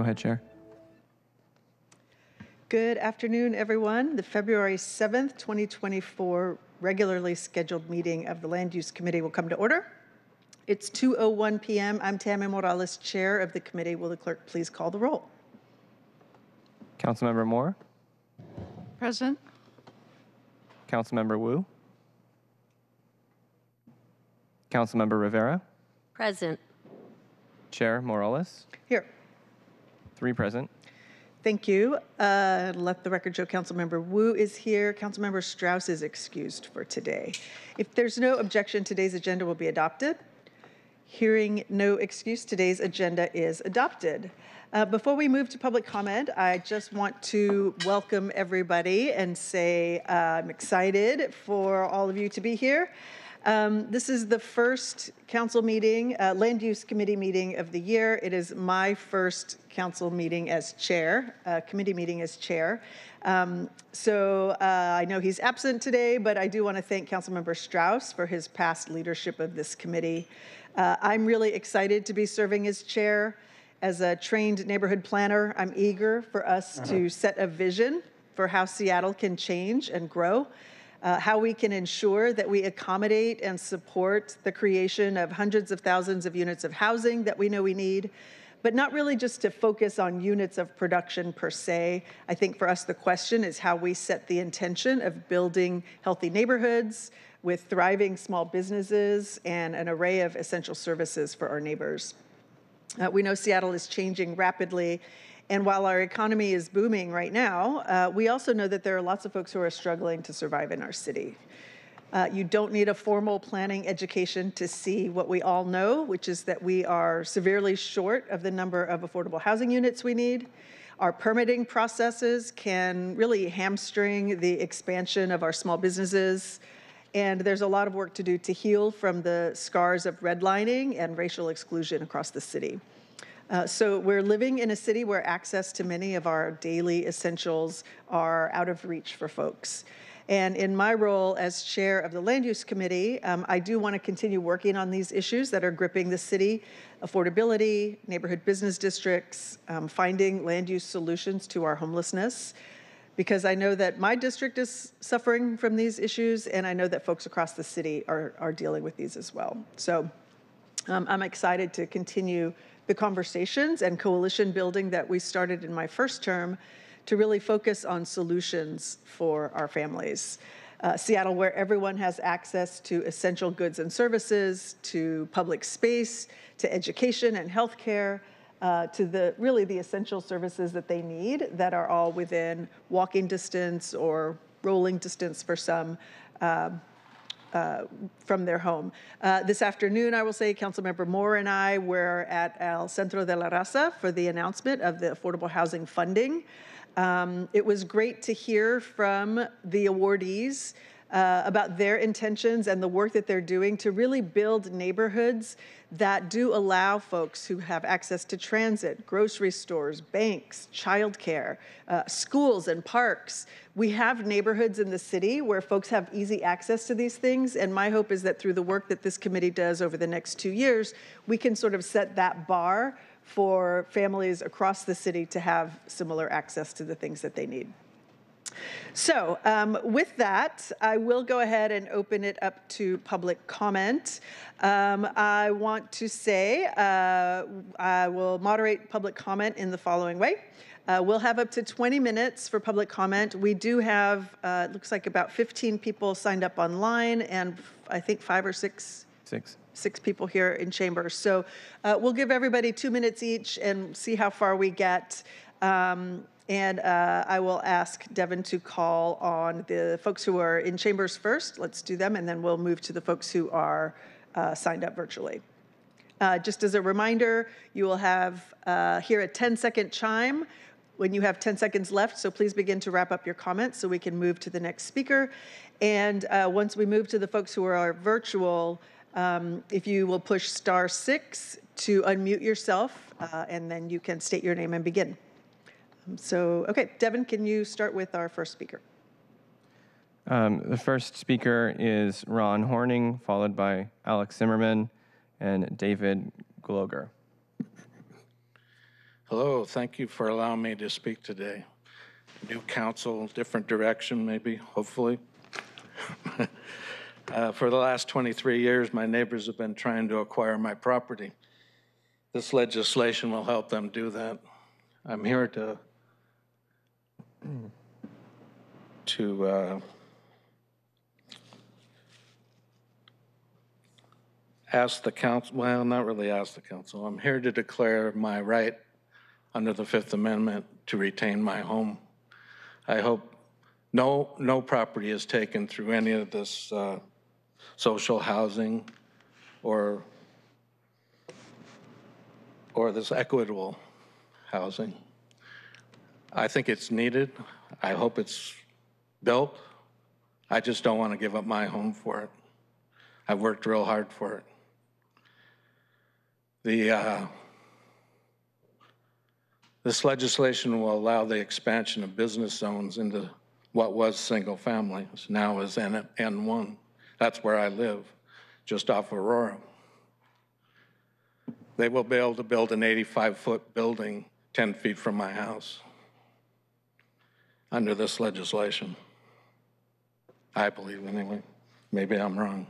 Go ahead, Chair. Good afternoon, everyone. The February 7th, 2024 regularly scheduled meeting of the Land Use Committee will come to order. It's 2:01 p.m. I'm Tammy Morales, Chair of the committee. Will the clerk please call the roll? Councilmember Moore, Present. Councilmember Wu, Councilmember Rivera, Present. Chair Morales, Here. 3 present. Thank you. Let the record show Councilmember Wu is here. Councilmember Strauss is excused for today. If there's no objection, today's agenda will be adopted. Hearing no excuse, today's agenda is adopted. Before we move to public comment, I just want to welcome everybody and say I'm excited for all of you to be here. This is the first council meeting, Land Use Committee meeting of the year. It is my first council meeting as chair, committee meeting as chair. I know he's absent today, but I do want to thank Councilmember Strauss for his past leadership of this committee. I'm really excited to be serving as chair. As a trained neighborhood planner, I'm eager for us to set a vision for how Seattle can change and grow. How we can ensure that we accommodate and support the creation of hundreds of thousands of units of housing that we know we need, but not really just to focus on units of production per se. I think for us, the question is how we set the intention of building healthy neighborhoods with thriving small businesses and an array of essential services for our neighbors. We know Seattle is changing rapidly. And while our economy is booming right now, we also know that there are lots of folks who are struggling to survive in our city. You don't need a formal planning education to see what we all know, which is that we are severely short of the number of affordable housing units we need. Our permitting processes can really hamstring the expansion of our small businesses. And there's a lot of work to do to heal from the scars of redlining and racial exclusion across the city. So we're living in a city where access to many of our daily essentials are out of reach for folks. And in my role as chair of the Land Use Committee, I do want to continue working on these issues that are gripping the city: affordability, neighborhood business districts, finding land use solutions to our homelessness. Because I know that my district is suffering from these issues, and I know that folks across the city are dealing with these as well. So I'm excited to continue the conversations and coalition building that we started in my first term to really focus on solutions for our families. Seattle, where everyone has access to essential goods and services, to public space, to education and healthcare, to the essential services that they need that are all within walking distance or rolling distance for some from their home. This afternoon, I will say, Councilmember Moore and I were at El Centro de la Raza for the announcement of the affordable housing funding. It was great to hear from the awardees about their intentions and the work that they're doing to really build neighborhoods that do allow folks who have access to transit, grocery stores, banks, childcare, schools and parks. We have neighborhoods in the city where folks have easy access to these things, and my hope is that through the work that this committee does over the next 2 years, we can sort of set that bar for families across the city to have similar access to the things that they need. So with that, I will go ahead and open it up to public comment. I want to say I will moderate public comment in the following way. We'll have up to 20 minutes for public comment. We do have, it looks like about 15 people signed up online, and I think 5 or 6? Six people here in chambers. So we'll give everybody 2 minutes each and see how far we get. And I will ask Devin to call on the folks who are in chambers first. Let's do them, and then we'll move to the folks who are signed up virtually. Just as a reminder, you will have here a 10-second chime when you have 10 seconds left, so please begin to wrap up your comments so we can move to the next speaker. And once we move to the folks who are virtual, if you will push *6 to unmute yourself, and then you can state your name and begin. So, okay, Devin, can you start with our first speaker? The first speaker is Ron Horning, followed by Alex Zimmerman and David Gloger. Hello, thank you for allowing me to speak today. New council, different direction maybe, hopefully. For the last 23 years, my neighbors have been trying to acquire my property. This legislation will help them do that. I'm here to ask the council, well, not really ask the council. I'm here to declare my right under the Fifth Amendment to retain my home. I hope no property is taken through any of this social housing or this equitable housing. I think it's needed. I hope it's built. I just don't want to give up my home for it. I've worked real hard for it. This legislation will allow the expansion of business zones into what was single family, now is N1. That's where I live, just off Aurora. They will be able to build an 85-foot building 10 feet from my house under this legislation. I believe anyway. Maybe I'm wrong.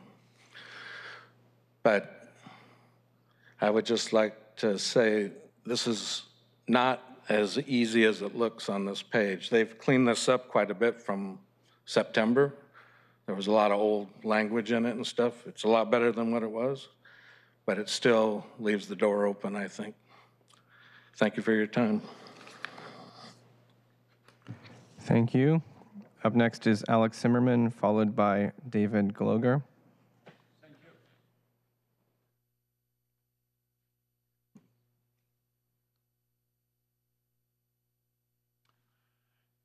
But I would just like to say this is not as easy as it looks on this page. They've cleaned this up quite a bit from September. There was a lot of old language in it and stuff. It's a lot better than what it was, but it still leaves the door open, I think. Thank you for your time. Thank you. Up next is Alex Zimmerman, followed by David Gloger.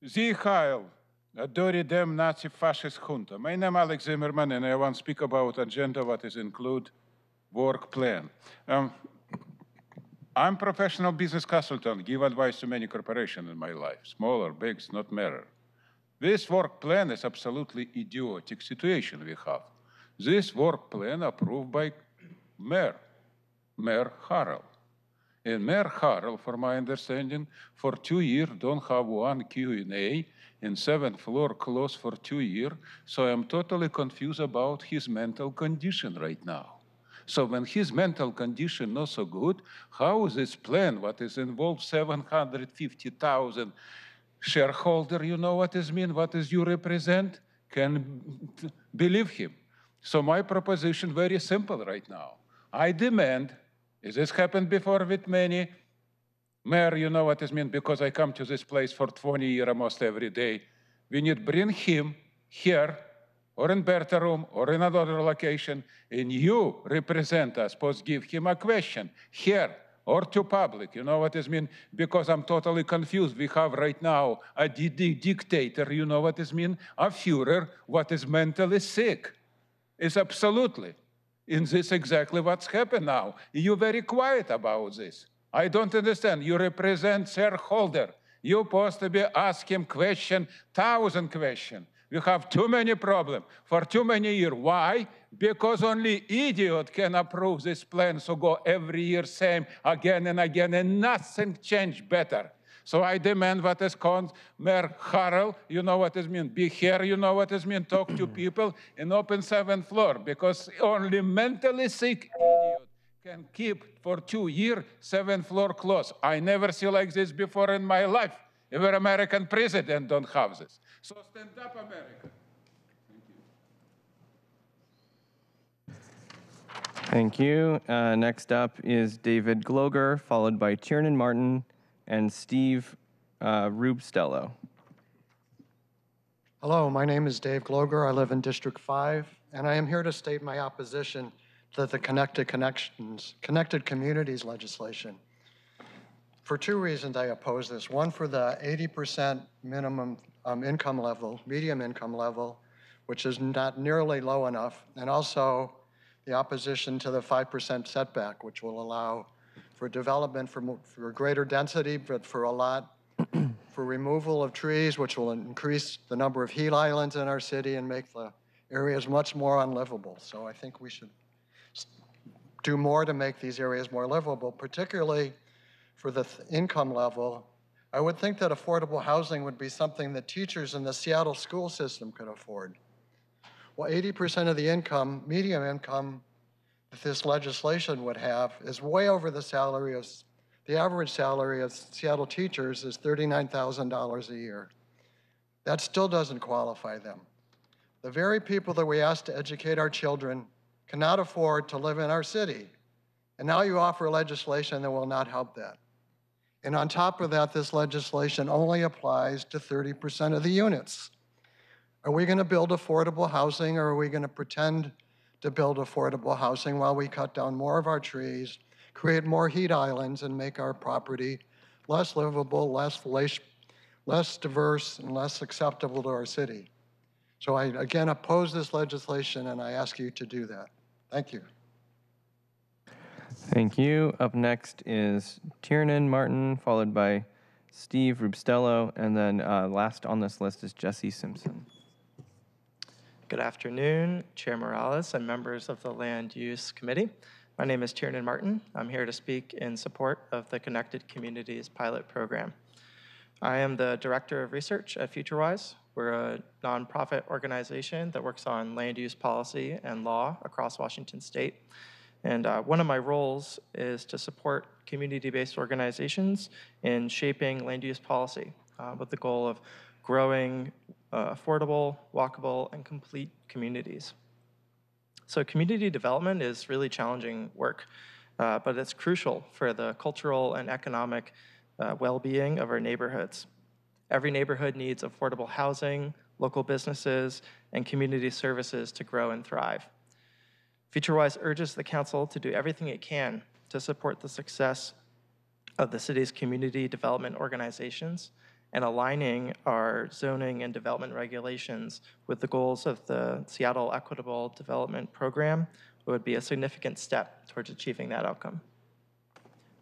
Sie Heil, a dirty damn Nazi fascist junta. My name is Alex Zimmerman, and I want to speak about agenda what is include work plan. I'm professional business consultant, give advice to many corporations in my life, small or big, not matter. This work plan is absolutely idiotic situation we have. This work plan approved by Mayor Harrell. And Mayor Harrell, for my understanding, for 2 years don't have one Q&A and 7th floor closed for 2 years. So I'm totally confused about his mental condition right now. So when his mental condition not so good, how is this plan, what is involved 750,000 shareholder, you know what is mean, what is you represent, can believe him. So my proposition very simple right now. I demand, is this happened before with many? Mayor, you know what this means, because I come to this place for 20 years almost every day. We need bring him here, or in better room, or in another location, and you represent us, supposed give him a question here, or to public, you know what this mean? Because I'm totally confused. We have right now a dictator, you know what this mean? A Führer, what is mentally sick. It's absolutely. And this exactly what's happened now. You're very quiet about this. I don't understand. You represent shareholder. You're supposed to be asking question, 1,000 questions. We have too many problems for too many years. Why? Because only idiot can approve this plan, so go every year same again and again, and nothing change better. So I demand what is called Mayor Harrell, you know what it means. Be here, you know what it means. Talk to people and open 7th floor, because only mentally sick idiot can keep for 2 years 7th floor closed. I never see like this before in my life. Every American president don't have this. So stand up, America. Thank you. Next up is David Gloger, followed by Tiernan Martin and Steve Rubstello. Hello, my name is Dave Gloger. I live in District 5, and I am here to state my opposition to the Connected Communities legislation. For 2 reasons I oppose this. One, for the 80% minimum income level, medium income level, which is not nearly low enough, and also the opposition to the 5% setback, which will allow for development for greater density, but for a lot, for removal of trees, which will increase the number of heat islands in our city and make the areas much more unlivable. So I think we should do more to make these areas more livable, particularly for the income level, I would think that affordable housing would be something that teachers in the Seattle school system could afford. Well, 80% of the income, median income, that this legislation would have is way over the average salary of Seattle teachers is $39,000 a year. That still doesn't qualify them. The very people that we ask to educate our children cannot afford to live in our city. And now you offer legislation that will not help that. And on top of that, this legislation only applies to 30% of the units. Are we going to build affordable housing, or are we going to pretend to build affordable housing while we cut down more of our trees, create more heat islands, and make our property less livable, less diverse, and less acceptable to our city? So I, again, oppose this legislation, and I ask you to do that. Thank you. Thank you. Up next is Tiernan Martin, followed by Steve Rubstello, and then last on this list is Jesse Simpson. Good afternoon, Chair Morales and members of the Land Use Committee. My name is Tiernan Martin. I'm here to speak in support of the Connected Communities pilot program. I am the Director of Research at FutureWise. We're a nonprofit organization that works on land use policy and law across Washington State. And one of my roles is to support community-based organizations in shaping land use policy with the goal of growing affordable, walkable, and complete communities. So community development is really challenging work, but it's crucial for the cultural and economic well-being of our neighborhoods. Every neighborhood needs affordable housing, local businesses, and community services to grow and thrive. FutureWise urges the council to do everything it can to support the success of the city's community development organizations and aligning our zoning and development regulations with the goals of the Seattle Equitable Development Program would be a significant step towards achieving that outcome.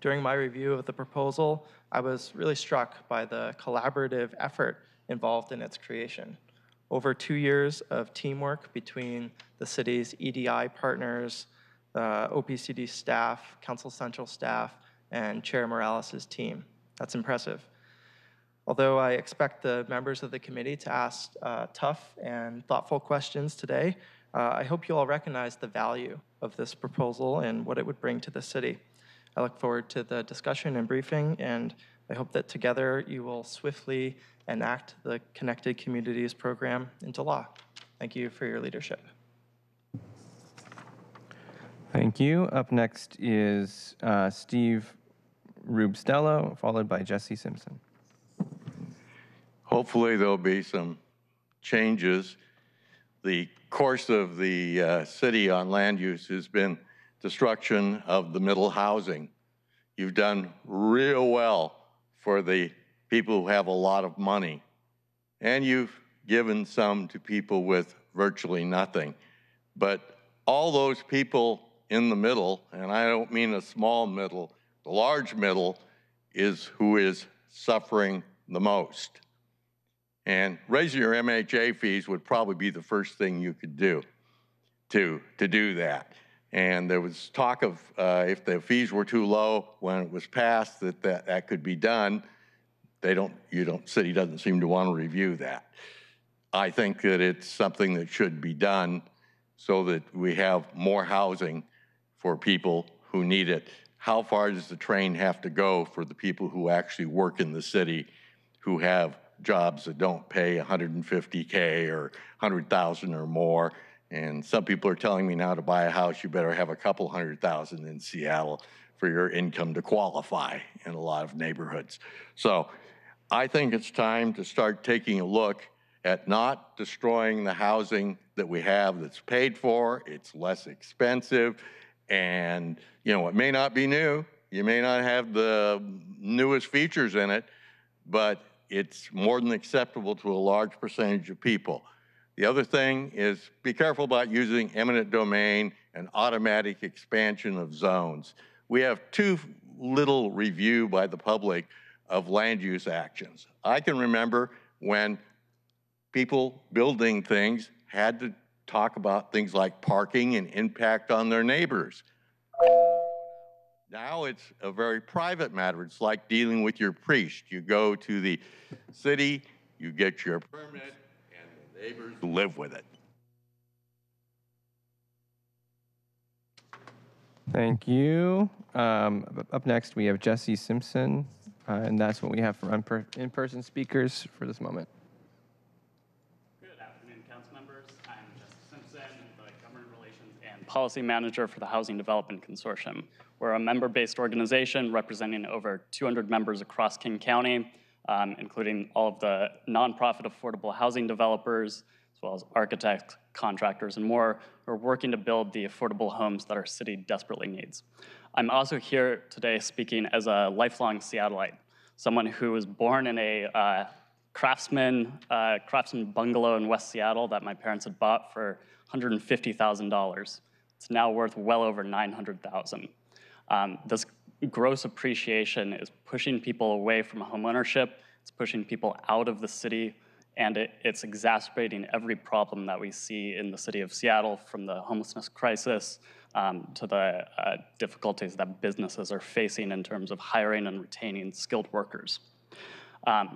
During my review of the proposal, I was really struck by the collaborative effort involved in its creation. Over 2 years of teamwork between the city's EDI partners, OPCD staff, Council Central staff, and Chair Morales' team. That's impressive. Although I expect the members of the committee to ask tough and thoughtful questions today, I hope you all recognize the value of this proposal and what it would bring to the city. I look forward to the discussion and briefing, and I hope that together you will swiftly enact the Connected Communities program into law. Thank you for your leadership. Thank you. Up next is Steve Rubstello, followed by Jesse Simpson. Hopefully there'll be some changes. The course of the city on land use has been destruction of the middle housing. You've done real well for the people who have a lot of money, and you've given some to people with virtually nothing. But all those people in the middle, and I don't mean a small middle, the large middle is who is suffering the most. And raising your MHA fees would probably be the first thing you could do to do that. And there was talk of if the fees were too low when it was passed that could be done. City doesn't seem to want to review that. I think that it's something that should be done so that we have more housing for people who need it. How far does the train have to go for the people who actually work in the city, who have jobs that don't pay $150K or $100,000 or more? And some people are telling me now to buy a house, you better have a couple $100,000 in Seattle for your income to qualify in a lot of neighborhoods. So I think it's time to start taking a look at not destroying the housing that we have that's paid for. It's less expensive, and it may not be new. You may not have the newest features in it, but it's more than acceptable to a large percentage of people. The other thing is be careful about using eminent domain and automatic expansion of zones. We have too little review by the public of land use actions. I can remember when people building things had to talk about things like parking and impact on their neighbors. Now it's a very private matter. It's like dealing with your priest. You go to the city, you get your permit, and the neighbors live with it. Thank you. Up next, we have Jesse Simpson, and that's what we have for in-person speakers for this moment. Good afternoon, council members. I'm Jesse Simpson, the Government Relations and Policy Manager for the Housing Development Consortium. We're a member-based organization representing over 200 members across King County, including all of the nonprofit affordable housing developers, as well as architects, contractors, and more, who are working to build the affordable homes that our city desperately needs. I'm also here today speaking as a lifelong Seattleite, someone who was born in a craftsman bungalow in West Seattle that my parents had bought for $150,000. It's now worth well over $900,000. This gross appreciation is pushing people away from homeownership. It's pushing people out of the city, and it's exacerbating every problem that we see in the city of Seattle, from the homelessness crisis to the difficulties that businesses are facing in terms of hiring and retaining skilled workers.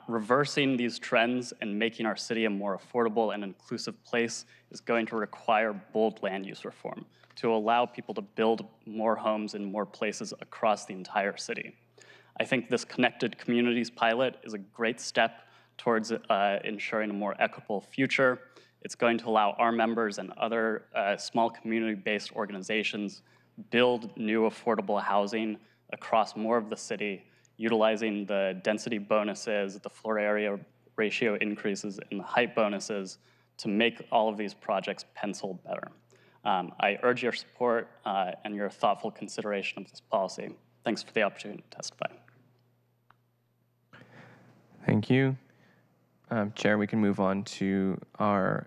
Reversing these trends and making our city a more affordable and inclusive place is going to require bold land use reform to allow people to build more homes in more places across the entire city. I think this Connected Communities pilot is a great step towards ensuring a more equitable future. It's going to allow our members and other small community-based organizations build new affordable housing across more of the city, utilizing the density bonuses, the floor area ratio increases, and the height bonuses to make all of these projects pencil better. I urge your support and your thoughtful consideration of this policy. Thanks for the opportunity to testify. Thank you. Chair, we can move on to our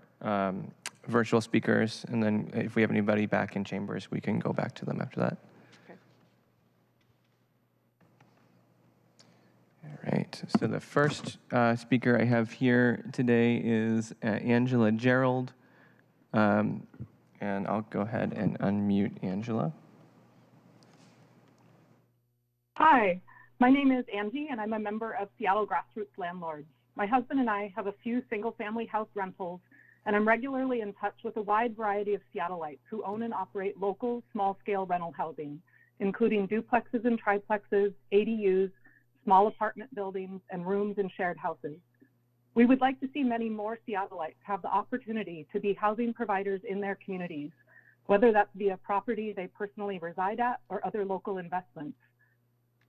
virtual speakers, and then if we have anybody back in chambers, we can go back to them after that. Okay. All right, so the first speaker I have here today is Angela Gerald, and I'll go ahead and unmute Angela. Hi, my name is Angie, and I'm a member of Seattle Grassroots Landlords. My husband and I have a few single-family house rentals, and I'm regularly in touch with a wide variety of Seattleites who own and operate local, small-scale rental housing, including duplexes and triplexes, ADUs, small apartment buildings, and rooms in shared houses. We would like to see many more Seattleites have the opportunity to be housing providers in their communities, whether that be a property they personally reside at or other local investments.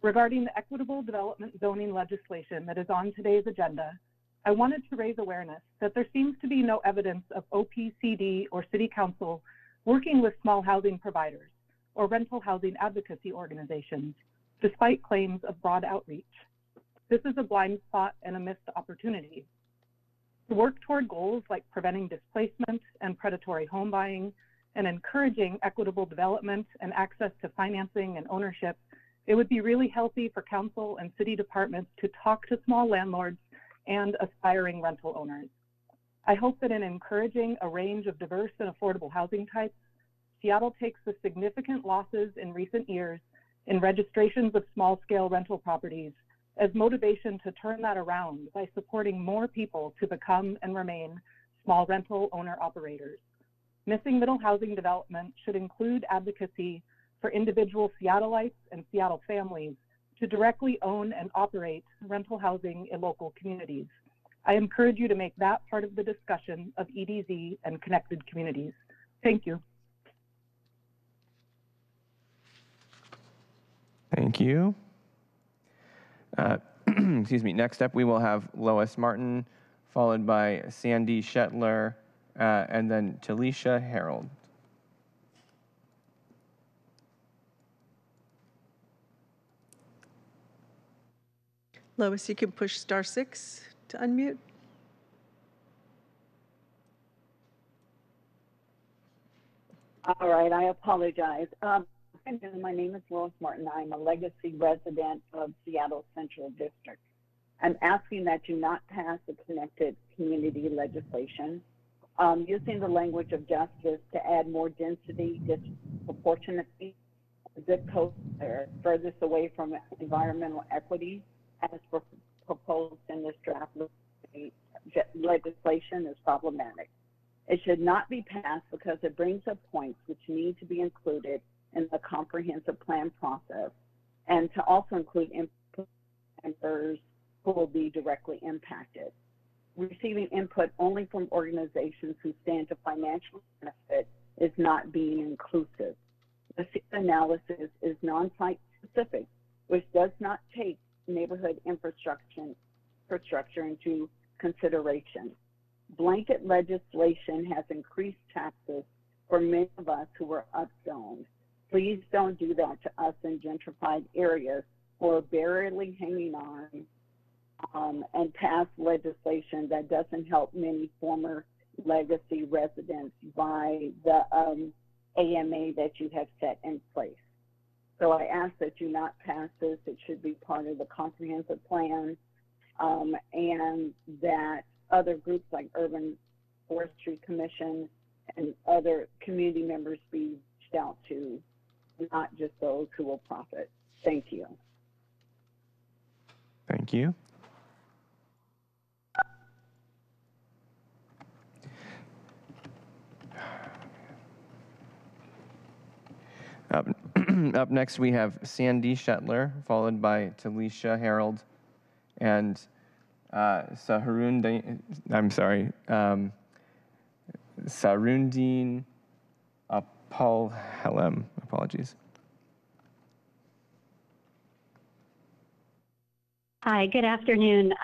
Regarding the equitable development zoning legislation that is on today's agenda, I wanted to raise awareness that there seems to be no evidence of OPCD or City Council working with small housing providers or rental housing advocacy organizations, despite claims of broad outreach. This is a blind spot and a missed opportunity. To work toward goals like preventing displacement and predatory home buying and encouraging equitable development and access to financing and ownership, it would be really healthy for council and city departments to talk to small landlords and aspiring rental owners. I hope that in encouraging a range of diverse and affordable housing types, Seattle takes the significant losses in recent years in registrations of small-scale rental properties as motivation to turn that around by supporting more people to become and remain small rental owner-operators. Missing middle housing development should include advocacy for individual Seattleites and Seattle families to directly own and operate rental housing in local communities. I encourage you to make that part of the discussion of EDZ and Connected Communities. Thank you. Thank you. Excuse me. Next up, we will have Lois Martin, followed by Sandy Shetler, and then Talisha Harold. Lois, you can push *6 to unmute. All right, I apologize. My name is Lois Martin. I'm a legacy resident of Seattle Central District. I'm asking that you not pass the Connected Community legislation, using the language of justice to add more density disproportionately zip code are furthest away from environmental equity as proposed in this draft legislation is problematic. It should not be passed because it brings up points which need to be included in the comprehensive plan process, and to also include input members who will be directly impacted. Receiving input only from organizations who stand to financial benefit is not being inclusive. The analysis is non-site specific, which does not take neighborhood infrastructure into consideration. Blanket legislation has increased taxes for many of us who are upzoned. Please don't do that to us in gentrified areas who are barely hanging on, and pass legislation that doesn't help many former legacy residents by the AMA that you have set in place. So I ask that you not pass this. It should be part of the comprehensive plan, and that other groups like Urban Forestry Commission and other community members be reached out to, not just those who will profit. Thank you. Thank you. Up next, we have Sandy Shetler, followed by Talisha Harold, and Sarundine Apalhelem. Apologies. Hi, good afternoon.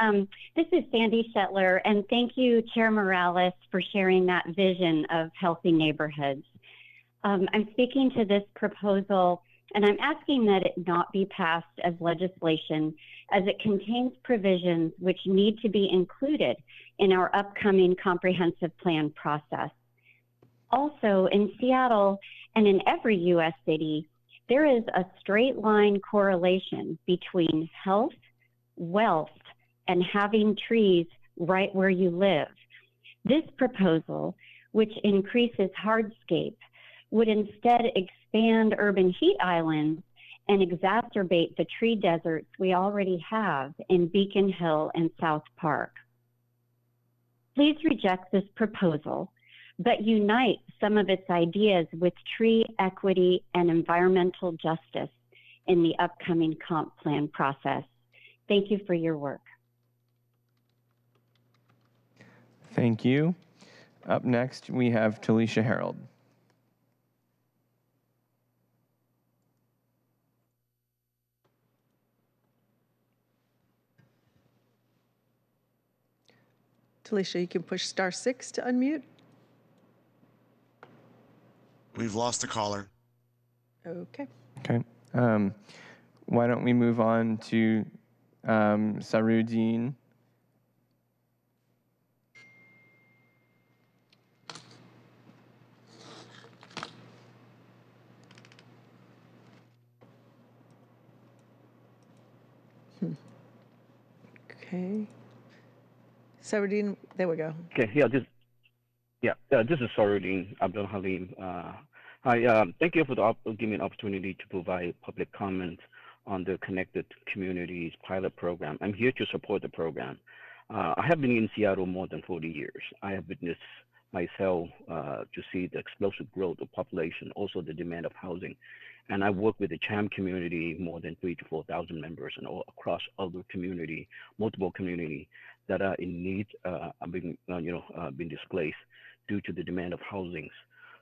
This is Sandy Shetler, and thank you, Chair Morales, for sharing that vision of healthy neighborhoods. I'm speaking to this proposal, and I'm asking that it not be passed as legislation, as it contains provisions which need to be included in our upcoming comprehensive plan process. Also, in Seattle and in every U.S. city, there is a straight line correlation between health, wealth, and having trees right where you live. This proposal, which increases hardscape, would instead expand urban heat islands and exacerbate the tree deserts we already have in Beacon Hill and South Park. Please reject this proposal, but unite some of its ideas with tree equity and environmental justice in the upcoming comp plan process. Thank you for your work. Thank you. Up next, we have Talisha Harold. Talisha, you can push *6 to unmute. We've lost the caller. Okay. Okay. Why don't we move on to Sarudin? Okay. Sarudin, there we go. Okay, this is Sarudin Abdul Halim. Hi, thank you for giving me an opportunity to provide public comment on the Connected Communities pilot program. I'm here to support the program. I have been in Seattle more than 40 years. I have witnessed myself to see the explosive growth of population, also the demand of housing. And I work with the CHAM community, more than 3,000 to 4,000 members, and all across other community, multiple community that are in need, being displaced due to the demand of housings.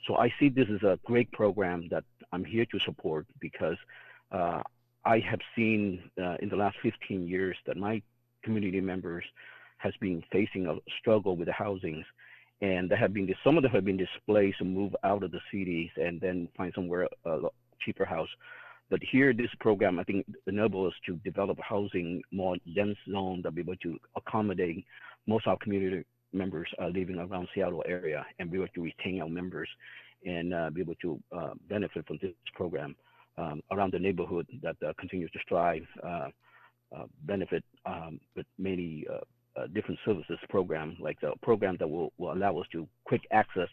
So I see this as a great program that I'm here to support because I have seen in the last 15 years that my community members has been facing a struggle with the housings, and there have been some of them have been displaced and move out of the cities and then find somewhere cheaper house. But here, this program, I think, enables us to develop housing more dense zone that be able to accommodate most of our community members living around Seattle area, and be able to retain our members and be able to benefit from this program around the neighborhood that continues to strive, benefit with many different services program, like the program that will allow us to quick access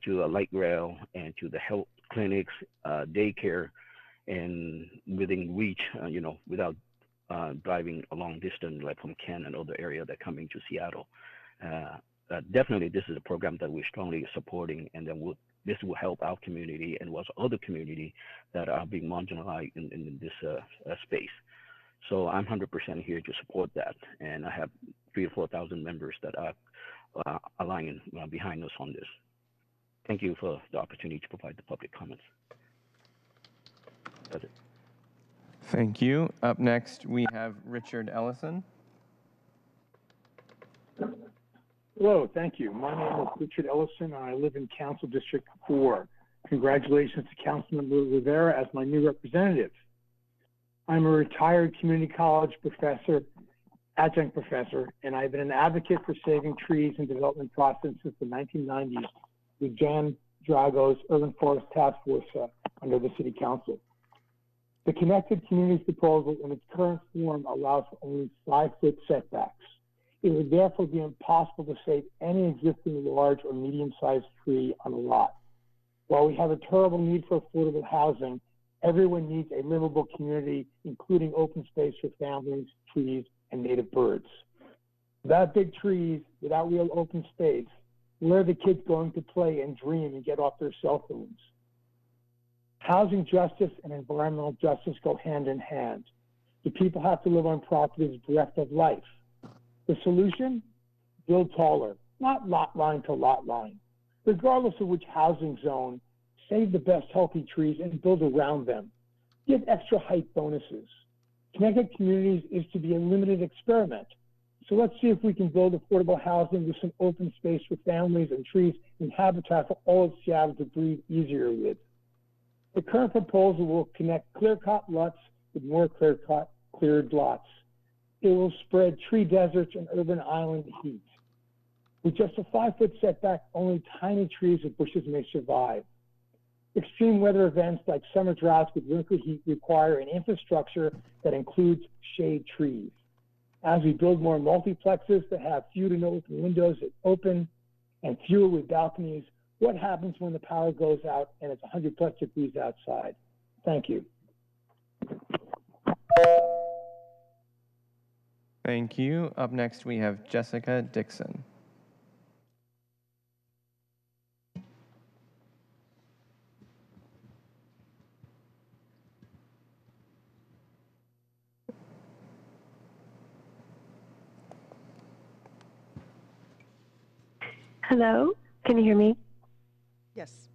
to a light rail and to the health clinics, daycare, and within reach, without driving a long distance, like from Kent and other area that coming to Seattle. Definitely, this is a program that we're strongly supporting, and then this will help our community and also other community that are being marginalized in this space. So I'm 100% here to support that, and I have 3,000 or 4,000 members that are aligning behind us on this. Thank you for the opportunity to provide the public comments. That's it. Thank you. Up next, we have Richard Ellison. Hello, thank you. My name is Richard Ellison, and I live in Council District 4. Congratulations to Councilmember Rivera as my new representative. I'm a retired community college professor, adjunct professor, and I've been an advocate for saving trees and development process since the 1990s with Jan Drago's Urban Forest Task Force under the City Council. The Connected Communities proposal in its current form allows for only 5-foot setbacks. It would therefore be impossible to save any existing large or medium-sized tree on a lot. While we have a terrible need for affordable housing, everyone needs a livable community, including open space for families, trees, and native birds. Without big trees, without real open space, where are the kids going to play and dream and get off their cell phones? Housing justice and environmental justice go hand in hand. The people have to live on properties bereft of life. The solution? Build taller, not lot line to lot line. Regardless of which housing zone, save the best healthy trees and build around them. Give extra height bonuses. Connected Communities is to be a limited experiment. So let's see if we can build affordable housing with some open space for families and trees and habitat for all of Seattle to breathe easier with. The current proposal will connect clear-cut lots with more clear-cut cleared lots. It will spread tree deserts and urban island heat. With just a 5-foot setback, only tiny trees and bushes may survive. Extreme weather events like summer droughts with winter heat require an infrastructure that includes shade trees. As we build more multiplexes that have few to no open windows that open and fewer with balconies, what happens when the power goes out and it's 100+ degrees outside? Thank you. Thank you. Up next, we have Jessica Dixon. Hello, can you hear me? Yes.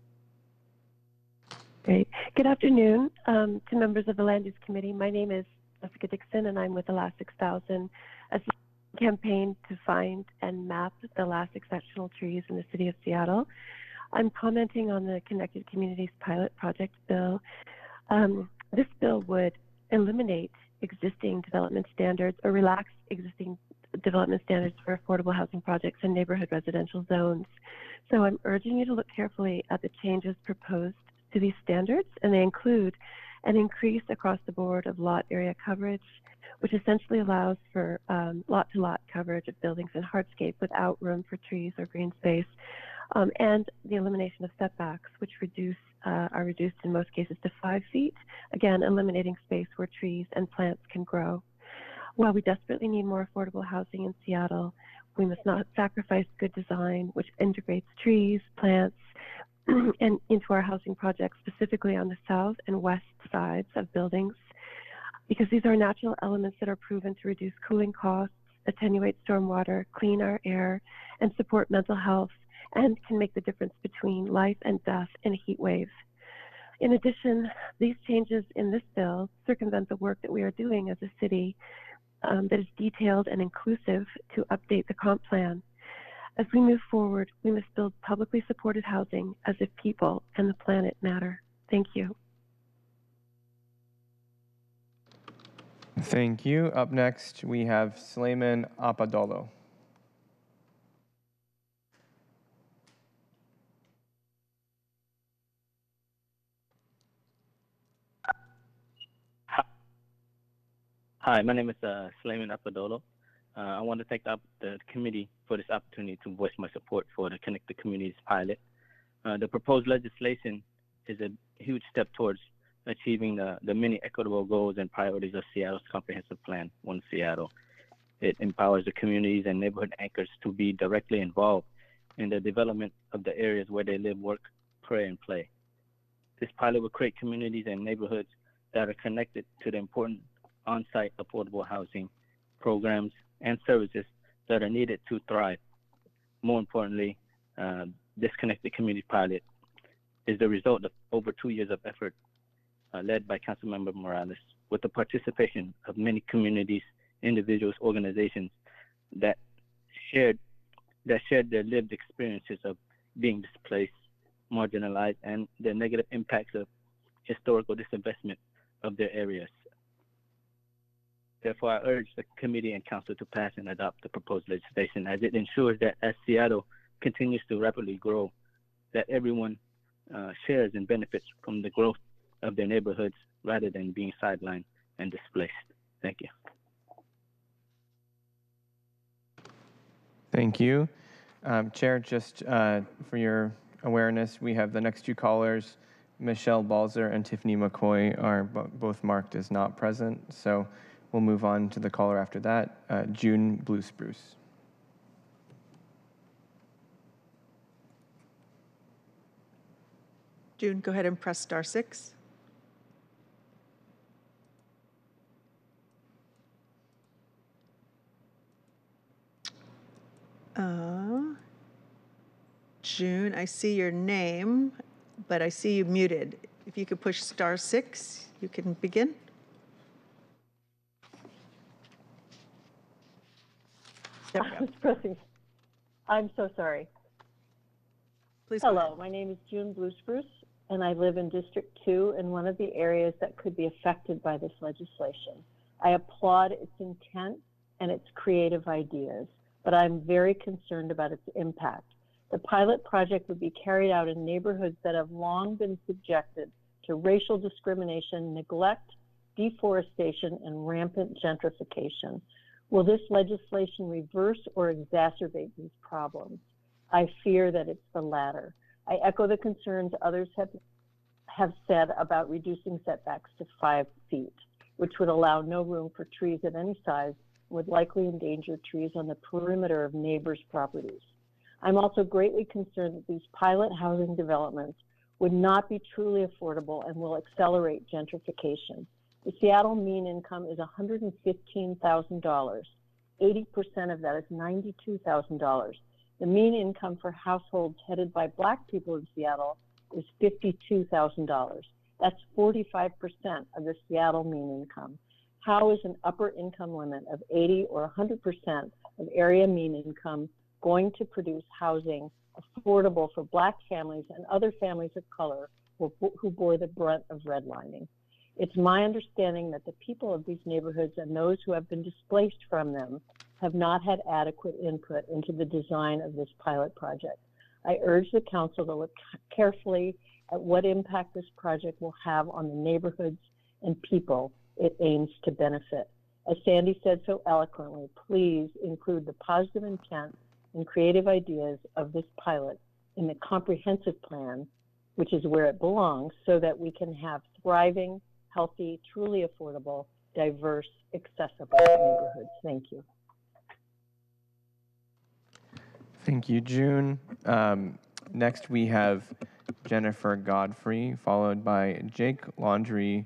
Great. Good afternoon to members of the Land Use Committee. My name is Jessica Dixon, and I'm with the Last 6,000, a campaign to find and map the last exceptional trees in the city of Seattle. I'm commenting on the Connected Communities Pilot Project bill. This bill would eliminate existing development standards or relax existing development standards for affordable housing projects in neighborhood residential zones. So I'm urging you to look carefully at the changes proposed to these standards, and they include an increase across the board of lot area coverage, which essentially allows for lot-to-lot coverage of buildings and hardscape without room for trees or green space, and the elimination of setbacks, which are reduced in most cases to 5 feet, again, eliminating space where trees and plants can grow. While we desperately need more affordable housing in Seattle, we must not sacrifice good design, which integrates trees, plants, and into our housing projects, specifically on the south and west sides of buildings, because these are natural elements that are proven to reduce cooling costs, attenuate stormwater, clean our air, and support mental health, and can make the difference between life and death in a heat wave. In addition, these changes in this bill circumvent the work that we are doing as a city that is detailed and inclusive to update the comp plan. As we move forward, we must build publicly supported housing as if people and the planet matter. Thank you. Thank you. Up next, we have Suleiman Apadolo. Hi, my name is Suleiman Apadolo. I want to thank the committee for this opportunity to voice my support for the Connected Communities pilot. The proposed legislation is a huge step towards achieving the many equitable goals and priorities of Seattle's comprehensive plan, One Seattle. It empowers the communities and neighborhood anchors to be directly involved in the development of the areas where they live, work, pray, and play. This pilot will create communities and neighborhoods that are connected to the important on-site affordable housing programs and services that are needed to thrive. More importantly, this Connected Community Pilot is the result of over 2 years of effort led by Councilmember Morales, with the participation of many communities, individuals, organizations that shared their lived experiences of being displaced, marginalized, and the negative impacts of historical disinvestment of their areas. Therefore, I urge the committee and council to pass and adopt the proposed legislation, as it ensures that as Seattle continues to rapidly grow, that everyone shares and benefits from the growth of their neighborhoods rather than being sidelined and displaced. Thank you. Thank you. Chair, just for your awareness, we have the next two callers, Michelle Balzer and Tiffany McCoy, are both marked as not present. So we'll move on to the caller after that, June Blue Spruce. June, go ahead and press *6. June, I see your name, but I see you muted. If you could push *6, you can begin. There we go. I was pressing. I'm so sorry. Please. Hello, my name is June Blue Spruce, and I live in District 2 in one of the areas that could be affected by this legislation. I applaud its intent and its creative ideas, but I'm very concerned about its impact. The pilot project would be carried out in neighborhoods that have long been subjected to racial discrimination, neglect, deforestation, and rampant gentrification. Will this legislation reverse or exacerbate these problems? I fear that it's the latter. I echo the concerns others have said about reducing setbacks to 5 feet, which would allow no room for trees of any size, would likely endanger trees on the perimeter of neighbors' properties. I'm also greatly concerned that these pilot housing developments would not be truly affordable and will accelerate gentrification. The Seattle mean income is $115,000. 80% of that is $92,000. The mean income for households headed by Black people in Seattle is $52,000. That's 45% of the Seattle mean income. How is an upper income limit of 80 or 100% of area mean income going to produce housing affordable for Black families and other families of color who bore the brunt of redlining? It's my understanding that the people of these neighborhoods and those who have been displaced from them have not had adequate input into the design of this pilot project. I urge the council to look carefully at what impact this project will have on the neighborhoods and people it aims to benefit. As Sandy said so eloquently, please include the positive intent and creative ideas of this pilot in the comprehensive plan, which is where it belongs, so that we can have thriving, healthy, truly affordable, diverse, accessible neighborhoods. Thank you. Thank you, June. Next, we have Jennifer Godfrey, followed by Jake Laundrie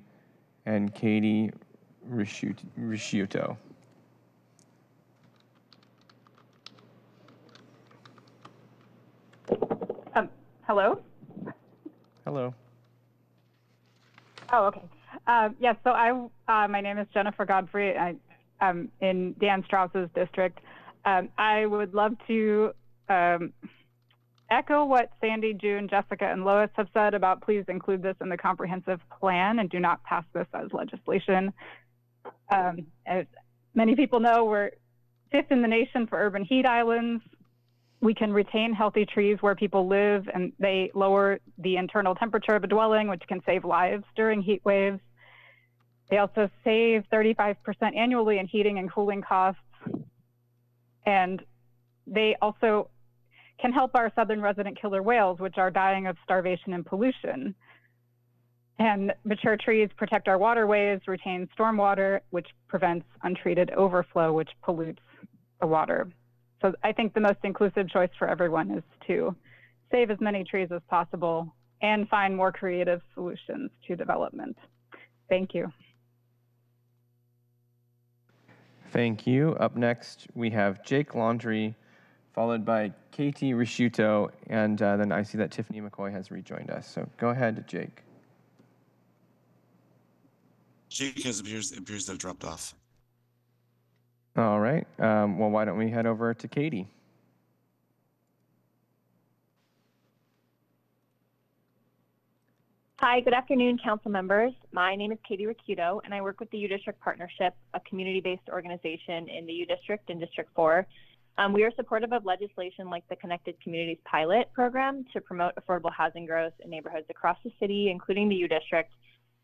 and Katie Risciuto. Hello? Hello. Oh, okay. Yes, so my name is Jennifer Godfrey. I'm in Dan Strauss's district. I would love to echo what Sandy, June, Jessica, and Lois have said about please include this in the comprehensive plan and do not pass this as legislation. As many people know, we're 5th in the nation for urban heat islands. We can retain healthy trees where people live, and they lower the internal temperature of a dwelling, which can save lives during heat waves. They also save 35% annually in heating and cooling costs. And they also can help our southern resident killer whales, which are dying of starvation and pollution. And mature trees protect our waterways, retain stormwater, which prevents untreated overflow, which pollutes the water. So I think the most inclusive choice for everyone is to save as many trees as possible and find more creative solutions to development. Thank you. Thank you. Up next, we have Jake Laundrie, followed by Katie Risciuto, and then I see that Tiffany McCoy has rejoined us. So go ahead, Jake. Jake appears to have dropped off. All right. Well, why don't we head over to Katie? Hi, good afternoon, council members. My name is Katie Risciuto, and I work with the U District Partnership, a community-based organization in the U District and District 4. We are supportive of legislation like the Connected Communities Pilot Program to promote affordable housing growth in neighborhoods across the city, including the U District,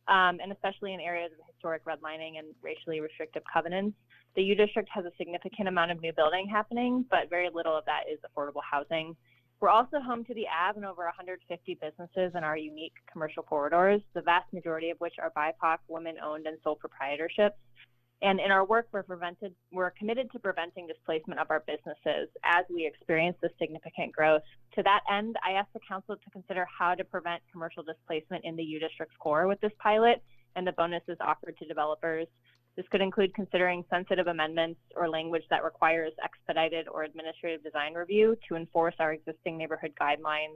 and especially in areas of historic redlining and racially restrictive covenants. The U District has a significant amount of new building happening, but very little of that is affordable housing. We're also home to the Ave and over 150 businesses in our unique commercial corridors, the vast majority of which are BIPOC, women-owned, and sole proprietorships. And in our work, we're committed to preventing displacement of our businesses as we experience this significant growth. To that end, I asked the council to consider how to prevent commercial displacement in the U District's core with this pilot and the bonuses offered to developers. This could include considering sensitive amendments or language that requires expedited or administrative design review to enforce our existing neighborhood guidelines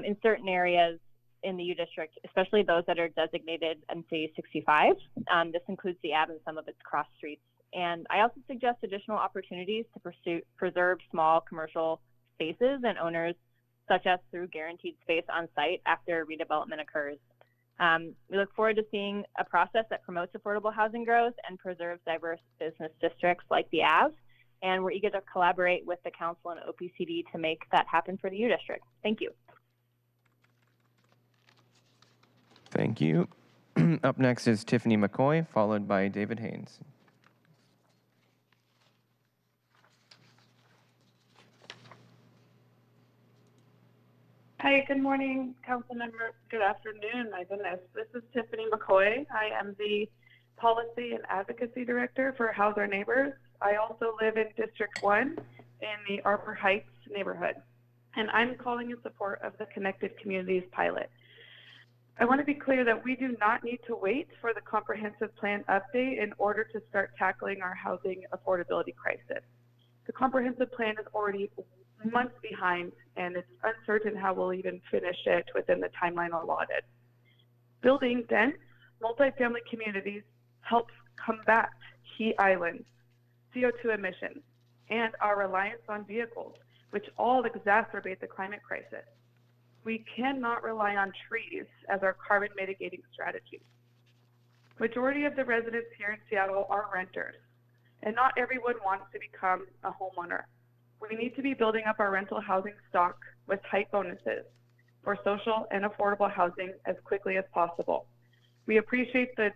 in certain areas in the U District, especially those that are designated NC 65. This includes the Ave and some of its cross streets. And I also suggest additional opportunities to preserve small commercial spaces and owners, such as through guaranteed space on site after redevelopment occurs. We look forward to seeing a process that promotes affordable housing growth and preserves diverse business districts like the Ave. And we're eager to collaborate with the council and OPCD to make that happen for the U District. Thank you. Thank you. Up next is Tiffany McCoy, followed by David Haynes. Hi, good morning, council member. Good afternoon, my goodness. This is Tiffany McCoy. I am the Policy and Advocacy Director for House Our Neighbors. I also live in District 1 in the Arbor Heights neighborhood, and I'm calling in support of the Connected Communities Pilot. I want to be clear that we do not need to wait for the comprehensive plan update in order to start tackling our housing affordability crisis. The comprehensive plan is already months behind, and it's uncertain how we'll even finish it within the timeline allotted. Building dense, multifamily communities helps combat heat islands, CO2 emissions, and our reliance on vehicles, which all exacerbate the climate crisis. We cannot rely on trees as our carbon mitigating strategy. Majority of the residents here in Seattle are renters, and not everyone wants to become a homeowner. We need to be building up our rental housing stock with height bonuses for social and affordable housing as quickly as possible. We appreciate the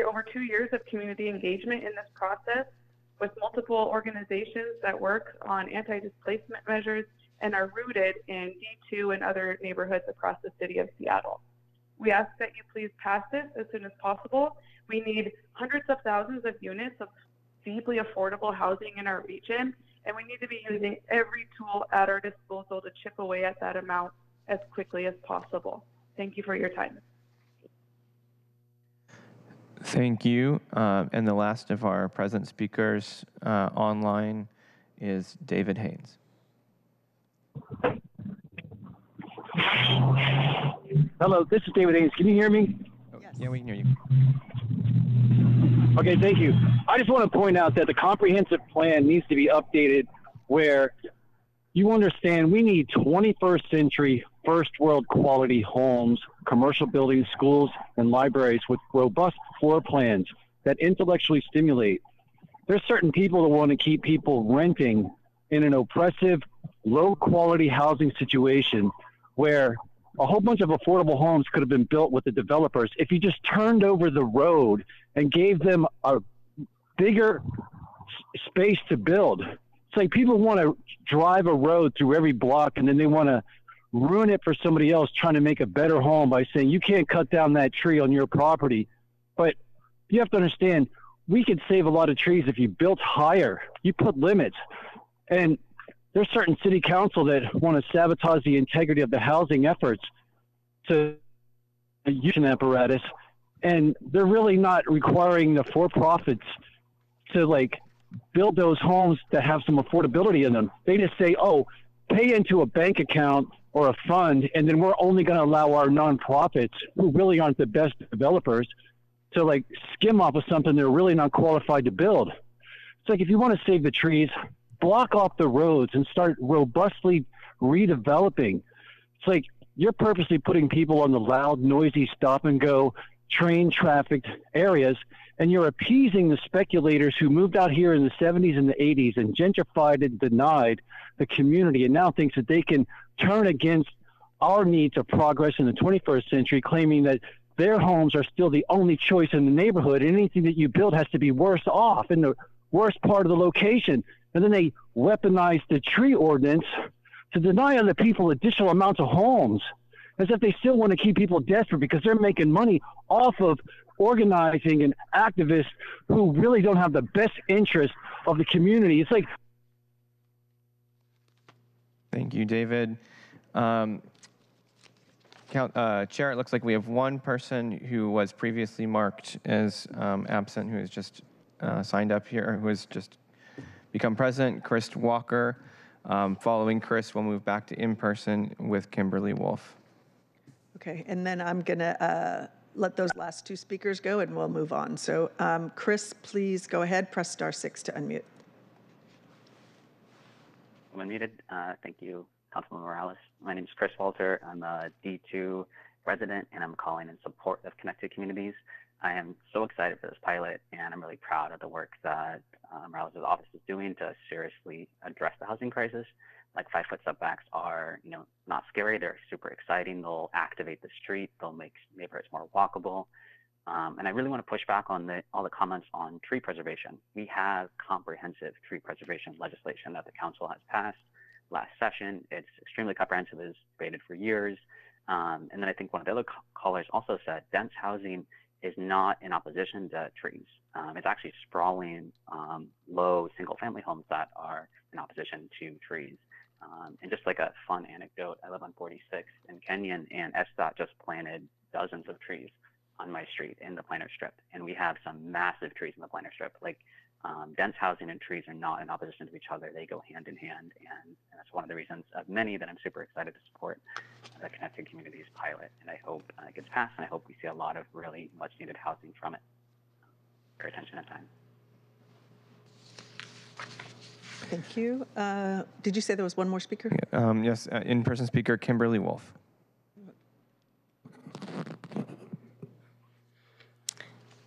over 2 years of community engagement in this process with multiple organizations that work on anti-displacement measures and are rooted in D2 and other neighborhoods across the city of Seattle. We ask that you please pass this as soon as possible. We need hundreds of thousands of units of deeply affordable housing in our region, and we need to be using every tool at our disposal to chip away at that amount as quickly as possible. Thank you for your time. Thank you. And the last of our present speakers online is David Haynes. Hello, this is David Haynes. Can you hear me? Oh, yes. Yeah, we can hear you. Okay, thank you. I just want to point out that the comprehensive plan needs to be updated where you understand we need 21st century first world quality homes, commercial buildings, schools, and libraries with robust floor plans that intellectually stimulate. There's certain people that want to keep people renting in an oppressive, low quality housing situation where a whole bunch of affordable homes could have been built with the developers if you just turned over the road and gave them a bigger space to build. It's like people want to drive a road through every block and then they want to ruin it for somebody else trying to make a better home by saying you can't cut down that tree on your property. But you have to understand, we could save a lot of trees if you built higher, you put limits. And there's certain city council that want to sabotage the integrity of the housing efforts to use an apparatus, and they're really not requiring the for-profits to like build those homes that have some affordability in them. They just say, oh, pay into a bank account or a fund, and then we're only going to allow our nonprofits, who really aren't the best developers, to like skim off of something they're really not qualified to build. It's like, if you want to save the trees, block off the roads and start robustly redeveloping. It's like you're purposely putting people on the loud, noisy, stop and go, train trafficked areas, and you're appeasing the speculators who moved out here in the 70s and the 80s and gentrified and denied the community, and now thinks that they can turn against our needs of progress in the 21st century, claiming that their homes are still the only choice in the neighborhood, and anything that you build has to be worse off in the worst part of the location. And then they weaponize the tree ordinance to deny other people additional amounts of homes, as if they still want to keep people desperate because they're making money off of organizing and activists who really don't have the best interest of the community. It's like... Thank you, David. Chair, it looks like we have one person who was previously marked as absent, who has just signed up here, who has just become present, Chris Walker. Following Chris, we'll move back to in-person with Kimberly Wolf. Okay, and then I'm going to let those last two speakers go, and we'll move on. So Chris, please go ahead. Press *6 to unmute. I'm unmuted. Thank you, Councilman Morales. My name is Chris Walter. I'm a D2 resident, and I'm calling in support of Connected Communities. I am so excited for this pilot, and I'm really proud of the work that Morales' office is doing to seriously address the housing crisis. Like 5-foot setbacks are, not scary. They're super exciting. They'll activate the street. They'll make neighborhoods more walkable. And I really want to push back on all the comments on tree preservation. We have comprehensive tree preservation legislation that the council has passed last session. It's extremely comprehensive. It's debated for years. And then I think one of the other callers also said dense housing is not in opposition to trees. It's actually sprawling, low single-family homes that are in opposition to trees. And just like a fun anecdote, I live on 46 in Kenyon, and SDOT just planted dozens of trees on my street in the planter strip. And we have some massive trees in the planter strip. Like dense housing and trees are not in opposition to each other. They go hand in hand. And that's one of the reasons of many that I'm super excited to support the Connected Communities pilot. And I hope it gets passed, and I hope we see a lot of really much needed housing from it. For your attention and time. Thank you. Did you say there was one more speaker? Yes, in-person speaker, Kimberly Wolf.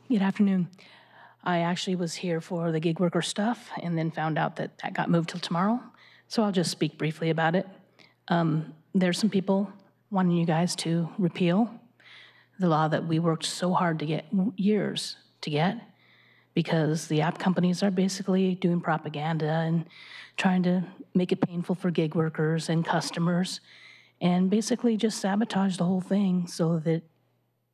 Good afternoon. I actually was here for the gig worker stuff and then found out that that got moved till tomorrow. So I'll just speak briefly about it. There's some people wanting you guys to repeal the law that we worked so hard to get, years to get, because the app companies are basically doing propaganda and trying to make it painful for gig workers and customers, and basically just sabotage the whole thing so that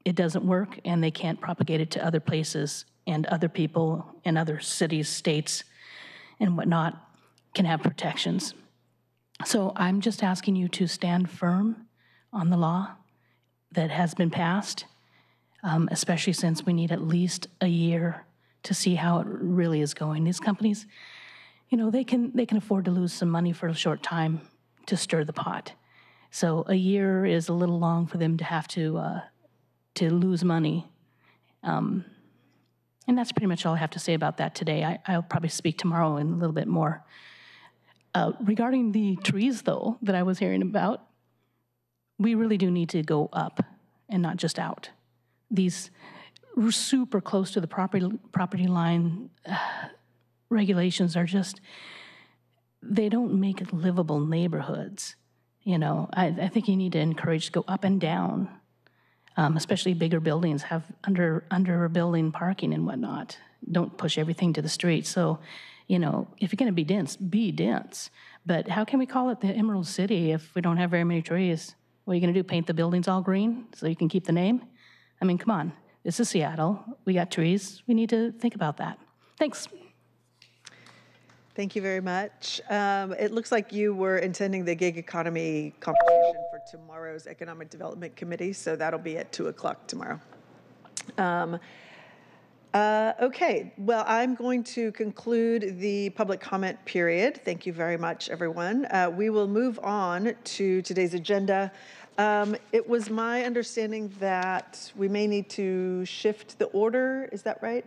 it doesn't work and they can't propagate it to other places, and other people in other cities, states, and whatnot can have protections. So I'm just asking you to stand firm on the law that has been passed, especially since we need at least a year to see how it really is going. These companies, they can afford to lose some money for a short time to stir the pot. So a year is a little long for them to have to lose money. And that's pretty much all I have to say about that today. I'll probably speak tomorrow in a little bit more. Regarding the trees, though, that I was hearing about, we really do need to go up and not just out. These super close to the property line regulations are just, they don't make livable neighborhoods. I think you need to encourage to go up and down, especially bigger buildings have under building parking and whatnot. Don't push everything to the street. So You know, if you're going to be dense, be dense. But how can we call it the Emerald City if we don't have very many trees? What are you going to do, paint the buildings all green so you can keep the name? I mean, come on. This is Seattle. We got trees. We need to think about that. Thanks. Thank you very much. It looks like you were attending the gig economy conversation for tomorrow's Economic Development Committee, so that'll be at 2 o'clock tomorrow. Okay, well, I'm going to conclude the public comment period. Thank you very much, everyone. We will move on to today's agenda. It was my understanding that we may need to shift the order. Is that right?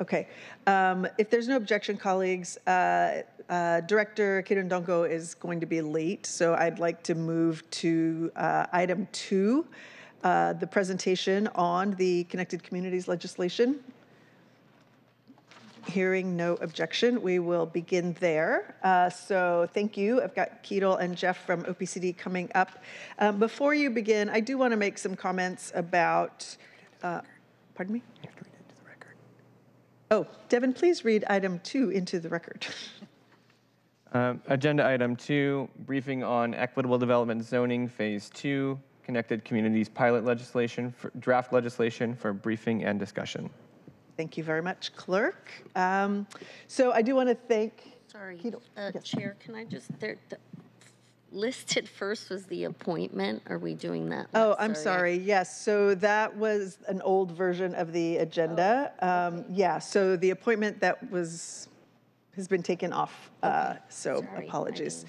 Okay. If there's no objection, colleagues, Director Kirundongo is going to be late, so I'd like to move to item 2. The presentation on the Connected Communities legislation. Hearing no objection, we will begin there. So thank you. I've got Keatle and Jeff from OPCD coming up. Before you begin, I do want to make some comments about, pardon me? You have to read it into the record. Oh, Devin, please read item 2 into the record. Agenda item 2, briefing on equitable development zoning phase 2. Connected Communities pilot legislation, draft legislation for briefing and discussion. Thank you very much, Clerk. So I do want to thank. Sorry, yes. Chair, can I just, listed first was the appointment. Are we doing that? Oh, I'm sorry. Yes, so that was an old version of the agenda. Okay. Yeah, so the appointment that has been taken off. Okay. So Sorry, apologies.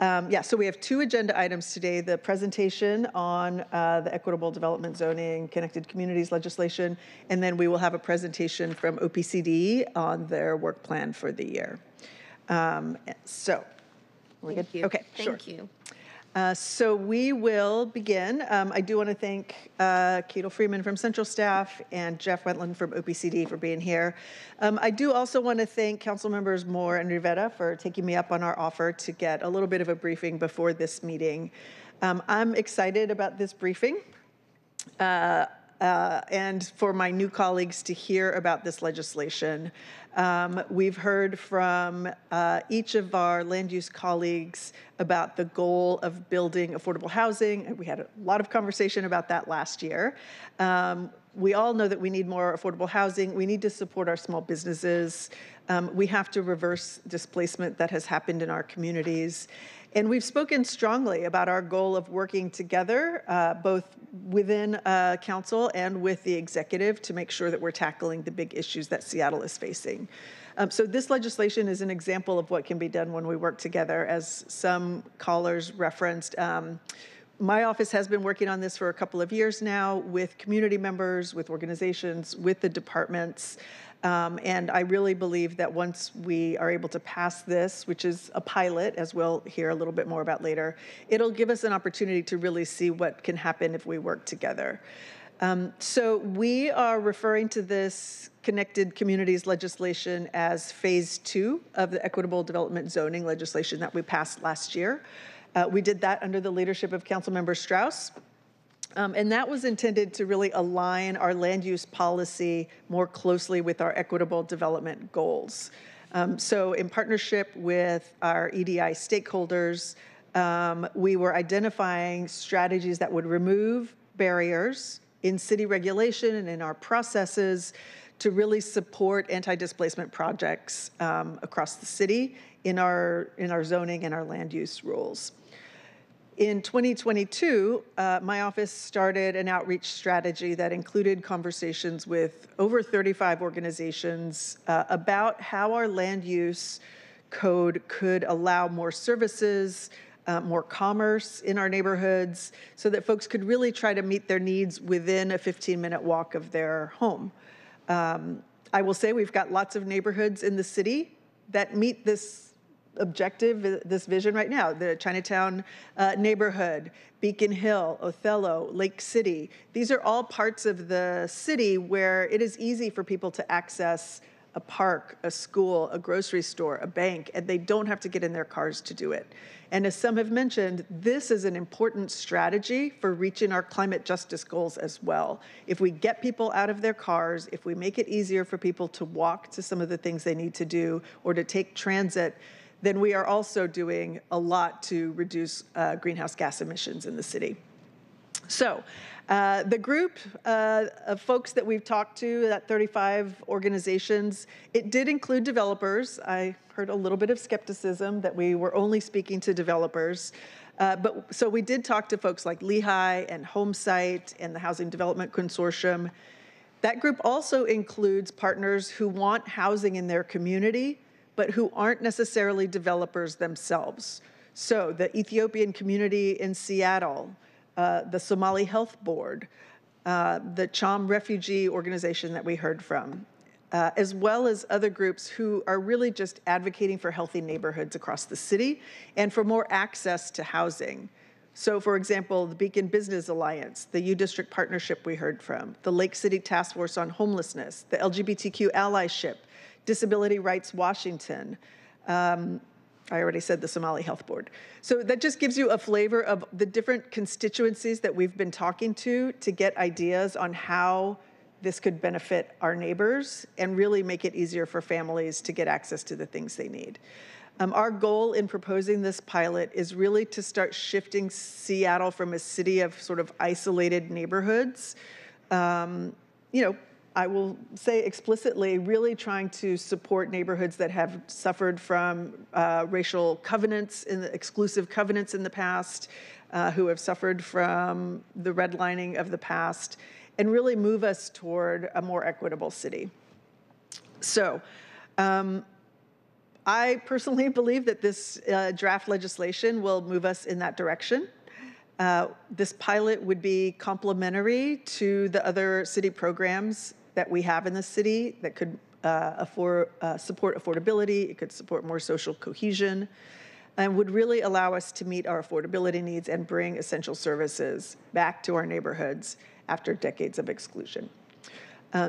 Yeah, so we have 2 agenda items today, the presentation on the Equitable Development Zoning Connected Communities legislation, and then we will have a presentation from OPCD on their work plan for the year. So, we're good? Thank you. Okay, sure. Thank you. So we will begin. I do want to thank Keatle Freeman from Central Staff and Jeff Wentland from OPCD for being here. I do also want to thank Council Members Moore and Rivera for taking me up on our offer to get a little bit of a briefing before this meeting. I'm excited about this briefing and for my new colleagues to hear about this legislation. We've heard from each of our land use colleagues about the goal of building affordable housing, and we had a lot of conversation about that last year. We all know that we need more affordable housing. We need to support our small businesses. We have to reverse displacement that has happened in our communities. And we've spoken strongly about our goal of working together, both within council and with the executive, to make sure that we're tackling the big issues that Seattle is facing. So this legislation is an example of what can be done when we work together, as some callers referenced. My office has been working on this for a couple of years now with community members, with organizations, with the departments. And I really believe that once we are able to pass this, which is a pilot, as we'll hear a little bit more about later, it'll give us an opportunity to really see what can happen if we work together. So we are referring to this Connected Communities legislation as phase 2 of the Equitable Development Zoning legislation that we passed last year. We did that under the leadership of Councilmember Strauss. And that was intended to really align our land use policy more closely with our equitable development goals. So in partnership with our EDI stakeholders, we were identifying strategies that would remove barriers in city regulation and in our processes to really support anti-displacement projects across the city in our zoning and our land use rules. In 2022, my office started an outreach strategy that included conversations with over 35 organizations about how our land use code could allow more services, more commerce in our neighborhoods, so that folks could really try to meet their needs within a 15-minute walk of their home. I will say we've got lots of neighborhoods in the city that meet this objective, this vision right now. The Chinatown neighborhood, Beacon Hill, Othello, Lake City. These are all parts of the city where it is easy for people to access a park, a school, a grocery store, a bank, and they don't have to get in their cars to do it. And as some have mentioned, this is an important strategy for reaching our climate justice goals as well. If we get people out of their cars, if we make it easier for people to walk to some of the things they need to do or to take transit, then we are also doing a lot to reduce greenhouse gas emissions in the city. So the group of folks that we've talked to, that 35 organizations, it did include developers. I heard a little bit of skepticism that we were only speaking to developers. So we did talk to folks like Lehigh and Homesite and the Housing Development Consortium. That group also includes partners who want housing in their community, but who aren't necessarily developers themselves. So the Ethiopian community in Seattle, the Somali Health Board, the Cham Refugee Organization that we heard from, as well as other groups who are really just advocating for healthy neighborhoods across the city and for more access to housing. So for example, the Beacon Business Alliance, the U-District Partnership we heard from, the Lake City Task Force on Homelessness, the LGBTQ Allyship, Disability Rights Washington, I already said the Somali Health Board. So that just gives you a flavor of the different constituencies that we've been talking to get ideas on how this could benefit our neighbors and really make it easier for families to get access to the things they need. Our goal in proposing this pilot is really to start shifting Seattle from a city of sort of isolated neighborhoods, I will say explicitly, really trying to support neighborhoods that have suffered from racial covenants, exclusive covenants in the past, who have suffered from the redlining of the past, and really move us toward a more equitable city. So I personally believe that this draft legislation will move us in that direction. This pilot would be complementary to the other city programs that we have in the city that could support affordability, it could support more social cohesion, and would really allow us to meet our affordability needs and bring essential services back to our neighborhoods after decades of exclusion.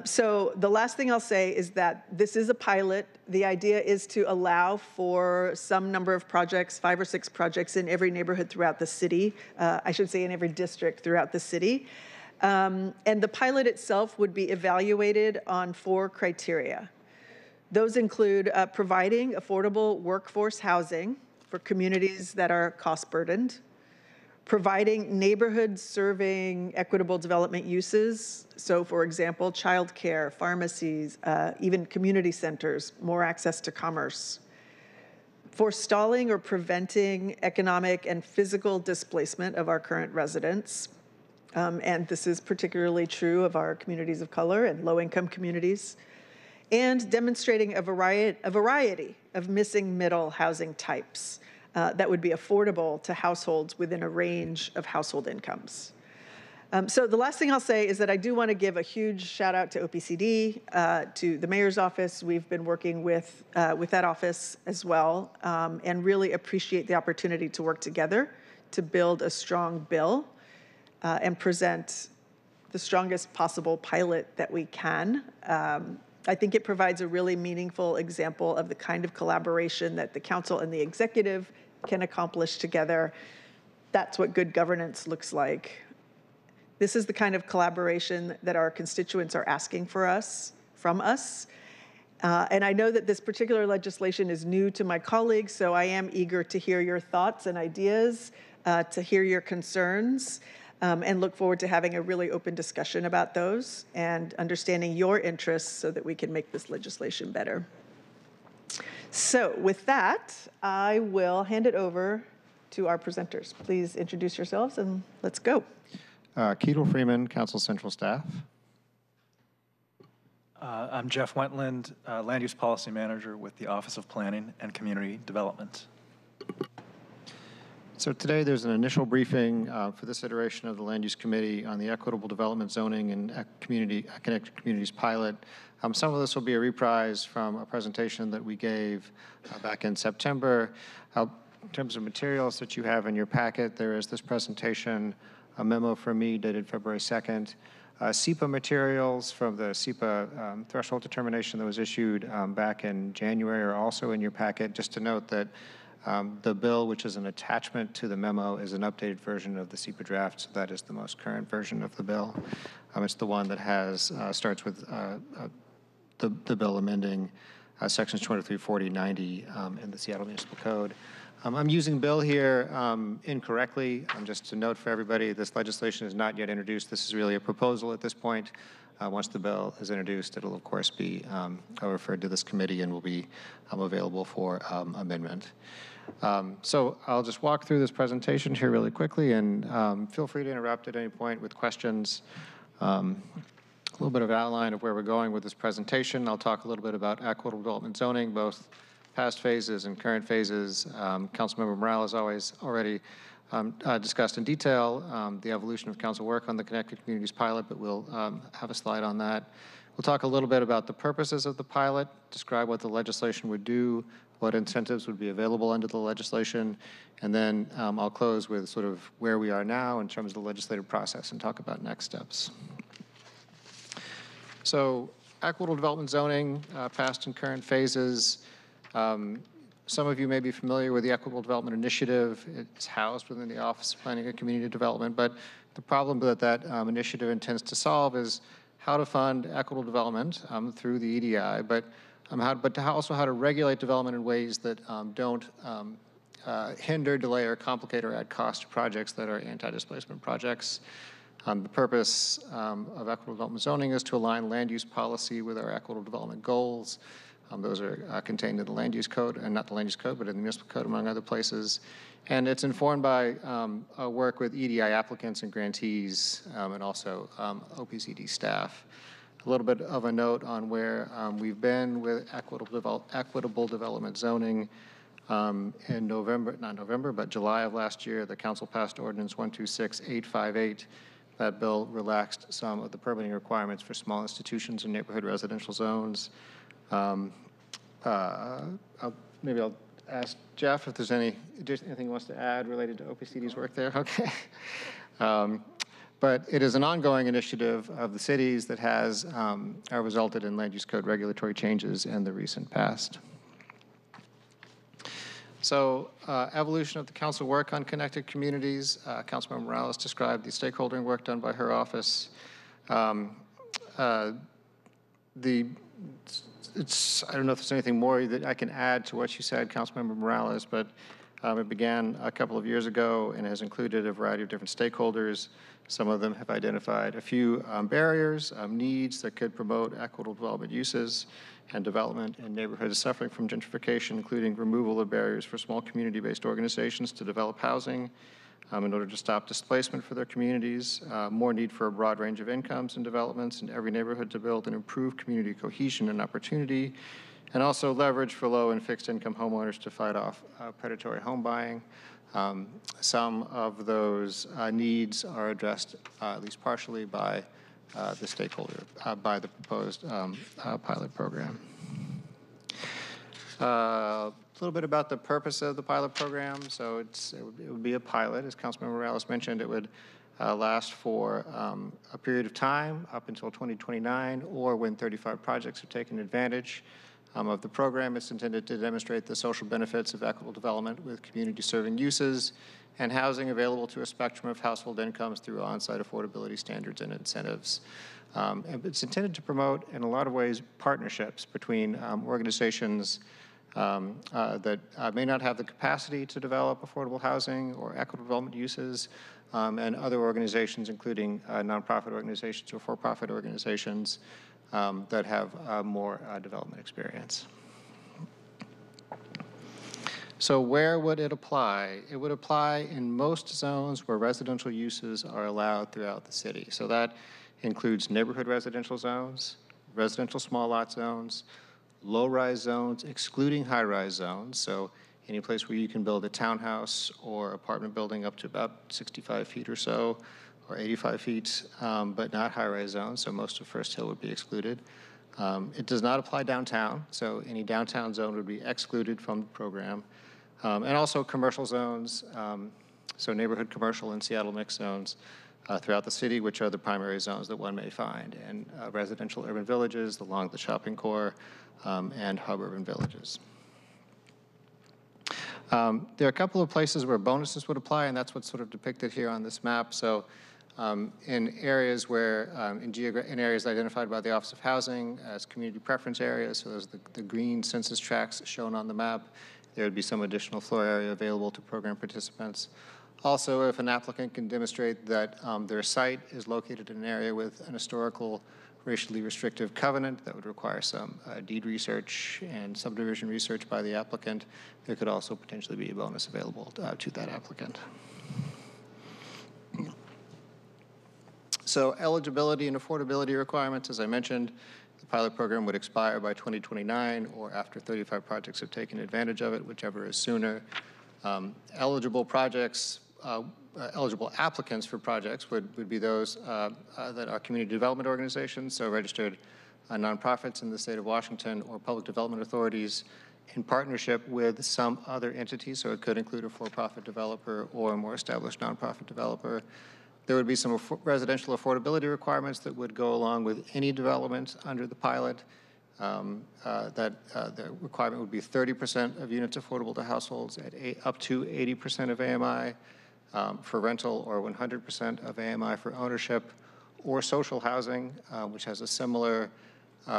So the last thing I'll say is that this is a pilot. The idea is to allow for some number of projects, 5 or 6 projects in every neighborhood throughout the city, I should say in every district throughout the city. And the pilot itself would be evaluated on 4 criteria. Those include providing affordable workforce housing for communities that are cost burdened, providing neighborhoods serving equitable development uses. So for example, childcare, pharmacies, even community centers, more access to commerce, forestalling or preventing economic and physical displacement of our current residents. And this is particularly true of our communities of color and low-income communities, and demonstrating a variety of missing middle housing types that would be affordable to households within a range of household incomes. So the last thing I'll say is that I do want to give a huge shout out to OPCD, to the mayor's office. We've been working with that office as well, and really appreciate the opportunity to work together to build a strong bill and present the strongest possible pilot that we can. I think it provides a really meaningful example of the kind of collaboration that the council and the executive can accomplish together. That's what good governance looks like. This is the kind of collaboration that our constituents are asking from us. And I know that this particular legislation is new to my colleagues, so I am eager to hear your thoughts and ideas, to hear your concerns, and look forward to having a really open discussion about those and understanding your interests so that we can make this legislation better. So with that, I will hand it over to our presenters. Please introduce yourselves and let's go. Ketel Freeman, Council Central Staff. I'm Jeff Wentland, Land Use Policy Manager with the Office of Planning and Community Development. So today there's an initial briefing for this iteration of the Land Use Committee on the Equitable Development Zoning and Connected Communities pilot. Some of this will be a reprise from a presentation that we gave back in September. In terms of materials that you have in your packet, there is this presentation, a memo from me dated February 2nd, SEPA materials from the SEPA threshold determination that was issued back in January are also in your packet. Just to note that the bill, which is an attachment to the memo, is an updated version of the SEPA draft, so that is the most current version of the bill. It's the one that has starts with the bill amending sections 23, 40, 90 in the Seattle Municipal Code. I'm using bill here incorrectly. Just to note for everybody, this legislation is not yet introduced. This is really a proposal at this point. Once the bill is introduced, it'll of course be referred to this committee and will be available for amendment. So I'll just walk through this presentation here really quickly, and feel free to interrupt at any point with questions. A little bit of outline of where we're going with this presentation. I'll talk a little bit about equitable development zoning, both past phases and current phases. Councilmember Morales already discussed in detail the evolution of council work on the Connected Communities pilot, but we'll have a slide on that. We'll talk a little bit about the purposes of the pilot, describe what the legislation would do, what incentives would be available under the legislation, and then I'll close with sort of where we are now in terms of the legislative process and talk about next steps. So equitable development zoning, past and current phases. Some of you may be familiar with the Equitable Development Initiative. It's housed within the Office of Planning and Community Development, but the problem that initiative intends to solve is how to fund equitable development through the EDI, but also how to regulate development in ways that don't hinder, delay, or complicate or add cost to projects that are anti-displacement projects. The purpose of equitable development zoning is to align land use policy with our equitable development goals. Those are contained in the land use code, and not the land use code, but in the municipal code, among other places. And it's informed by work with EDI applicants and grantees, and also OPCD staff. A little bit of a note on where we've been with equitable development zoning. In July of last year, the council passed ordinance 126858. That bill relaxed some of the permitting requirements for small institutions and neighborhood residential zones. Maybe I'll ask Jeff if there's anything he wants to add related to OPCD's work there. Okay. But it is an ongoing initiative of the cities that has resulted in land use code regulatory changes in the recent past. So evolution of the council work on connected communities. Councilmember Morales described the stakeholdering work done by her office. I don't know if there's anything more that I can add to what you said, Councilmember Morales, but it began a couple of years ago and has included a variety of different stakeholders. Some of them have identified a few barriers, needs that could promote equitable development uses and development in neighborhoods suffering from gentrification, including removal of barriers for small community-based organizations to develop housing in order to stop displacement for their communities, more need for a broad range of incomes and developments in every neighborhood to build and improve community cohesion and opportunity, and also leverage for low and fixed income homeowners to fight off predatory home buying. Some of those needs are addressed, at least partially, by the stakeholder, by the proposed pilot program. A little bit about the purpose of the pilot program. So it would be a pilot, as Councilmember Morales mentioned. It would last for a period of time up until 2029, or when 35 projects have taken advantage of the program. It's intended to demonstrate the social benefits of equitable development with community-serving uses and housing available to a spectrum of household incomes through on-site affordability standards and incentives. And it's intended to promote, in a lot of ways, partnerships between organizations that may not have the capacity to develop affordable housing or equitable development uses, and other organizations, including nonprofit organizations or for-profit organizations that have more development experience. So where would it apply? It would apply in most zones where residential uses are allowed throughout the city. So that includes neighborhood residential zones, residential small lot zones, low-rise zones, excluding high-rise zones. So any place where you can build a townhouse or apartment building up to about 65 feet or so, or 85 feet, but not high-rise zones. So most of First Hill would be excluded. It does not apply downtown. So any downtown zone would be excluded from the program. And also commercial zones, so neighborhood commercial and Seattle mixed zones throughout the city, which are the primary zones that one may find in residential urban villages, along the shopping core, and hub urban villages. There are a couple of places where bonuses would apply, and that's what's sort of depicted here on this map. So in areas where, in areas identified by the Office of Housing as community preference areas, so those are the green census tracts shown on the map, there would be some additional floor area available to program participants. Also, if an applicant can demonstrate that their site is located in an area with an historical racially restrictive covenant that would require some deed research and subdivision research by the applicant, there could also potentially be a bonus available to that applicant. So eligibility and affordability requirements, as I mentioned, the pilot program would expire by 2029 or after 35 projects have taken advantage of it, whichever is sooner. Eligible projects, eligible applicants for projects would be those that are community development organizations, so registered nonprofits in the state of Washington or public development authorities in partnership with some other entity, so it could include a for-profit developer or a more established nonprofit developer. There would be some residential affordability requirements that would go along with any development under the pilot. The requirement would be 30% of units affordable to households at up to 80% of AMI for rental, or 100% of AMI for ownership, or social housing, which has a similar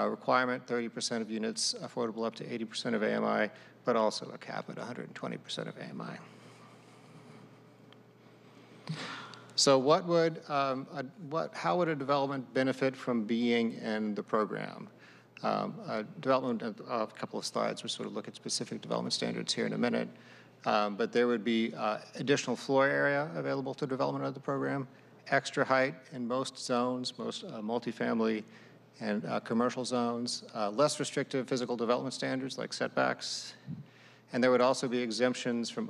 requirement, 30% of units affordable up to 80% of AMI, but also a cap at 120% of AMI. So how would a development benefit from being in the program? Development of a couple of slides, we'll sort of look at specific development standards here in a minute, but there would be additional floor area available to development of the program, extra height in most zones, most multifamily and commercial zones, less restrictive physical development standards like setbacks, and there would also be exemptions from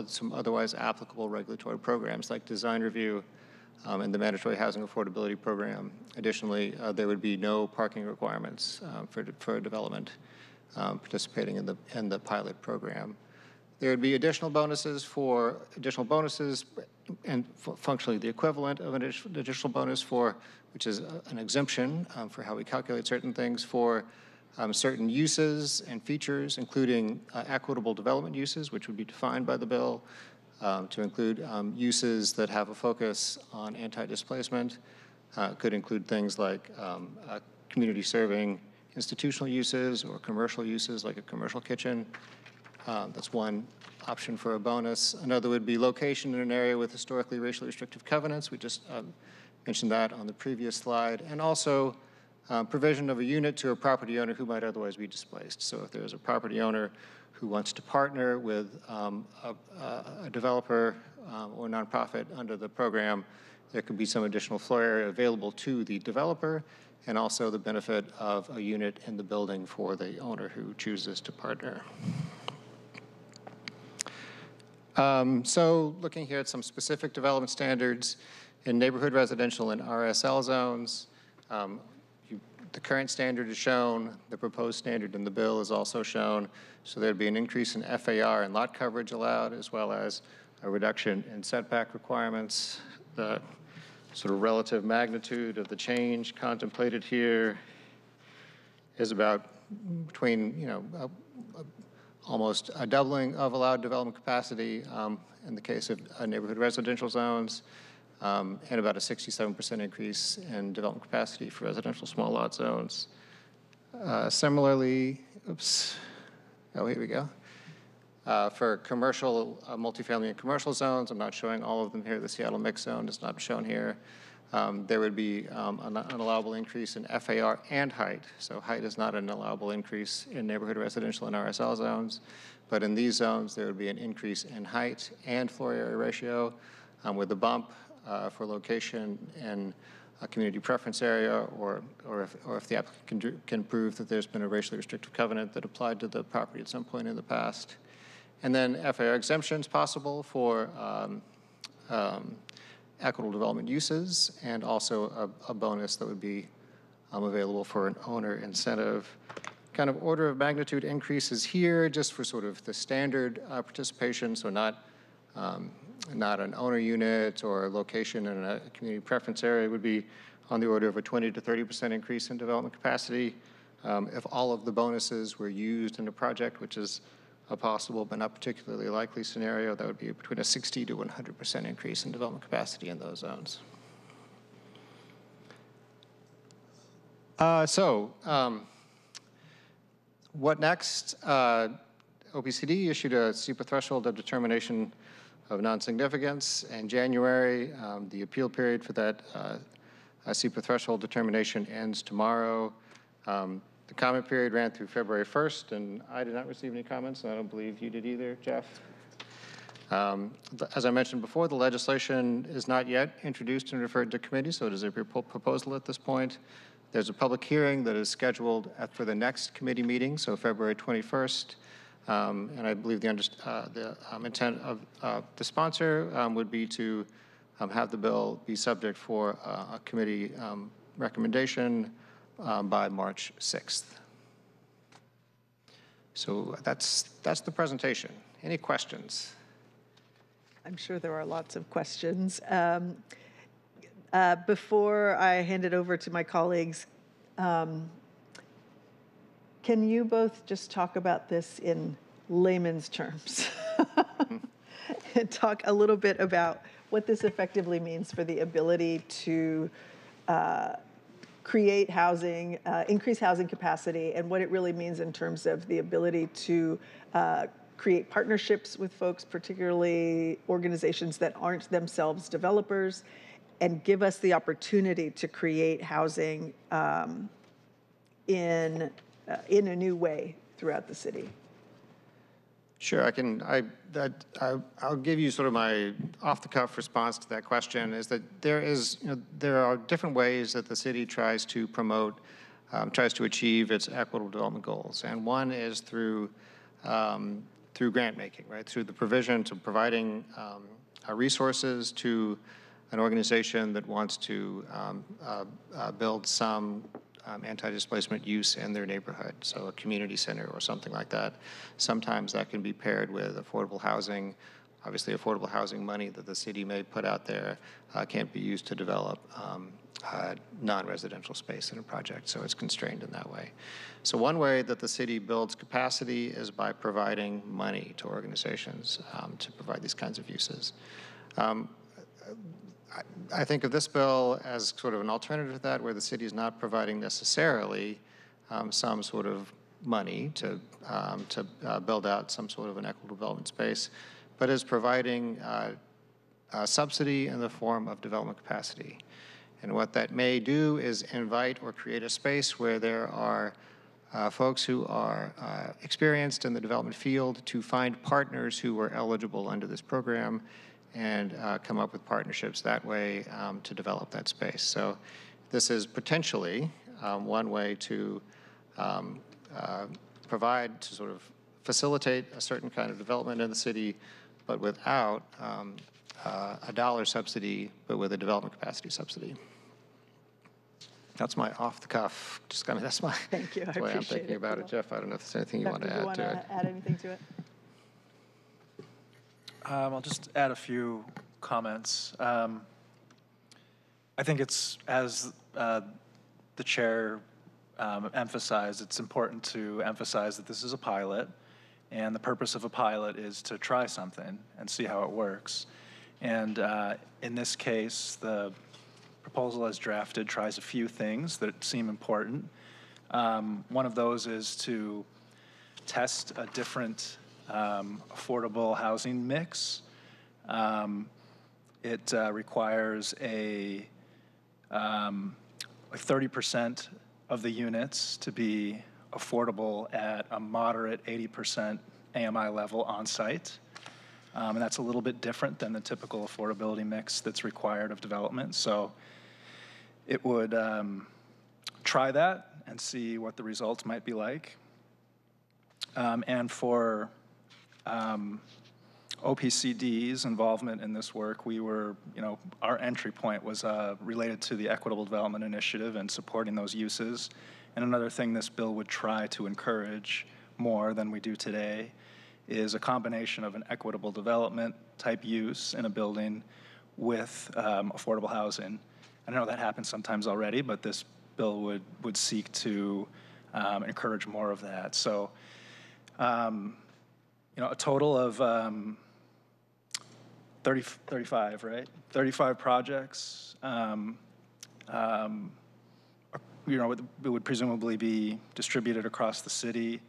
some otherwise applicable regulatory programs like design review and the mandatory housing affordability program. Additionally, there would be no parking requirements for development participating in the pilot program. There would be additional bonuses and functionally the equivalent of an additional bonus which is an exemption for how we calculate certain things for certain uses and features, including equitable development uses, which would be defined by the bill, to include uses that have a focus on anti-displacement. Could include things like community serving institutional uses or commercial uses like a commercial kitchen. That's one option for a bonus. Another would be location in an area with historically racially restrictive covenants. We just mentioned that on the previous slide. And also provision of a unit to a property owner who might otherwise be displaced. So if there's a property owner who wants to partner with a developer or nonprofit under the program, there could be some additional floor area available to the developer, and also the benefit of a unit in the building for the owner who chooses to partner. So looking here at some specific development standards in neighborhood residential and RSL zones, the current standard is shown, the proposed standard in the bill is also shown, so there'd be an increase in FAR and lot coverage allowed, as well as a reduction in setback requirements. The sort of relative magnitude of the change contemplated here is about between, almost a doubling of allowed development capacity in the case of neighborhood residential zones, and about a 67% increase in development capacity for residential small lot zones. Similarly, here we go. For commercial, multifamily and commercial zones, I'm not showing all of them here. The Seattle mix zone is not shown here. There would be an allowable increase in FAR and height. So height is not an allowable increase in neighborhood residential and RSL zones, but in these zones, there would be an increase in height and floor area ratio with a bump for location in a community preference area, or if the applicant can prove that there's been a racially restrictive covenant that applied to the property at some point in the past. And then FAR exemptions possible for equitable development uses, and also a bonus that would be available for an owner incentive. Kind of order of magnitude increases here just for sort of the standard participation, so not not an owner unit or location in a community preference area, would be on the order of a 20 to 30% increase in development capacity. If all of the bonuses were used in the project, which is a possible but not particularly likely scenario, that would be between a 60 to 100% increase in development capacity in those zones. What next? OPCD issued a SEPA threshold of determination of non-significance in January. The appeal period for that SEPA threshold determination ends tomorrow. The comment period ran through February 1st, and I did not receive any comments, and I don't believe you did either, Jeff. As I mentioned before, the legislation is not yet introduced and referred to committee, so it is a proposal at this point. There's a public hearing that is scheduled for the next committee meeting, so February 21st. And I believe the intent of the sponsor would be to have the bill be subject for a committee recommendation by March 6th. So that's the presentation. Any questions? I'm sure there are lots of questions. Before I hand it over to my colleagues, can you both just talk about this in layman's terms? And talk a little bit about what this effectively means for the ability to create housing, increase housing capacity, and what it really means in terms of the ability to create partnerships with folks, particularly organizations that aren't themselves developers, and give us the opportunity to create housing in a new way throughout the city. Sure, I'll give you sort of my off-the-cuff response to that question. Is that there are different ways that the city tries to promote, tries to achieve its equitable development goals, and one is through grant making, right? Through the provision to providing resources to an organization that wants to build some anti-displacement use in their neighborhood, so a community center or something like that. Sometimes that can be paired with affordable housing. Obviously, affordable housing money that the city may put out there can't be used to develop non-residential space in a project, so it's constrained in that way. So one way that the city builds capacity is by providing money to organizations to provide these kinds of uses. I think of this bill as sort of an alternative to that, where the city is not providing necessarily some sort of money to build out some sort of an equitable development space, but is providing a subsidy in the form of development capacity. And what that may do is invite or create a space where there are folks who are experienced in the development field to find partners who are eligible under this program and come up with partnerships that way to develop that space. So this is potentially one way to provide, to sort of facilitate a certain kind of development in the city, but without a dollar subsidy, but with a development capacity subsidy. That's my off-the-cuff, just kind of, that's my Thank you. I way I'm appreciate thinking about it. Jeff, I don't know if there's anything you want to add to it. Add anything to it? I'll just add a few comments. I think it's, as the chair emphasized, it's important to emphasize that this is a pilot, and the purpose of a pilot is to try something and see how it works. And in this case, the proposal as drafted tries a few things that seem important. One of those is to test a different affordable housing mix. It requires a 30% of the units to be affordable at a moderate 80% AMI level on site. And that's a little bit different than the typical affordability mix that's required of development. So it would try that and see what the results might be like. And for OPCD's involvement in this work, we were, our entry point was related to the Equitable Development Initiative and supporting those uses. And another thing this bill would try to encourage more than we do today is a combination of an equitable development type use in a building with affordable housing. I know that happens sometimes already, but this bill would seek to encourage more of that. So, a total of 35, right? 35 projects. It would presumably be distributed across the city.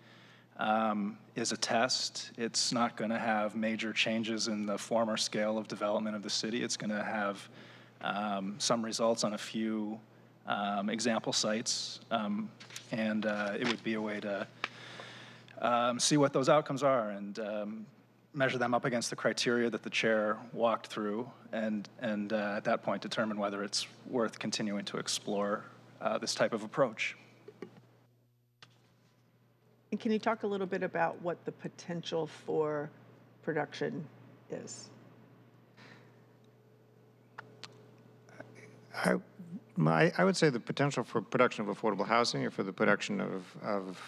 Is a test. It's not going to have major changes in the form or scale of development of the city. It's going to have some results on a few example sites, and it would be a way to see what those outcomes are and measure them up against the criteria that the chair walked through, and at that point determine whether it's worth continuing to explore this type of approach. And can you talk a little bit about what the potential for production is? I would say the potential for production of affordable housing or for the production of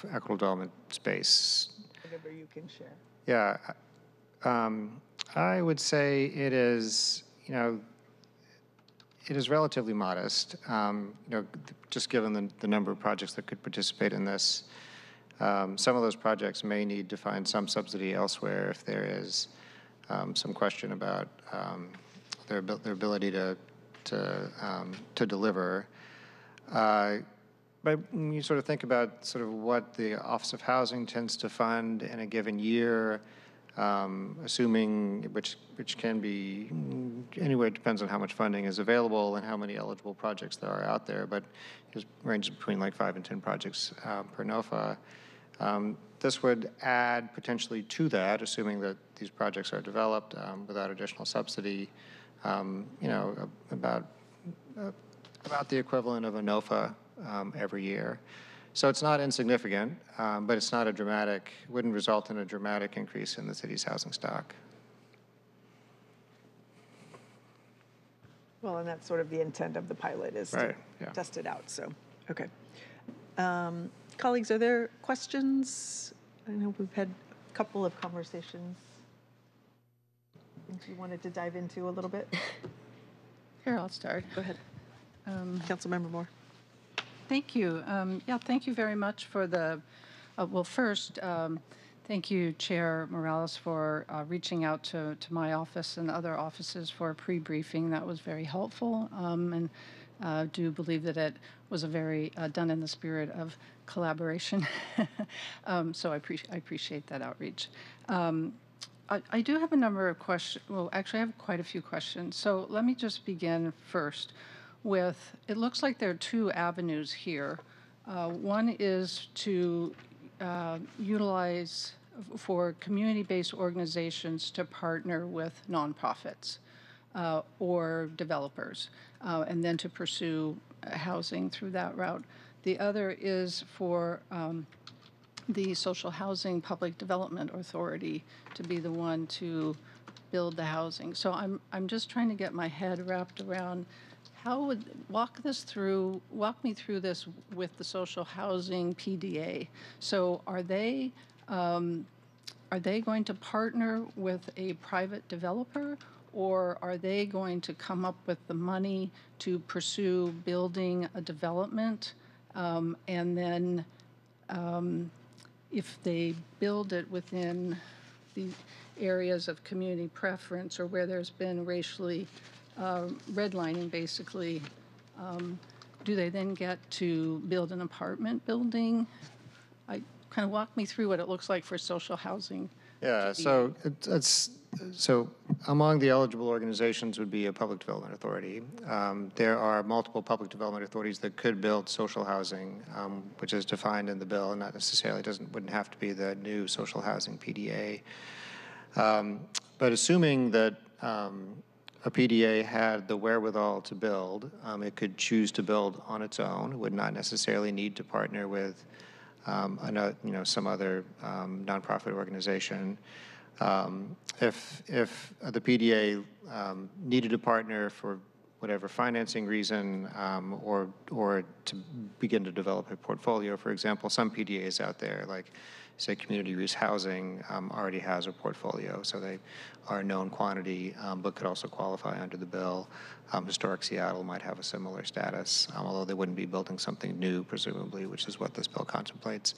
equitable development space. Whatever you can share. Yeah. I would say it is, it is relatively modest, just given the number of projects that could participate in this. Some of those projects may need to find some subsidy elsewhere if there is some question about their ability to deliver. But when you sort of think about sort of what the Office of Housing tends to fund in a given year, assuming which can be anywhere, it depends on how much funding is available and how many eligible projects there are out there, but it ranges between like 5 and 10 projects per NOFA. This would add potentially to that, assuming that these projects are developed without additional subsidy, about the equivalent of a NOFA every year. So it's not insignificant, but it's not wouldn't result in a dramatic increase in the city's housing stock. Well, and that's sort of the intent of the pilot is to test it out. So, okay. Colleagues, are there questions? I know we've had a couple of conversations. Things you wanted to dive into a little bit? Here, I'll start. Go ahead. Councilmember Moore. Thank you. Thank you very much for the, well, first, thank you, Chair Morales, for reaching out to my office and other offices for a pre-briefing. That was very helpful, and do believe that it was a very done in the spirit of collaboration. So I appreciate that outreach. I do have a number of questions. Well, actually, I have quite a few questions. So let me just begin first with, it looks like there are two avenues here. One is to utilize for community-based organizations to partner with nonprofits or developers, and then to pursue housing through that route. The other is for the Social Housing Public Development Authority to be the one to build the housing. So I'm just trying to get my head wrapped around how would, walk me through this with the Social Housing PDA. So are they going to partner with a private developer, or are they going to come up with the money to pursue building a development, and then if they build it within the areas of community preference or where there's been racially redlining, basically, do they then get to build an apartment building? Kind of walk me through what it looks like for social housing. Yeah, so so among the eligible organizations would be a public development authority. There are multiple public development authorities that could build social housing, which is defined in the bill, and not necessarily wouldn't have to be the new social housing PDA. But assuming that a PDA had the wherewithal to build, it could choose to build on its own. It would not necessarily need to partner with some other nonprofit organization. If the PDA needed a partner for whatever financing reason, or to begin to develop a portfolio, for example, some PDAs out there, like say, Community Reuse Housing already has a portfolio, so they are a known quantity, but could also qualify under the bill. Historic Seattle might have a similar status, although they wouldn't be building something new, presumably, which is what this bill contemplates.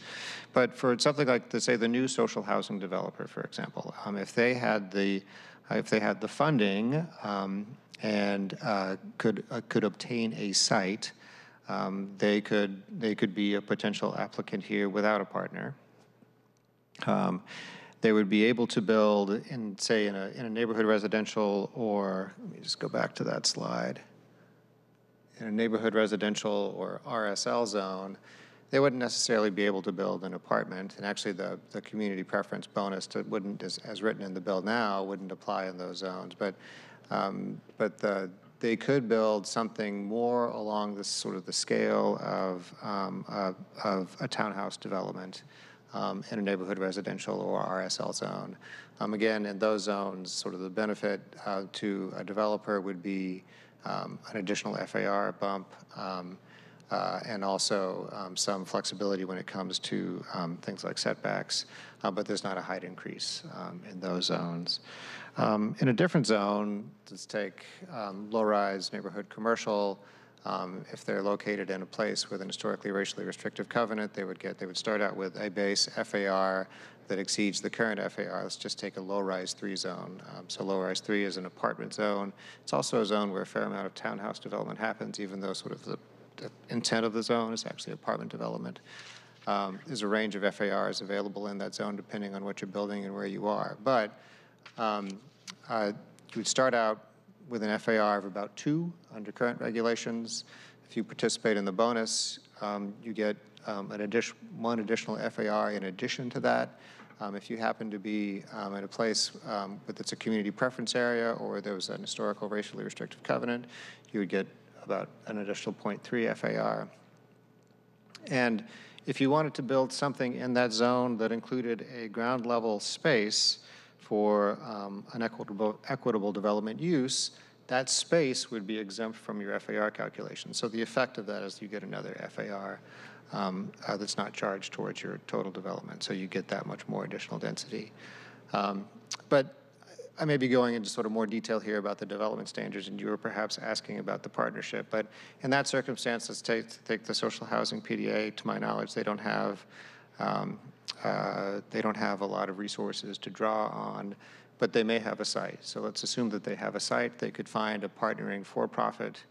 But for something like, say, the new social housing developer, for example, if they had the funding and could obtain a site, they could be a potential applicant here without a partner. They would be able to build in, say, in a neighborhood residential, or let me just go back to that slide. In a neighborhood residential or RSL zone, they wouldn't necessarily be able to build an apartment. And actually, the community preference bonus wouldn't, as written in the bill now, wouldn't apply in those zones. But they could build something more along this sort of the scale of a townhouse development. In a neighborhood residential or RSL zone. Again, in those zones, sort of the benefit to a developer would be an additional FAR bump and also some flexibility when it comes to things like setbacks, but there's not a height increase in those zones. In a different zone, let's take low-rise neighborhood commercial. If they're located in a place with an historically racially restrictive covenant, they would start out with a base FAR that exceeds the current FAR. Let's just take a low-rise 3 zone. So low-rise 3 is an apartment zone. It's also a zone where a fair amount of townhouse development happens, even though sort of the intent of the zone is actually apartment development. There's a range of FARs available in that zone depending on what you're building and where you are. But you would start out with an FAR of about 2 under current regulations. If you participate in the bonus, you get one additional FAR in addition to that. If you happen to be in a place that's a community preference area or there was an historical racially restrictive covenant, you would get about an additional 0.3 FAR. And if you wanted to build something in that zone that included a ground level space for an equitable development use, that space would be exempt from your FAR calculation. So the effect of that is you get another FAR that's not charged towards your total development. So you get that much more additional density. But I may be going into sort of more detail here about the development standards, and you were perhaps asking about the partnership. But in that circumstance, let's take the social housing PDA. To my knowledge, they don't have a lot of resources to draw on, but they may have a site. So let's assume that they have a site. They could find a partnering for-profit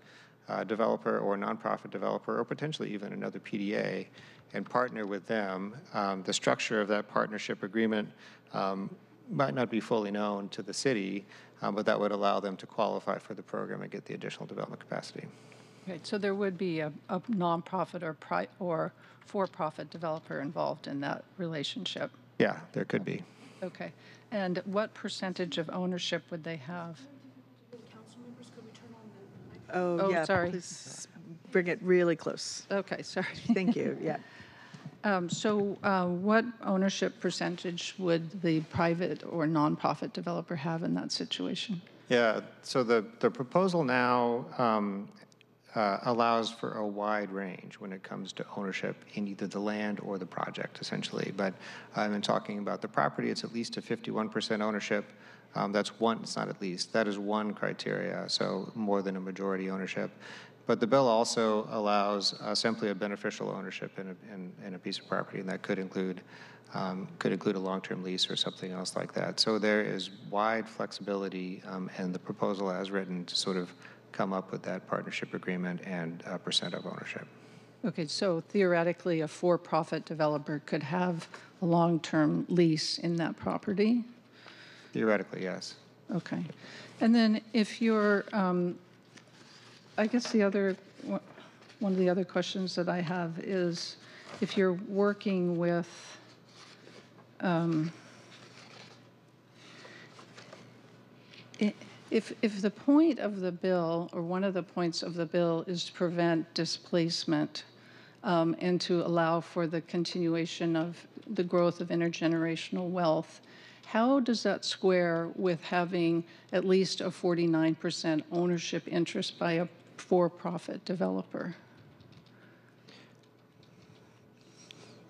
developer or nonprofit developer, or potentially even another PDA, and partner with them. The structure of that partnership agreement might not be fully known to the city, but that would allow them to qualify for the program and get the additional development capacity. Okay, so there would be a nonprofit or for-profit developer involved in that relationship? Yeah, there could be. Okay, and what percentage of ownership would they have? Oh, yeah, sorry. Please bring it really close. Okay, sorry. Thank you, yeah. What ownership percentage would the private or nonprofit developer have in that situation? Yeah, so the proposal now allows for a wide range when it comes to ownership in either the land or the project, essentially. But I've been talking about the property. It's at least a 51% ownership. That's one, it's not at least, that is one criteria, so more than a majority ownership. But the bill also allows simply a beneficial ownership in a piece of property, and that could include a long-term lease or something else like that. So there is wide flexibility in the proposal as written to sort of come up with that partnership agreement and percent of ownership. Okay, so theoretically, a for-profit developer could have a long-term lease in that property? Theoretically, yes. Okay. And then if you're, I guess one of the other questions that I have is if you're working with, if the point of the bill, or one of the points of the bill, is to prevent displacement and to allow for the continuation of the growth of intergenerational wealth, how does that square with having at least a 49% ownership interest by a for-profit developer?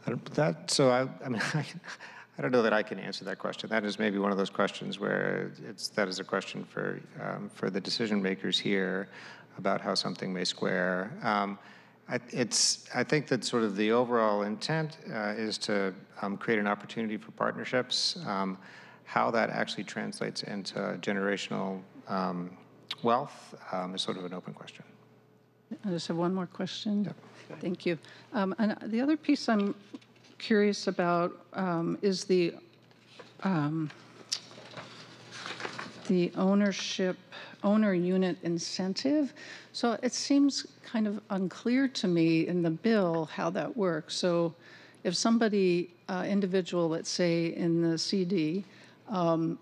I mean, I don't know that I can answer that question. That is maybe one of those questions where that is a question for the decision makers here about how something may square. I think that sort of the overall intent is to create an opportunity for partnerships. How that actually translates into generational wealth is sort of an open question. I just have one more question. Yep. Thank you. And the other piece I'm curious about is the owner unit incentive. So it seems kind of unclear to me in the bill how that works. So if somebody, individual, let's say in the CD,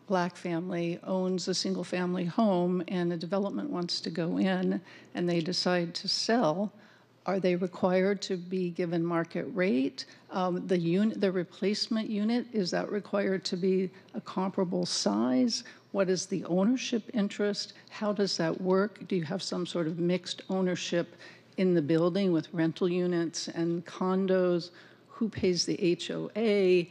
Black family owns a single family home and a development wants to go in and they decide to sell, are they required to be given market rate? The replacement unit, is that required to be a comparable size? What is the ownership interest? How does that work? Do you have some sort of mixed ownership in the building with rental units and condos? Who pays the HOA?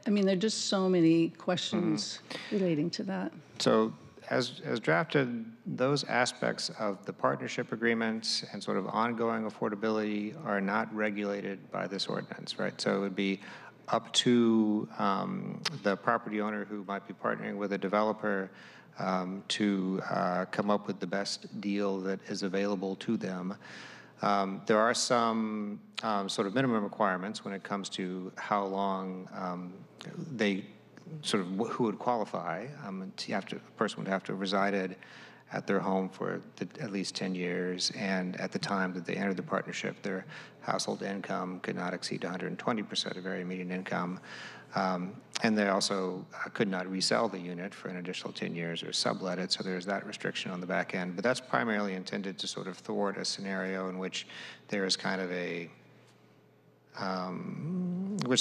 I mean, there are just so many questions relating to that. So as drafted, those aspects of the partnership agreements and sort of ongoing affordability are not regulated by this ordinance, right? So it would be up to the property owner who might be partnering with a developer to come up with the best deal that is available to them. There are some sort of minimum requirements when it comes to how long who would qualify. A person would have to have resided at their home for at least 10 years, and at the time that they entered the partnership, their household income could not exceed 120% of area median income. And they also could not resell the unit for an additional 10 years or sublet it, so there's that restriction on the back end. But that's primarily intended to sort of thwart a scenario in which there is kind of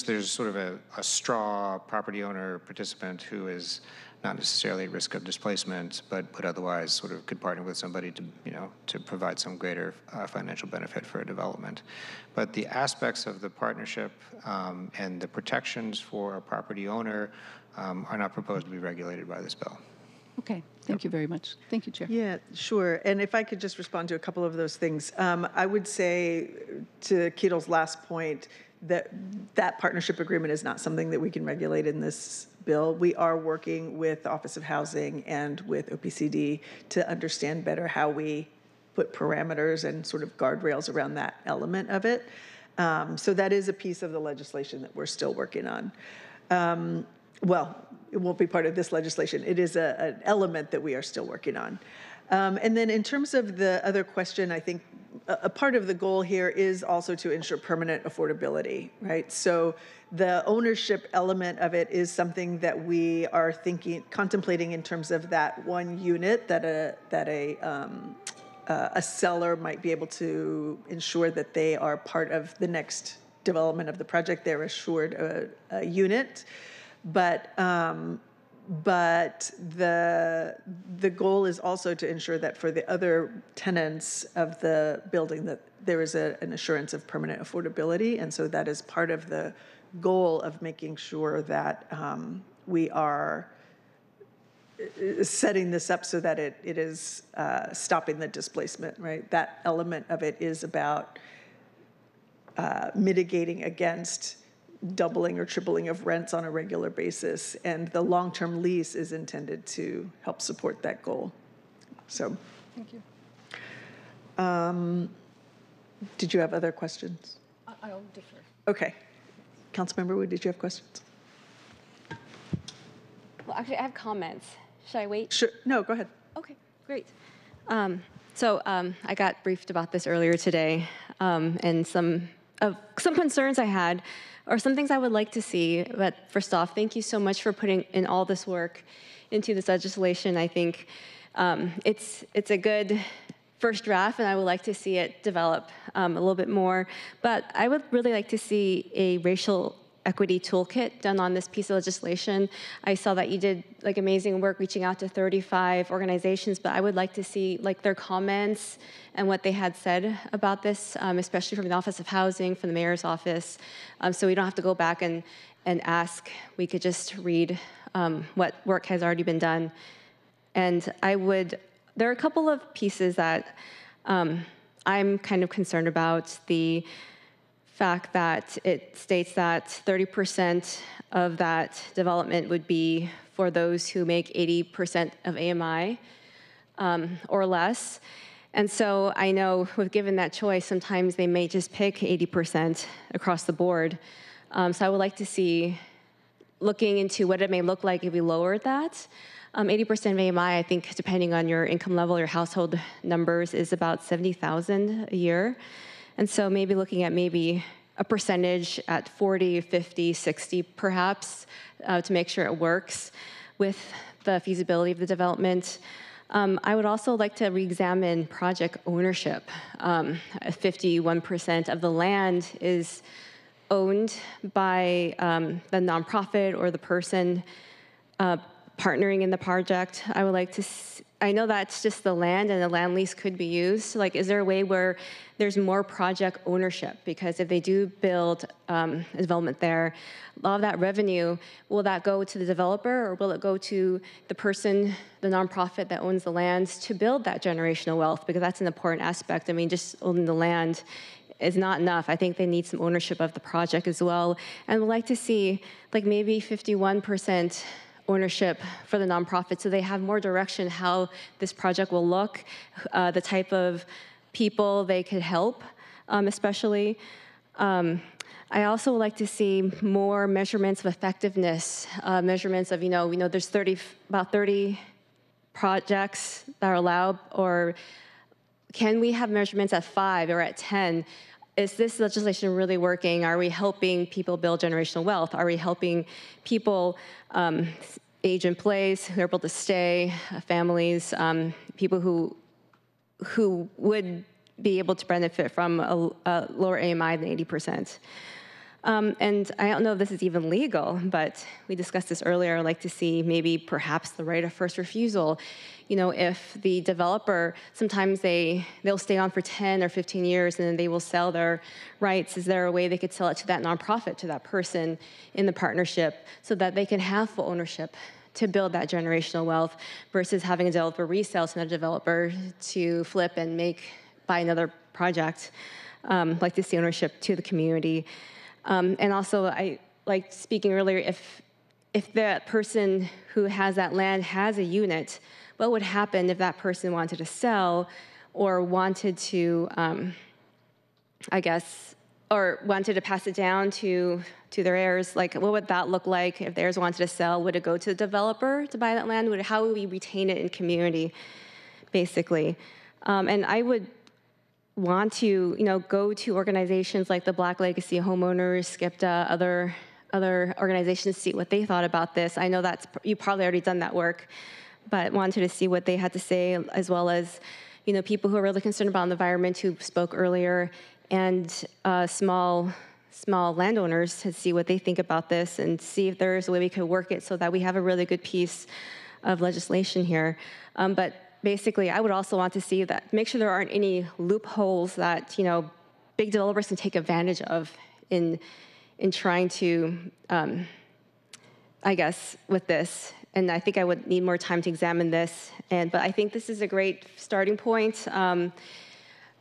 there's sort of a straw property owner participant who is not necessarily at risk of displacement, but otherwise sort of could partner with somebody to provide some greater financial benefit for a development. But the aspects of the partnership and the protections for a property owner are not proposed to be regulated by this bill. Okay, thank you very much. Thank you, Chair. Yeah, sure. And if I could just respond to a couple of those things. I would say to Ketel's last point that partnership agreement is not something that we can regulate in this bill. We are working with the Office of Housing and with OPCD to understand better how we put parameters and sort of guardrails around that element of it. So that is a piece of the legislation that we're still working on. Well, it won't be part of this legislation. It is an element that we are still working on. And then in terms of the other question, I think a part of the goal here is also to ensure permanent affordability, right? So the ownership element of it is something that we are contemplating in terms of that one unit that a seller might be able to ensure that they are part of the next development of the project. They're assured a unit. But the goal is also to ensure that for the other tenants of the building that there is an assurance of permanent affordability. And so that is part of the goal of making sure that we are setting this up so that it is stopping the displacement, right? That element of it is about mitigating against doubling or tripling of rents on a regular basis, and the long-term lease is intended to help support that goal. So, thank you. Did you have other questions? I'll defer. Okay. Councilmember Wood, did you have questions? Well, actually, I have comments. Should I wait? Sure. No, go ahead. Okay, great. I got briefed about this earlier today, and some concerns I had, or some things I would like to see. But first off, thank you so much for putting in all this work into this legislation. I think it's a good first draft, and I would like to see it develop a little bit more. But I would really like to see a racial equity toolkit done on this piece of legislation. I saw that you did like amazing work reaching out to 35 organizations, but I would like to see like their comments and what they had said about this, especially from the Office of Housing, from the Mayor's Office, so we don't have to go back and ask. We could just read what work has already been done. And there are a couple of pieces that I'm kind of concerned about. The fact that it states that 30% of that development would be for those who make 80% of AMI or less. And so I know with given that choice, sometimes they may just pick 80% across the board. So I would like to see, looking into what it may look like if we lowered that. 80% of AMI, I think, depending on your income level, your household numbers, is about $70,000 a year. And so maybe looking at maybe a percentage at 40, 50, 60 perhaps, to make sure it works with the feasibility of the development. I would also like to re-examine project ownership. 51% of the land is owned by the nonprofit or the person partnering in the project. I would like to, I know that's just the land and the land lease could be used. Like, is there a way where there's more project ownership? Because if they do build a development there, a lot of that revenue, will that go to the developer or will it go to the person, the nonprofit that owns the land to build that generational wealth? Because that's an important aspect. I mean, just owning the land is not enough. I think they need some ownership of the project as well. And we'd like to see like maybe 51% ownership for the nonprofit so they have more direction how this project will look, the type of people they could help, especially. I also would like to see more measurements of effectiveness, measurements of, we know there's about 30 projects that are allowed, or can we have measurements at 5 or at 10? Is this legislation really working? Are we helping people build generational wealth? Are we helping people age in place, who are able to stay, families, people who would be able to benefit from a lower AMI than 80%? And I don't know if this is even legal, but we discussed this earlier. I'd like to see maybe perhaps the right of first refusal. If the developer, sometimes they'll stay on for 10 or 15 years and then they will sell their rights. Is there a way they could sell it to that nonprofit, to that person in the partnership, so that they can have full ownership to build that generational wealth versus having a developer resell to another developer to flip and buy another project? Like to see ownership to the community. And also, I like speaking earlier, if that person who has that land has a unit, what would happen if that person wanted to sell or wanted to, or wanted to pass it down to their heirs? Like, what would that look like if the heirs wanted to sell? Would it go to the developer to buy that land? How would we retain it in community, basically? And I would want to, go to organizations like the Black Legacy Homeowners, SCIPTA, other organizations, see what they thought about this. I know you've probably already done that work, but wanted to see what they had to say, as well as, people who are really concerned about the environment who spoke earlier, and small landowners to see what they think about this and see if there's a way we could work it so that we have a really good piece of legislation here. But basically, I would also want to see that, make sure there aren't any loopholes that, big developers can take advantage of in trying to, with this. And I think I would need more time to examine this. But I think this is a great starting point.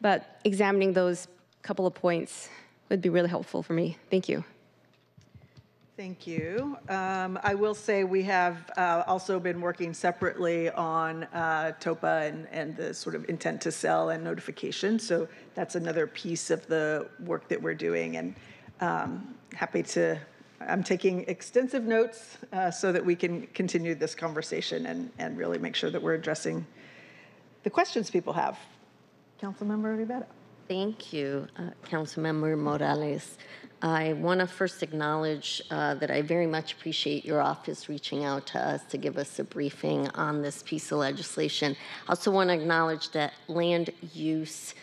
But examining those couple of points would be really helpful for me. Thank you. Thank you. I will say we have also been working separately on TOPA and the sort of intent to sell and notification. So that's another piece of the work that we're doing. And I'm taking extensive notes so that we can continue this conversation and really make sure that we're addressing the questions people have. Councilmember Rivera. Thank you, Councilmember Morales. I want to first acknowledge that I very much appreciate your office reaching out to us to give us a briefing on this piece of legislation. I also want to acknowledge that land use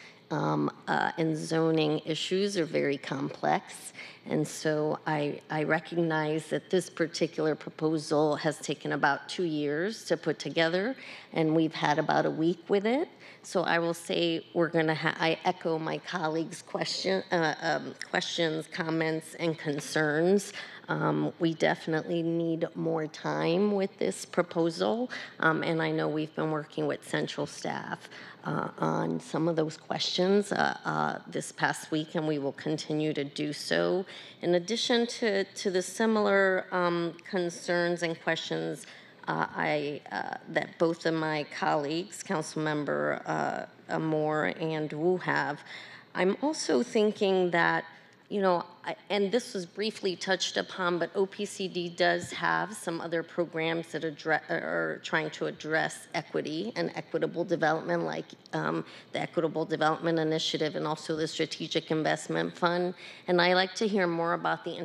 and zoning issues are very complex. And so I recognize that this particular proposal has taken about 2 years to put together, and we've had about a week with it. So I will say we're going to I echo my colleagues' questions, comments, and concerns. We definitely need more time with this proposal, and I know we've been working with central staff on some of those questions this past week, and we will continue to do so. In addition to the similar concerns and questions that both of my colleagues, Councilmember Moore and Wu, have, I'm also thinking that, you know, and this was briefly touched upon, but OPCD does have some other programs that are trying to address equity and equitable development, like the Equitable Development Initiative and also the Strategic Investment Fund. And I like to hear more about the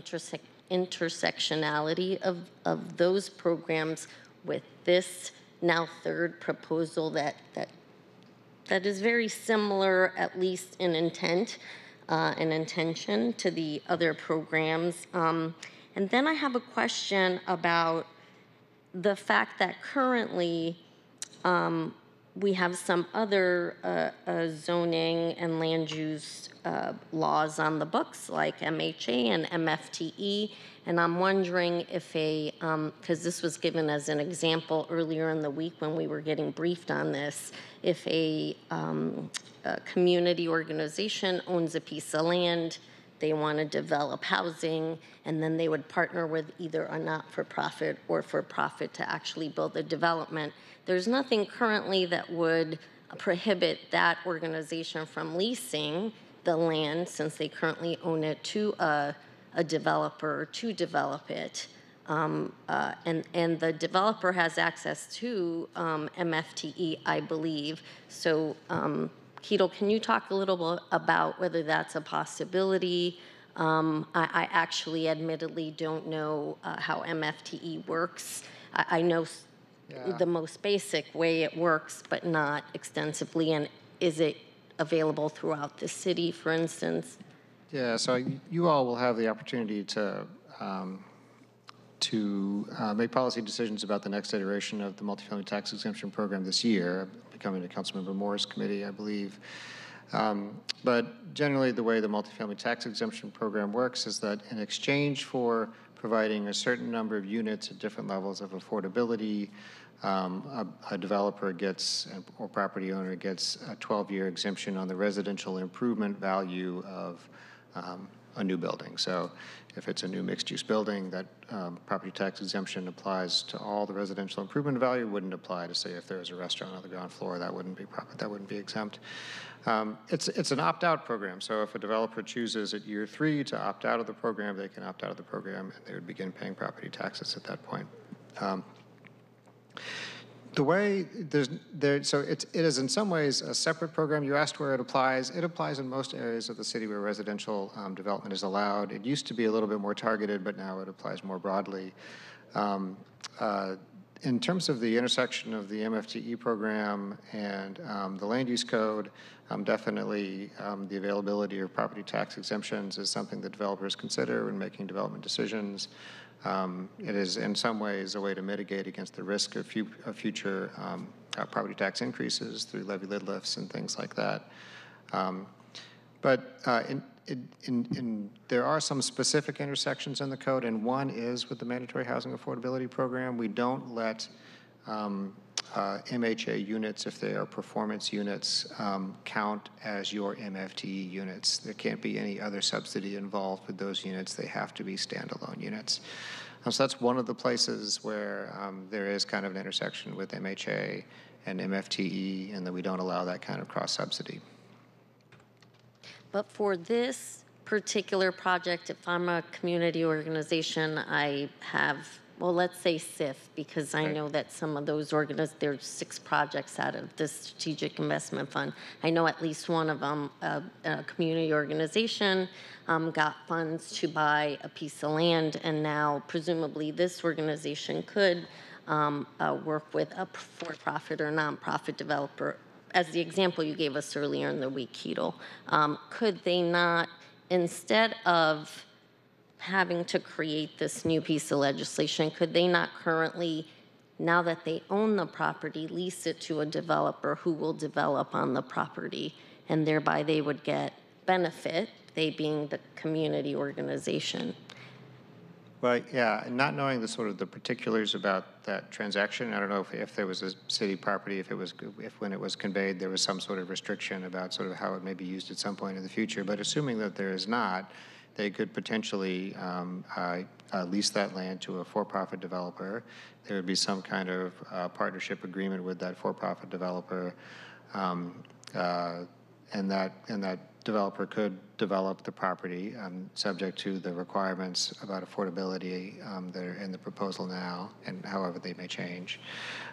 intersectionality of those programs with this now third proposal that is very similar, at least in intent and intention, to the other programs. And then I have a question about the fact that currently we have some other zoning and land use laws on the books, like MHA and MFTE, and I'm wondering if because this was given as an example earlier in the week when we were getting briefed on this, if a community organization owns a piece of land, they want to develop housing, and then they would partner with either a not-for-profit or for-profit to actually build the development. There's nothing currently that would prohibit that organization from leasing the land, since they currently own it, to a developer to develop it. And the developer has access to MFTE, I believe. So, Keto, can you talk a little bit about whether that's a possibility? I actually admittedly don't know how MFTE works. I know the most basic way it works, but not extensively. And is it available throughout the city, for instance? Yeah, so you all will have the opportunity to make policy decisions about the next iteration of the multifamily tax exemption program this year, becoming to Councilmember Moore's committee, I believe. But generally, the way the multifamily tax exemption program works is that in exchange for providing a certain number of units at different levels of affordability, a developer gets, or property owner gets, a 12-year exemption on the residential improvement value of a new building. So if it's a new mixed-use building, that property tax exemption applies to all the residential improvement value. Wouldn't apply to, say, if there was a restaurant on the ground floor, that wouldn't be exempt. It's an opt-out program. So if a developer chooses at year 3 to opt out of the program, they can opt out of the program, and they would begin paying property taxes at that point. The way so it is in some ways a separate program. You asked where it applies. It applies in most areas of the city where residential development is allowed. It used to be a little bit more targeted, but now it applies more broadly. In terms of the intersection of the MFTE program and the land use code, definitely the availability of property tax exemptions is something that developers consider when making development decisions. It is in some ways a way to mitigate against the risk of future property tax increases through levy lid lifts and things like that. But there are some specific intersections in the code, and one is with the mandatory housing affordability program. We don't let MHA units, if they are performance units, count as your MFTE units. There can't be any other subsidy involved with those units. They have to be standalone units. So that's one of the places where there is kind of an intersection with MHA and MFTE, and that we don't allow that kind of cross-subsidy. But for this particular project, if I'm a community organization, I have, well, let's say SIF, because I know that some of those there's 6 projects out of this Strategic Investment Fund. I know at least one of them, a community organization, got funds to buy a piece of land, and now presumably this organization could work with a for-profit or nonprofit developer as the example you gave us earlier in the week, Keto, could they not, instead of having to create this new piece of legislation, could they not currently, now that they own the property, lease it to a developer who will develop on the property, and thereby they would get benefit, they being the community organization? Well, yeah, and not knowing the sort of the particulars about that transaction, I don't know if there was a city property, if when it was conveyed, there was some sort of restriction about sort of how it may be used at some point in the future. But assuming that there is not, they could potentially lease that land to a for-profit developer. There would be some kind of partnership agreement with that for-profit developer, and that developer could develop the property subject to the requirements about affordability that are in the proposal now, and however they may change.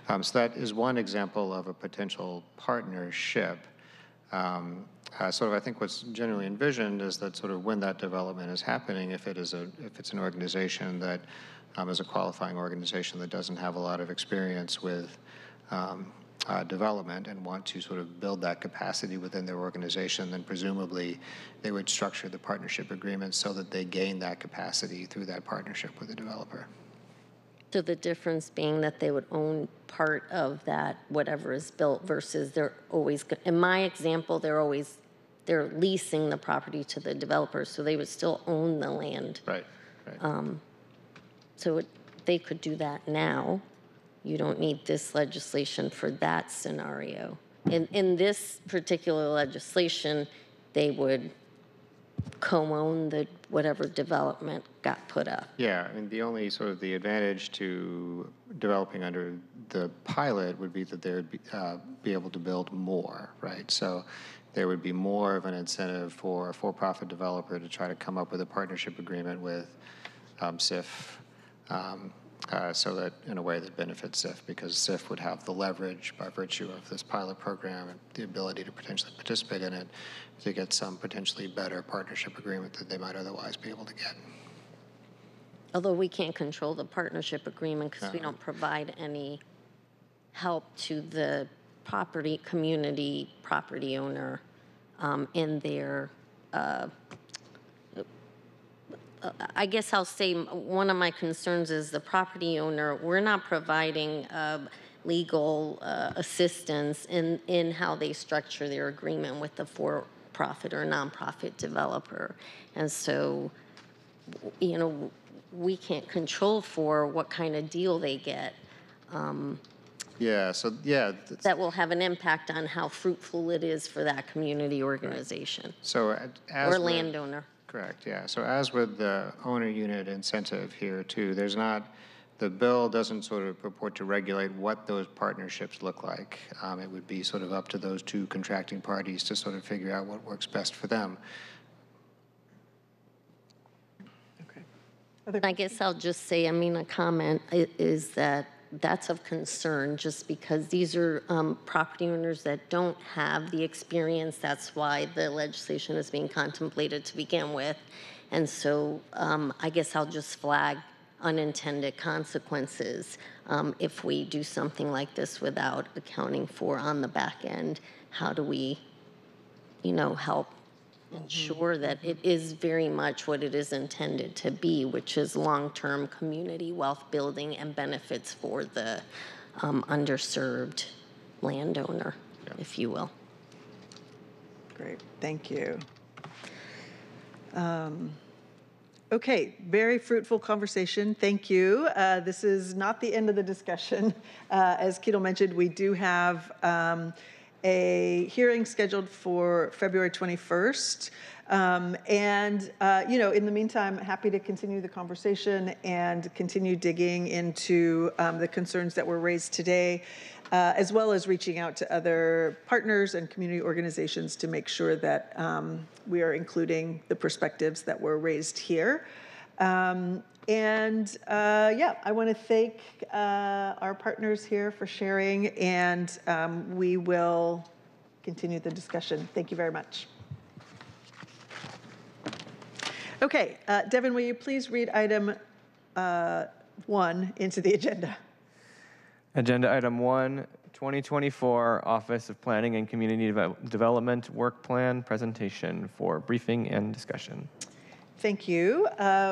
So that is one example of a potential partnership. Sort of, I think what's generally envisioned is that sort of when that development is happening, if it's an organization that is a qualifying organization that doesn't have a lot of experience with development and want to sort of build that capacity within their organization, then presumably they would structure the partnership agreement so that they gain that capacity through that partnership with the developer. So the difference being that they would own part of that, whatever is built, versus they're always, in my example, they're leasing the property to the developer, so they would still own the land. Right. So they could do that now. You don't need this legislation for that scenario. In this particular legislation, they would co-own the whatever development got put up. Yeah, I mean, the only sort of the advantage to developing under the pilot would be that they would be able to build more, right? So there would be more of an incentive for a for-profit developer to try to come up with a partnership agreement with SIF, so that in a way that benefits SIF, because SIF would have the leverage by virtue of this pilot program and the ability to potentially participate in it to get some potentially better partnership agreement that they might otherwise be able to get. Although we can't control the partnership agreement because we don't provide any help to the community property owner in their I guess I'll say one of my concerns is the property owner. We're not providing legal assistance in how they structure their agreement with the for-profit or nonprofit developer. And so, you know, we can't control for what kind of deal they get. That will have an impact on how fruitful it is for that community organization. So or landowner. Correct, yeah. So as with the owner unit incentive here too, the bill doesn't sort of purport to regulate what those partnerships look like. It would be sort of up to those two contracting parties to sort of figure out what works best for them. I guess I'll just say, a comment is that that's of concern just because these are property owners that don't have the experience. That's why the legislation is being contemplated to begin with. And so I guess I'll just flag unintended consequences if we do something like this without accounting for on the back end. How do we, help ensure that it is very much what it is intended to be, which is long-term community wealth building and benefits for the underserved landowner, if you will. Great, thank you. Okay, very fruitful conversation. Thank you. This is not the end of the discussion. As Keto mentioned, we do have a hearing scheduled for February 21st. In the meantime, happy to continue the conversation and continue digging into the concerns that were raised today, as well as reaching out to other partners and community organizations to make sure that we are including the perspectives that were raised here. I want to thank our partners here for sharing, and we will continue the discussion. Thank you very much. Okay, Devin, will you please read item 1 into the agenda? Agenda item 1, 2024 Office of Planning and Community Development Work Plan presentation for briefing and discussion. Thank you.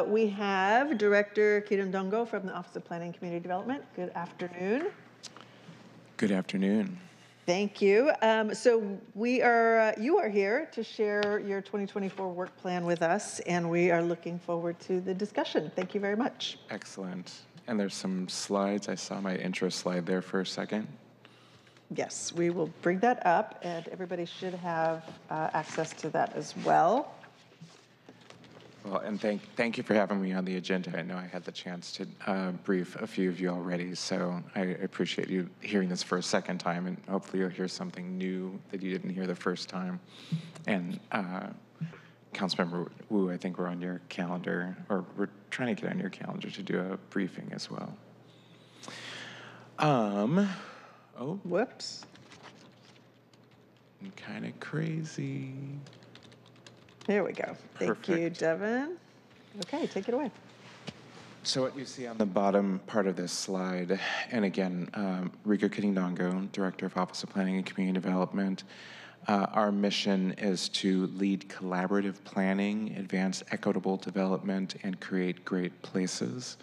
We have Director Kirundongo from the Office of Planning and Community Development. Good afternoon. Good afternoon. Thank you. So you are here to share your 2024 work plan with us, and we are looking forward to the discussion. Thank you very much. Excellent. And there's some slides. I saw my intro slide there for a second. Yes, we will bring that up, and everybody should have access to that as well. Well, and thank you for having me on the agenda. I know I had the chance to brief a few of you already, so I appreciate you hearing this for a second time, and hopefully you'll hear something new that you didn't hear the first time. And Councilmember Wu, I think we're on your calendar, or we're trying to get on your calendar to do a briefing as well. Oh. Whoops. I'm kind of crazy. There we go. Thank you, Devin. Okay, take it away. So what you see on the bottom part of this slide, and again, Rika Kirundongo, Director of Office of Planning and Community Development, our mission is to lead collaborative planning, advance equitable development, and create great places.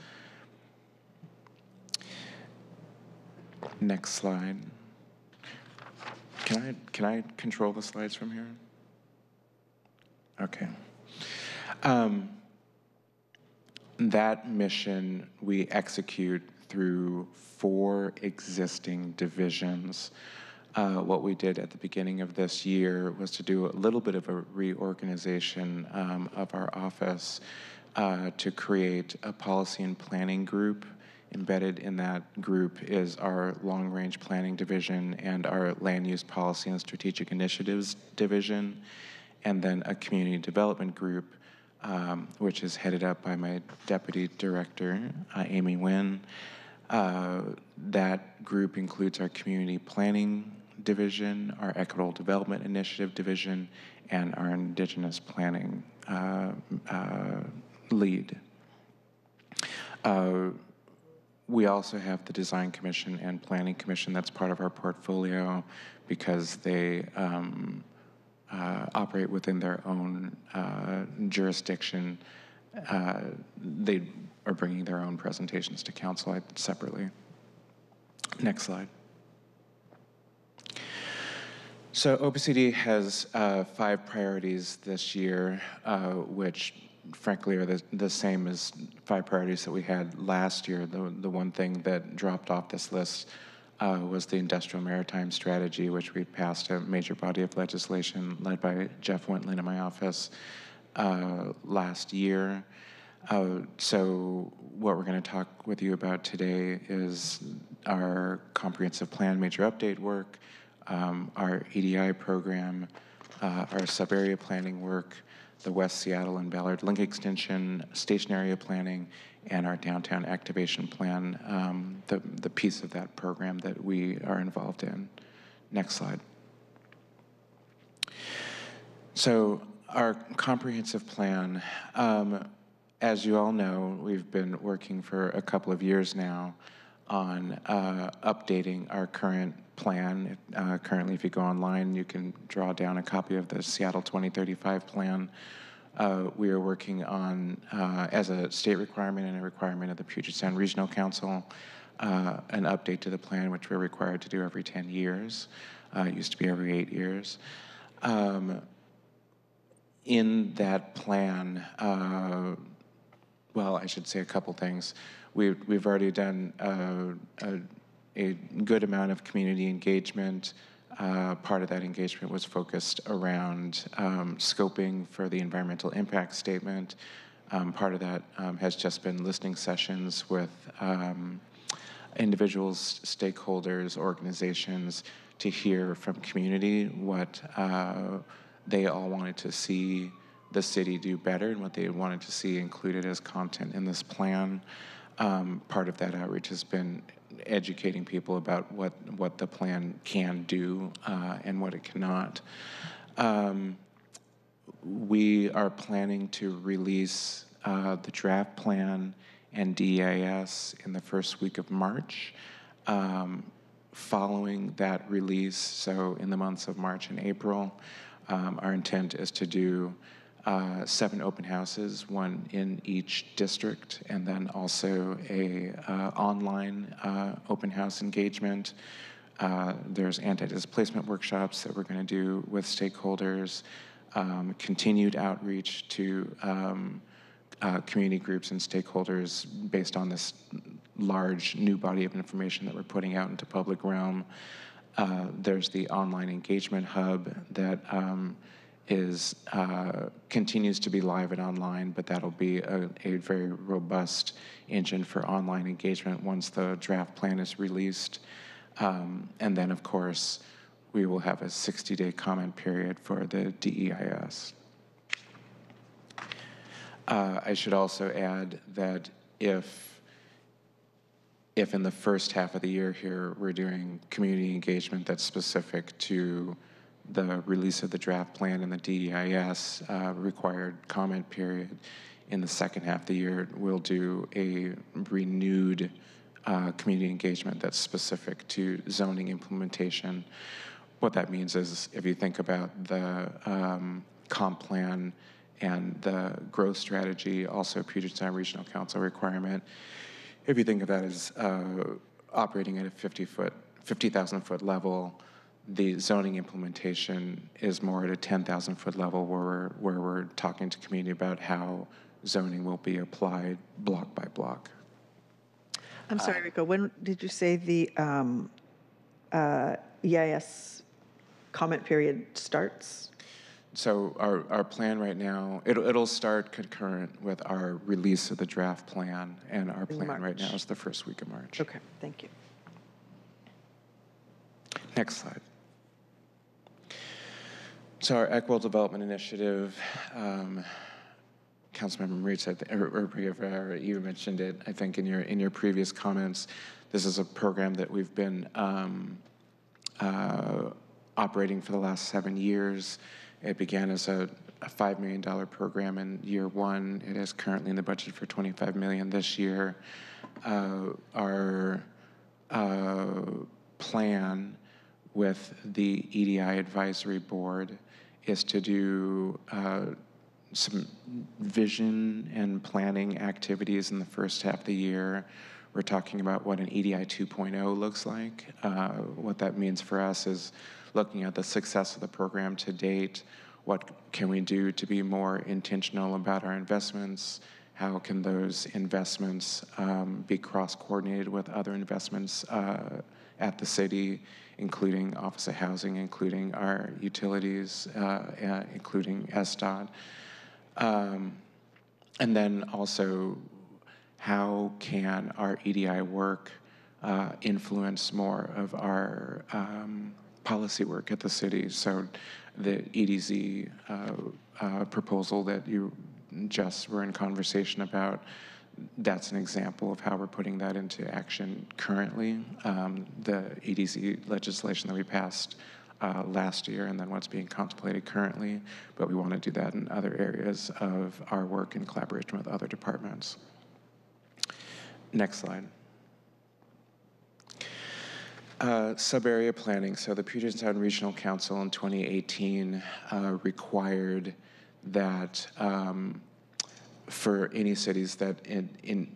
Next slide. Can I control the slides from here? Okay. That mission we execute through 4 existing divisions. What we did at the beginning of this year was to do a little bit of a reorganization of our office to create a policy and planning group. Embedded in that group is our long-range planning division and our land use policy and strategic initiatives division, and then a community development group, which is headed up by my deputy director, Amy Nguyen. That group includes our community planning division, our equitable development initiative division, and our indigenous planning lead. We also have the Design Commission and Planning Commission. That's part of our portfolio because they operate within their own jurisdiction. They are bringing their own presentations to council separately. Next slide. So OPCD has 5 priorities this year, which frankly are the same as 5 priorities that we had last year. The one thing that dropped off this list was the industrial maritime strategy, which we passed a major body of legislation led by Jeff Wentland in my office last year. So what we're going to talk with you about today is our comprehensive plan major update work, our EDI program, our sub-area planning work, the West Seattle and Ballard Link Extension, station area planning, and our downtown activation plan, the piece of that program that we are involved in. Next slide. So our comprehensive plan, as you all know, we've been working for a couple of years now on updating our current plan. Currently, if you go online, you can draw down a copy of the Seattle 2035 plan. We are working on, as a state requirement and a requirement of the Puget Sound Regional Council, an update to the plan, which we're required to do every 10 years. It used to be every 8 years. In that plan, well, I should say a couple things. We've already done a good amount of community engagement. Part of that engagement was focused around scoping for the environmental impact statement. Part of that has just been listening sessions with individuals, stakeholders, organizations to hear from community what they all wanted to see the city do better and what they wanted to see included as content in this plan. Part of that outreach has been educating people about what the plan can do and what it cannot. We are planning to release the draft plan and DEIS in the first week of March. following that release, so in the months of March and April, our intent is to do 7 open houses, 1 in each district, and then also a online open house engagement. There's anti-displacement workshops that we're going to do with stakeholders, continued outreach to community groups and stakeholders based on this large new body of information that we're putting out into public realm. There's the online engagement hub that continues to be live and online, but that'll be a very robust engine for online engagement once the draft plan is released. And then, of course, we will have a 60-day comment period for the DEIS. I should also add that if in the first half of the year here we're doing community engagement that's specific to the release of the draft plan and the DEIS required comment period, in the second half of the year we'll do a renewed community engagement that's specific to zoning implementation. What that means is, if you think about the comp plan and the growth strategy, also Puget Sound Regional Council requirement, if you think of that as operating at a 50,000-foot level, the zoning implementation is more at a 10,000-foot level where we're talking to community about how zoning will be applied block by block. I'm sorry, Rico, when did you say the EIS comment period starts? So our plan right now, it'll start concurrent with our release of the draft plan, and our plan right now is the first week of March. Okay, thank you. Next slide. So our Equitable Development Initiative, Councilmember Maritz, or you mentioned it, I think, in your previous comments. This is a program that we've been operating for the last 7 years. It began as a $5 million program in year 1. It is currently in the budget for $25 million this year. Our plan with the EDI Advisory Board is to do some vision and planning activities in the first half of the year. We're talking about what an EDI 2.0 looks like. What that means for us is looking at the success of the program to date. What can we do to be more intentional about our investments? How can those investments be cross-coordinated with other investments at the city, including Office of Housing, including our utilities, including SDOT? And then also, how can our EDI work influence more of our policy work at the city? So the EDZ proposal that you just were in conversation about, that's an example of how we're putting that into action currently. The EDZ legislation that we passed last year, and then what's being contemplated currently, but we want to do that in other areas of our work in collaboration with other departments. Next slide. Sub-area planning. So the Puget Sound Regional Council in 2018 required that for any cities that in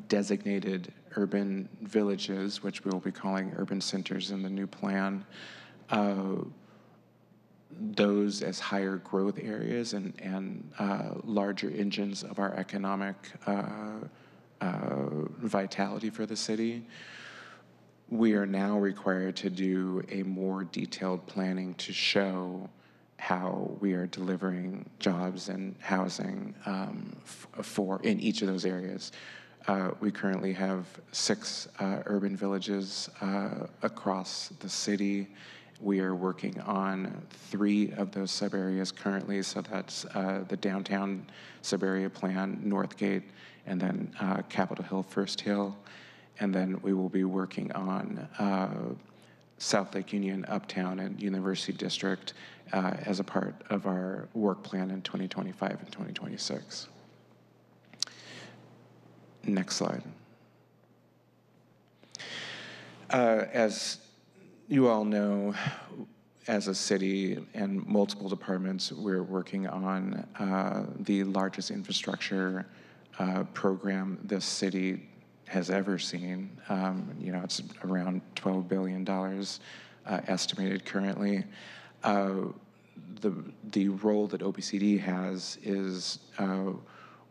designated urban villages, which we will be calling urban centers in the new plan, those as higher growth areas and larger engines of our economic vitality for the city. We are now required to do a more detailed planning to show how we are delivering jobs and housing for in each of those areas. We currently have 6 urban villages across the city. We are working on 3 of those sub-areas currently, so that's the downtown sub-area plan, Northgate, and then Capitol Hill, First Hill. And then we will be working on South Lake Union, Uptown, and University District as a part of our work plan in 2025 and 2026. Next slide. As you all know, as a city and multiple departments, we're working on the largest infrastructure program this city has ever seen. You know, it's around $12 billion estimated currently. The role that OPCD has is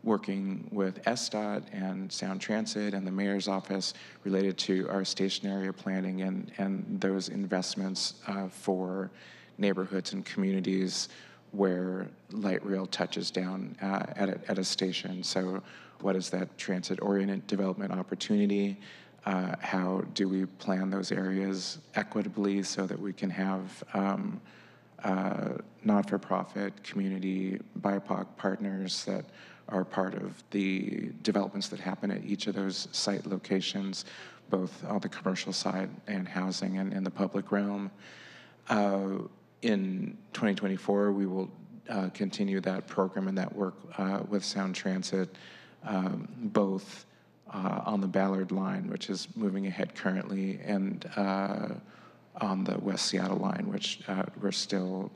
working with SDOT and Sound Transit and the mayor's office related to our station area planning and those investments for neighborhoods and communities where light rail touches down at a station. So what is that transit-oriented development opportunity? How do we plan those areas equitably so that we can have not-for-profit community BIPOC partners that are part of the developments that happen at each of those site locations, both on the commercial side and housing and in the public realm. In 2024, we will continue that program and that work with Sound Transit, both on the Ballard line, which is moving ahead currently, and on the West Seattle line, which we're still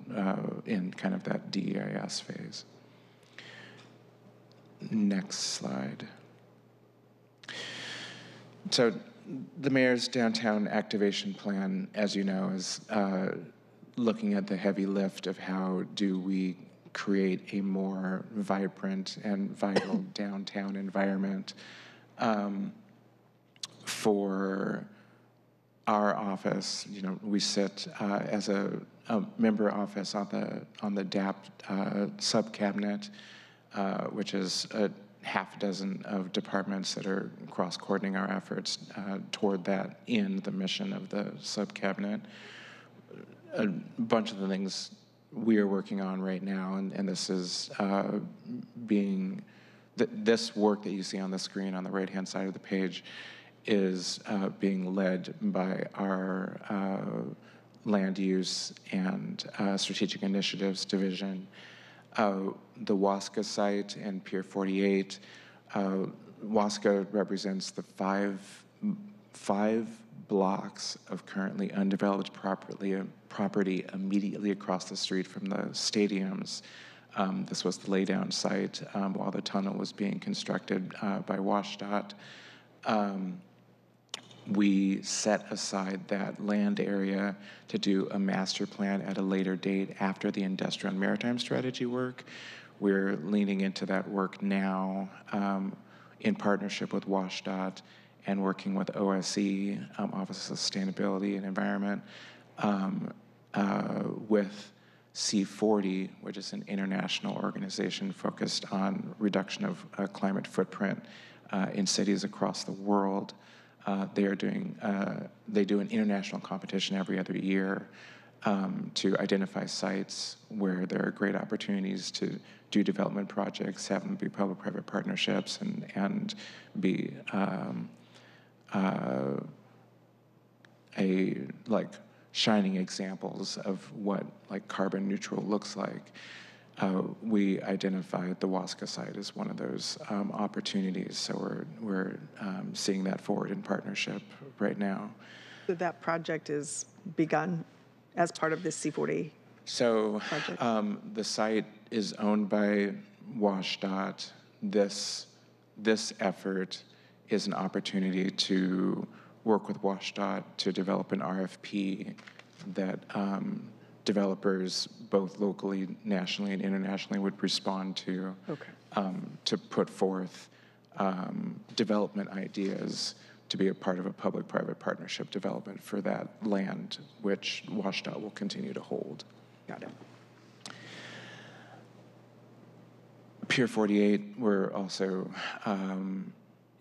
in kind of that DEIS phase. Next slide. So the mayor's downtown activation plan, as you know, is looking at the heavy lift of how do we create a more vibrant and vital downtown environment. For our office, you know, we sit as a member office on the DAP sub-cabinet, which is a half dozen of departments that are cross-coordinating our efforts toward that in the mission of the sub-cabinet. A bunch of the things we are working on right now, and this is this work that you see on the screen on the right-hand side of the page is being led by our land use and strategic initiatives division. The Wasca site and Pier 48, Wasca represents the five blocks of currently undeveloped property immediately across the street from the stadiums. This was the laydown site while the tunnel was being constructed by WashDOT. We set aside that land area to do a master plan at a later date after the industrial and maritime strategy work. We're leaning into that work now in partnership with WashDOT and working with OSE, Office of Sustainability and Environment, with C40, which is an international organization focused on reduction of climate footprint in cities across the world. They do an international competition every other year to identify sites where there are great opportunities to do development projects, have them be public-private partnerships, and be shining examples of what carbon neutral looks like. We identified the Wasca site as one of those opportunities, so we're seeing that forward in partnership right now. So that project is begun as part of this C40 So project? The site is owned by WashDOT. This effort is an opportunity to work with WashDOT to develop an RFP that developers, both locally, nationally, and internationally, would respond to put forth development ideas to be a part of a public-private partnership development for that land, which WashDOT will continue to hold. Got it. Pier 48, we're also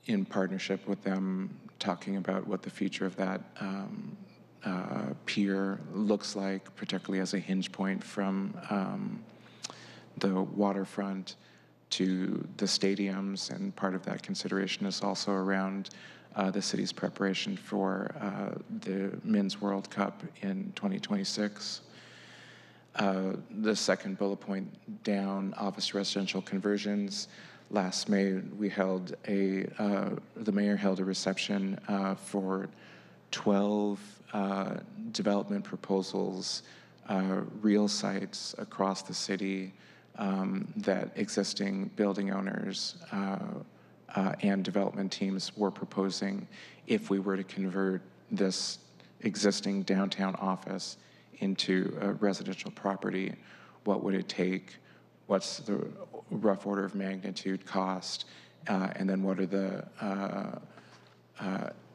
in partnership with them, talking about what the future of that pier looks like, particularly as a hinge point from the waterfront to the stadiums, and part of that consideration is also around the city's preparation for the Men's World Cup in 2026. The second bullet point down, office residential conversions. Last May, we held the mayor held a reception for 12 development proposals, real sites across the city that existing building owners and development teams were proposing if we were to convert this existing downtown office into a residential property. What would it take? What's the rough order of magnitude cost? And then what are the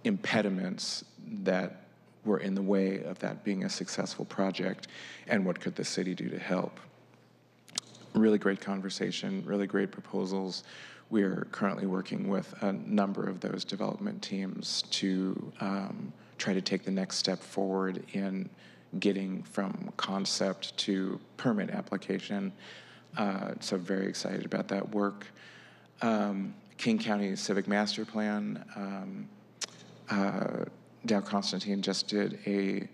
impediments that were in the way of that being a successful project? And what could the city do to help? Really great conversation, really great proposals. We are currently working with a number of those development teams to try to take the next step forward in getting from concept to permit application. So very excited about that work. King County Civic Master Plan. Dow Constantine just did a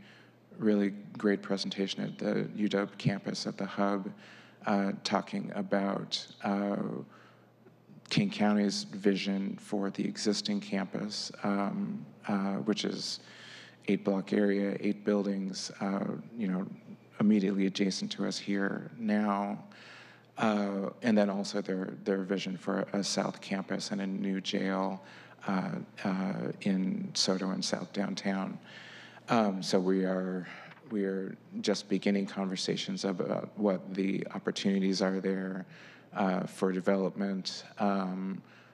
really great presentation at the UW campus at the Hub, talking about King County's vision for the existing campus, which is 8-block area, 8 buildings, immediately adjacent to us here now. And then also their vision for a South Campus and a new jail in Soto and South Downtown. So we are just beginning conversations about what the opportunities are there for development,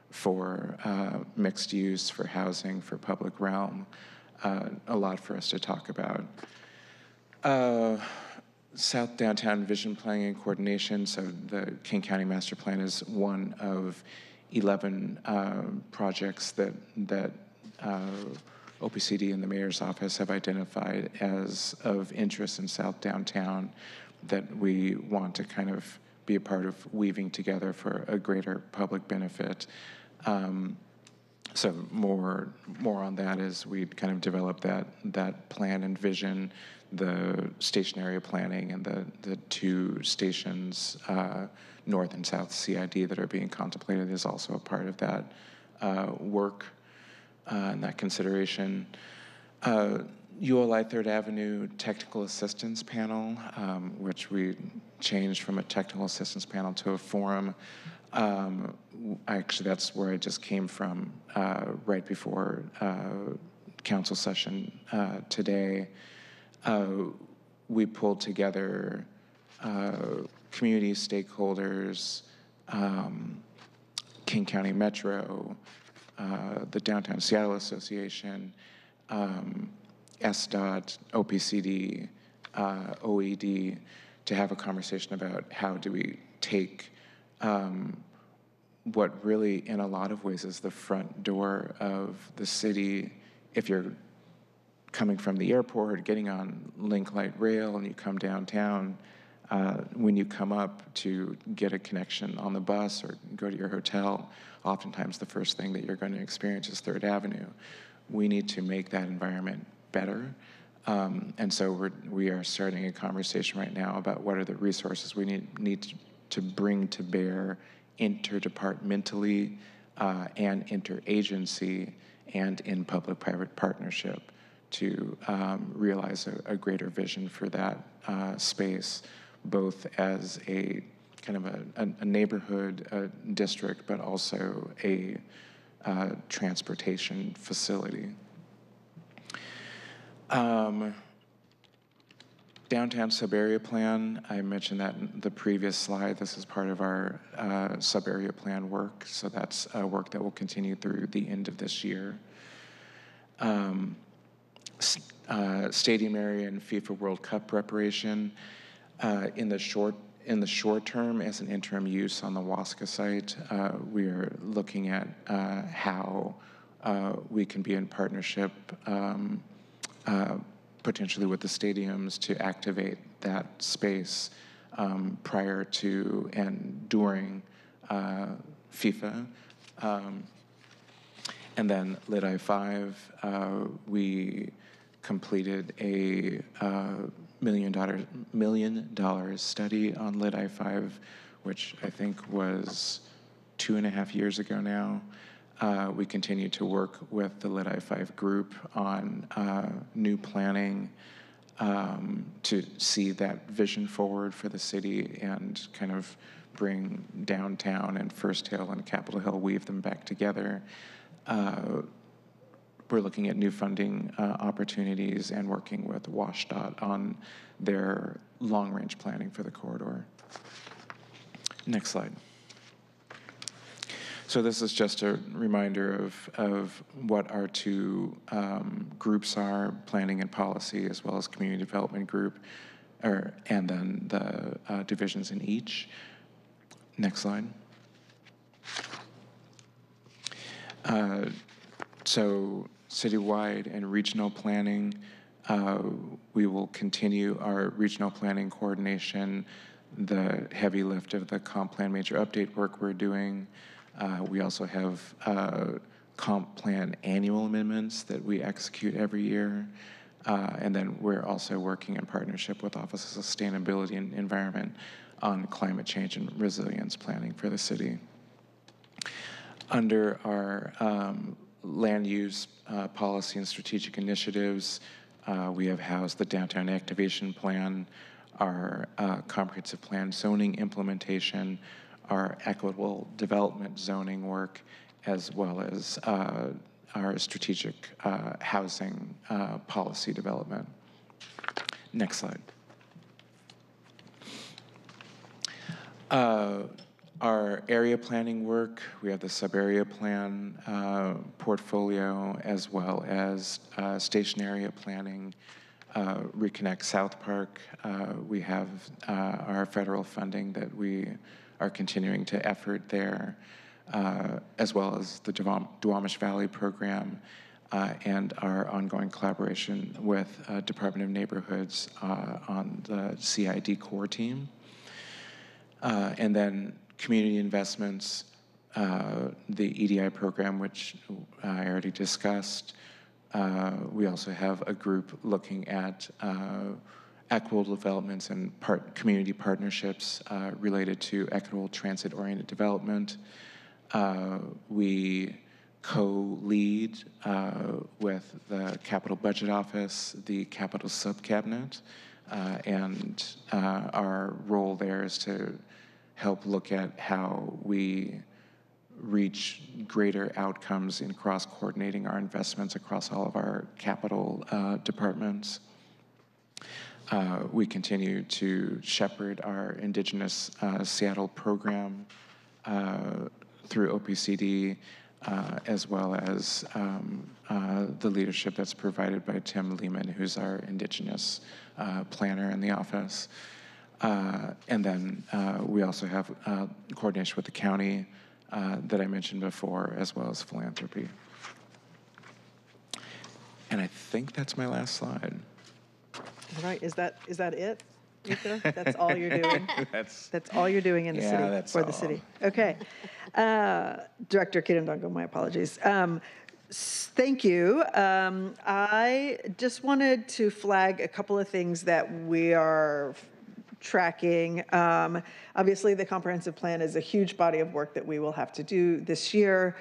for mixed use, for housing, for public realm. A lot for us to talk about. South Downtown Vision Planning and Coordination. So the King County Master Plan is one of 11 projects that OPCD and the mayor's office have identified as of interest in South Downtown that we want to kind of be a part of weaving together for a greater public benefit. So more on that as we kind of develop that plan and vision. The station area planning and the 2 stations, North and South CID, that are being contemplated is also a part of that work and that consideration. ULI 3rd Avenue Technical Assistance Panel, which we changed from a technical assistance panel to a forum. Actually, that's where I just came from right before council session today. We pulled together community stakeholders, King County Metro, the Downtown Seattle Association, SDOT, OPCD, OED, to have a conversation about how do we take what really, in a lot of ways, is the front door of the city. If you're coming from the airport, getting on Link Light Rail, and you come downtown, when you come up to get a connection on the bus or go to your hotel, oftentimes the first thing that you're going to experience is 3rd Avenue. We need to make that environment better. And so we are starting a conversation right now about what are the resources we need to bring to bear interdepartmentally and interagency and in public-private partnership to realize a greater vision for that space, both as a kind of a neighborhood, a district, but also a transportation facility. Downtown sub-area plan, I mentioned that in the previous slide. This is part of our sub-area plan work, so that's work that will continue through the end of this year. Stadium area and FIFA World Cup preparation. In the short term, as an interim use on the Wasca site, we are looking at how we can be in partnership potentially with the stadiums to activate that space prior to and during FIFA. And then Lit I-5, we completed a $1 million study on Lit I-5, which I think was 2.5 years ago now. We continue to work with the Lit I-5 group on new planning to see that vision forward for the city and kind of bring downtown and First Hill and Capitol Hill, weave them back together. We're looking at new funding opportunities and working with WashDOT on their long-range planning for the corridor. Next slide. So this is just a reminder of what our two groups are, planning and policy, as well as community development group, and then the divisions in each. Next slide. So citywide and regional planning, we will continue our regional planning coordination, the heavy lift of the comp plan major update work we're doing. We also have comp plan annual amendments that we execute every year. And then we're also working in partnership with Office of Sustainability and Environment on climate change and resilience planning for the city. Under our land use policy and strategic initiatives, we have housed the Downtown Activation Plan, our comprehensive plan zoning implementation, our equitable development zoning work, as well as our strategic housing policy development. Next slide. Our area planning work, we have the sub-area plan portfolio, as well as station area planning, Reconnect South Park. We have our federal funding that we are continuing to effort there, as well as the Duwamish Valley program, and our ongoing collaboration with Department of Neighborhoods on the CID core team. And then community investments, the EDI program, which I already discussed. We also have a group looking at equitable developments and community partnerships related to equitable transit-oriented development. We co-lead with the Capital Budget Office, the Capital Subcabinet, and our role there is to help look at how we reach greater outcomes in cross-coordinating our investments across all of our capital departments. We continue to shepherd our Indigenous Seattle program through OPCD, as well as the leadership that's provided by Tim Lehman, who's our Indigenous planner in the office. And then we also have coordination with the county that I mentioned before, as well as philanthropy. And I think that's my last slide. All right, is that it, Rika? That's all you're doing? That's all you're doing in the city, for the city. Okay. Director Kidendongo, my apologies. Thank you. I just wanted to flag a couple of things that we are tracking. Obviously, the comprehensive plan is a huge body of work that we will have to do this year.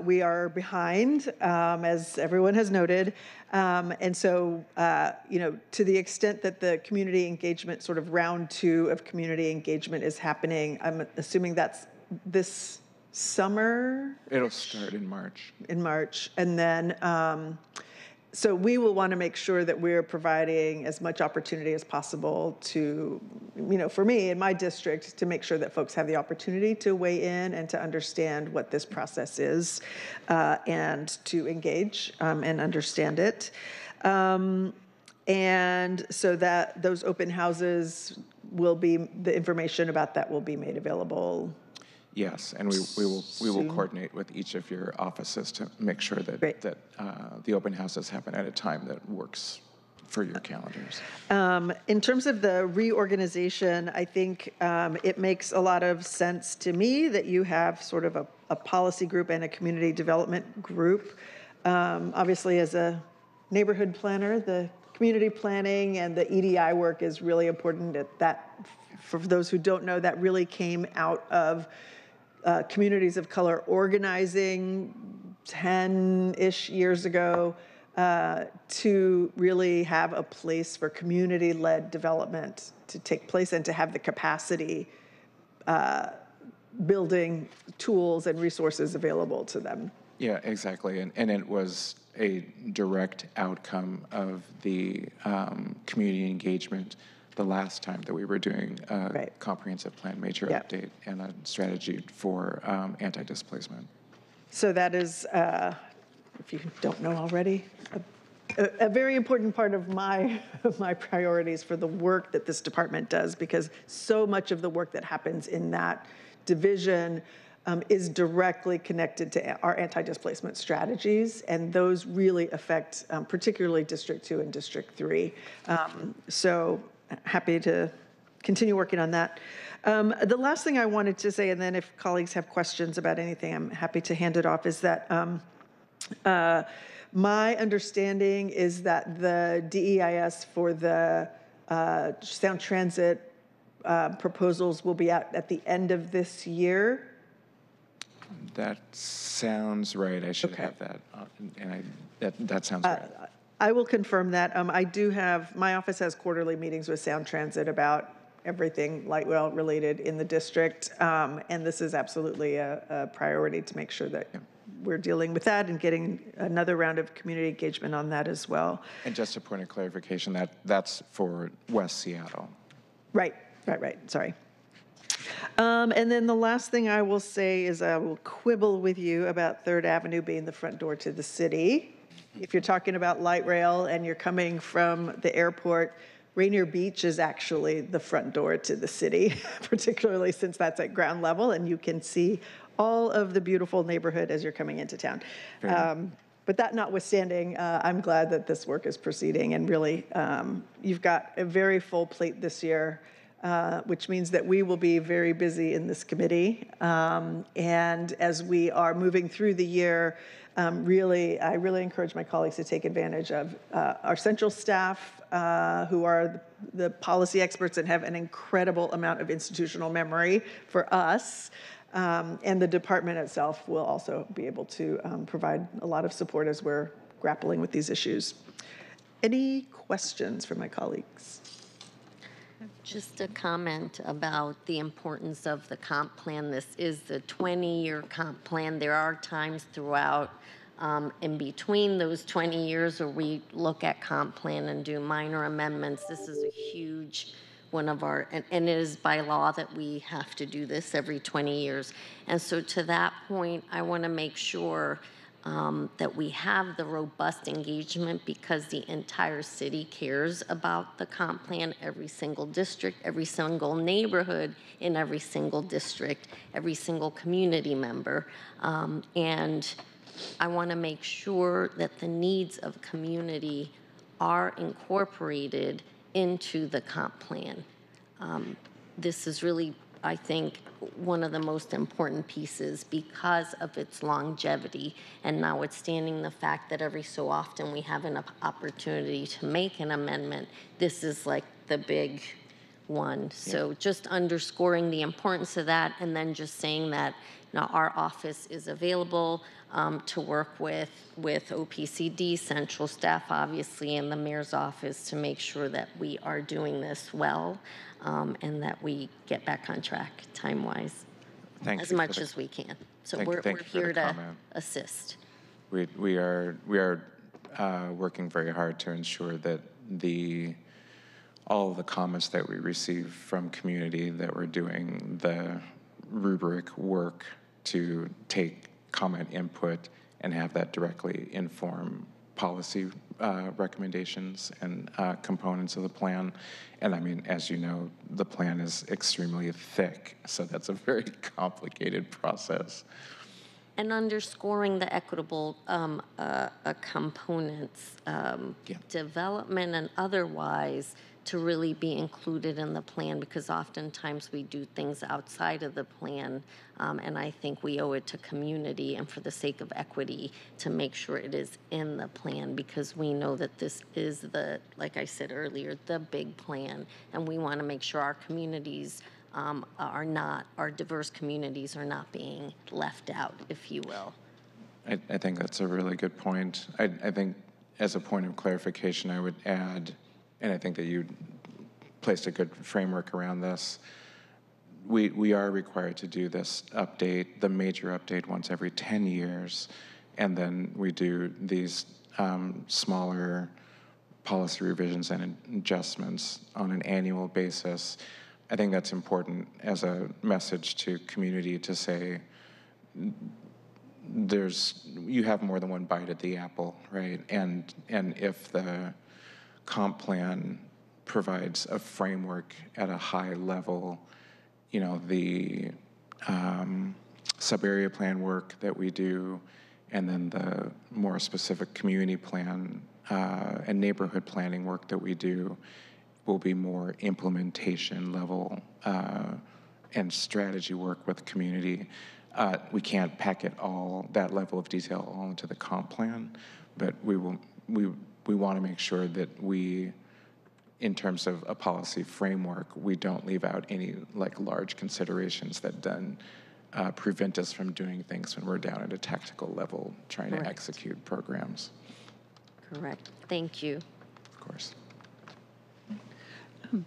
We are behind, as everyone has noted. And so, to the extent that the community engagement, sort of round 2 of community engagement is happening, I'm assuming that's this summer? It'll start in March. In March. And then, so we will want to make sure that we're providing as much opportunity as possible to, for me in my district, to make sure that folks have the opportunity to weigh in and to understand what this process is, and to engage and understand it. And so that those open houses will be, the information about that will be made available. Yes, and we will coordinate with each of your offices to make sure that the open houses happen at a time that works for your calendars. In terms of the reorganization, I think it makes a lot of sense to me that you have sort of a policy group and a community development group. Obviously, as a neighborhood planner, the community planning and the EDI work is really important. That, for those who don't know, that really came out of communities of color organizing 10-ish years ago to really have a place for community-led development to take place and to have the capacity building tools and resources available to them. Yeah, exactly. And it was a direct outcome of the community engagement the last time that we were doing a comprehensive plan major update and a strategy for anti-displacement. So that is, if you don't know already, a very important part of my priorities for the work that this department does, because so much of the work that happens in that division is directly connected to our anti-displacement strategies, and those really affect particularly District 2 and District 3. So happy to continue working on that. The last thing I wanted to say, and then if colleagues have questions about anything, I'm happy to hand it off, is that my understanding is that the DEIS for the Sound Transit proposals will be out at the end of this year. That sounds right. I should have that, and that sounds right. I will confirm that. I do have, my office has quarterly meetings with Sound Transit about everything light rail related in the district, and this is absolutely a priority to make sure that we're dealing with that and getting another round of community engagement on that as well. And just a point of clarification, that's for West Seattle. Right, sorry. And then the last thing I will say is I will quibble with you about 3rd Avenue being the front door to the city. If you're talking about light rail and you're coming from the airport, Rainier Beach is actually the front door to the city, particularly since that's at ground level and you can see all of the beautiful neighborhood as you're coming into town. But that notwithstanding, I'm glad that this work is proceeding, and really you've got a very full plate this year, which means that we will be very busy in this committee. And as we are moving through the year, I really encourage my colleagues to take advantage of our central staff, who are the policy experts and have an incredible amount of institutional memory for us. And the department itself will also be able to provide a lot of support as we're grappling with these issues. Any questions from my colleagues? Just a comment about the importance of the comp plan. This is the 20-year comp plan. There are times throughout in between those 20 years where we look at comp plan and do minor amendments. This is a huge one of our, and it is by law that we have to do this every 20 years. And so to that point, I want to make sure that we have the robust engagement, because the entire city cares about the comp plan. Every single district, every single neighborhood in every single district, every single community member. And I want to make sure that the needs of community are incorporated into the comp plan. This is really, I think, one of the most important pieces because of its longevity, and notwithstanding the fact that every so often we have an opportunity to make an amendment, this is like the big one. So just underscoring the importance of that, and then just saying that our office is available to work with OPCD, central staff, obviously, and the mayor's office to make sure that we are doing this well, and that we get back on track time-wise as much as we can. So we're here to assist. We are working very hard to ensure that all of the comments that we receive from community, that we're doing the rubric work to take comment input and have that directly inform policy recommendations and components of the plan. And I mean, as you know, the plan is extremely thick, so that's a very complicated process. And underscoring the equitable components, development and otherwise, to really be included in the plan, because oftentimes we do things outside of the plan, and I think we owe it to community and for the sake of equity to make sure it is in the plan, because we know that this is the, like I said earlier, the big plan, and we want to make sure our communities our diverse communities are not being left out, if you will. I think that's a really good point. I think as a point of clarification, I would add, and I think that you placed a good framework around this, we are required to do this update, the major update, once every 10 years, and then we do these smaller policy revisions and adjustments on an annual basis. I think that's important as a message to community to say, you have more than one bite at the apple, right? And if the comp plan provides a framework at a high level, the sub-area plan work that we do, and then the more specific community plan and neighborhood planning work that we do will be more implementation level and strategy work with the community. We can't pack it all, that level of detail, all into the comp plan, but we want to make sure that we, in terms of a policy framework, we don't leave out any large considerations that then prevent us from doing things when we're down at a tactical level trying to execute programs. Correct. Thank you. Of course. Thank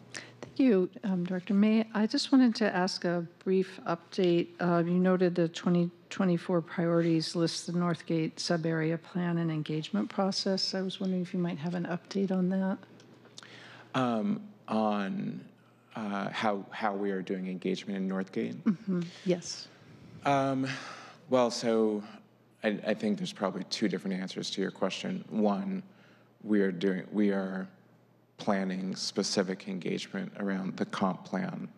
you, Director May. I just wanted to ask a brief update. You noted the 2024 priorities list the Northgate sub-area plan and engagement process. I was wondering if you might have an update on that. On how we are doing engagement in Northgate? Mm-hmm. Yes. Well, so I think there's probably two different answers to your question. One, we are planning specific engagement around the comp plan,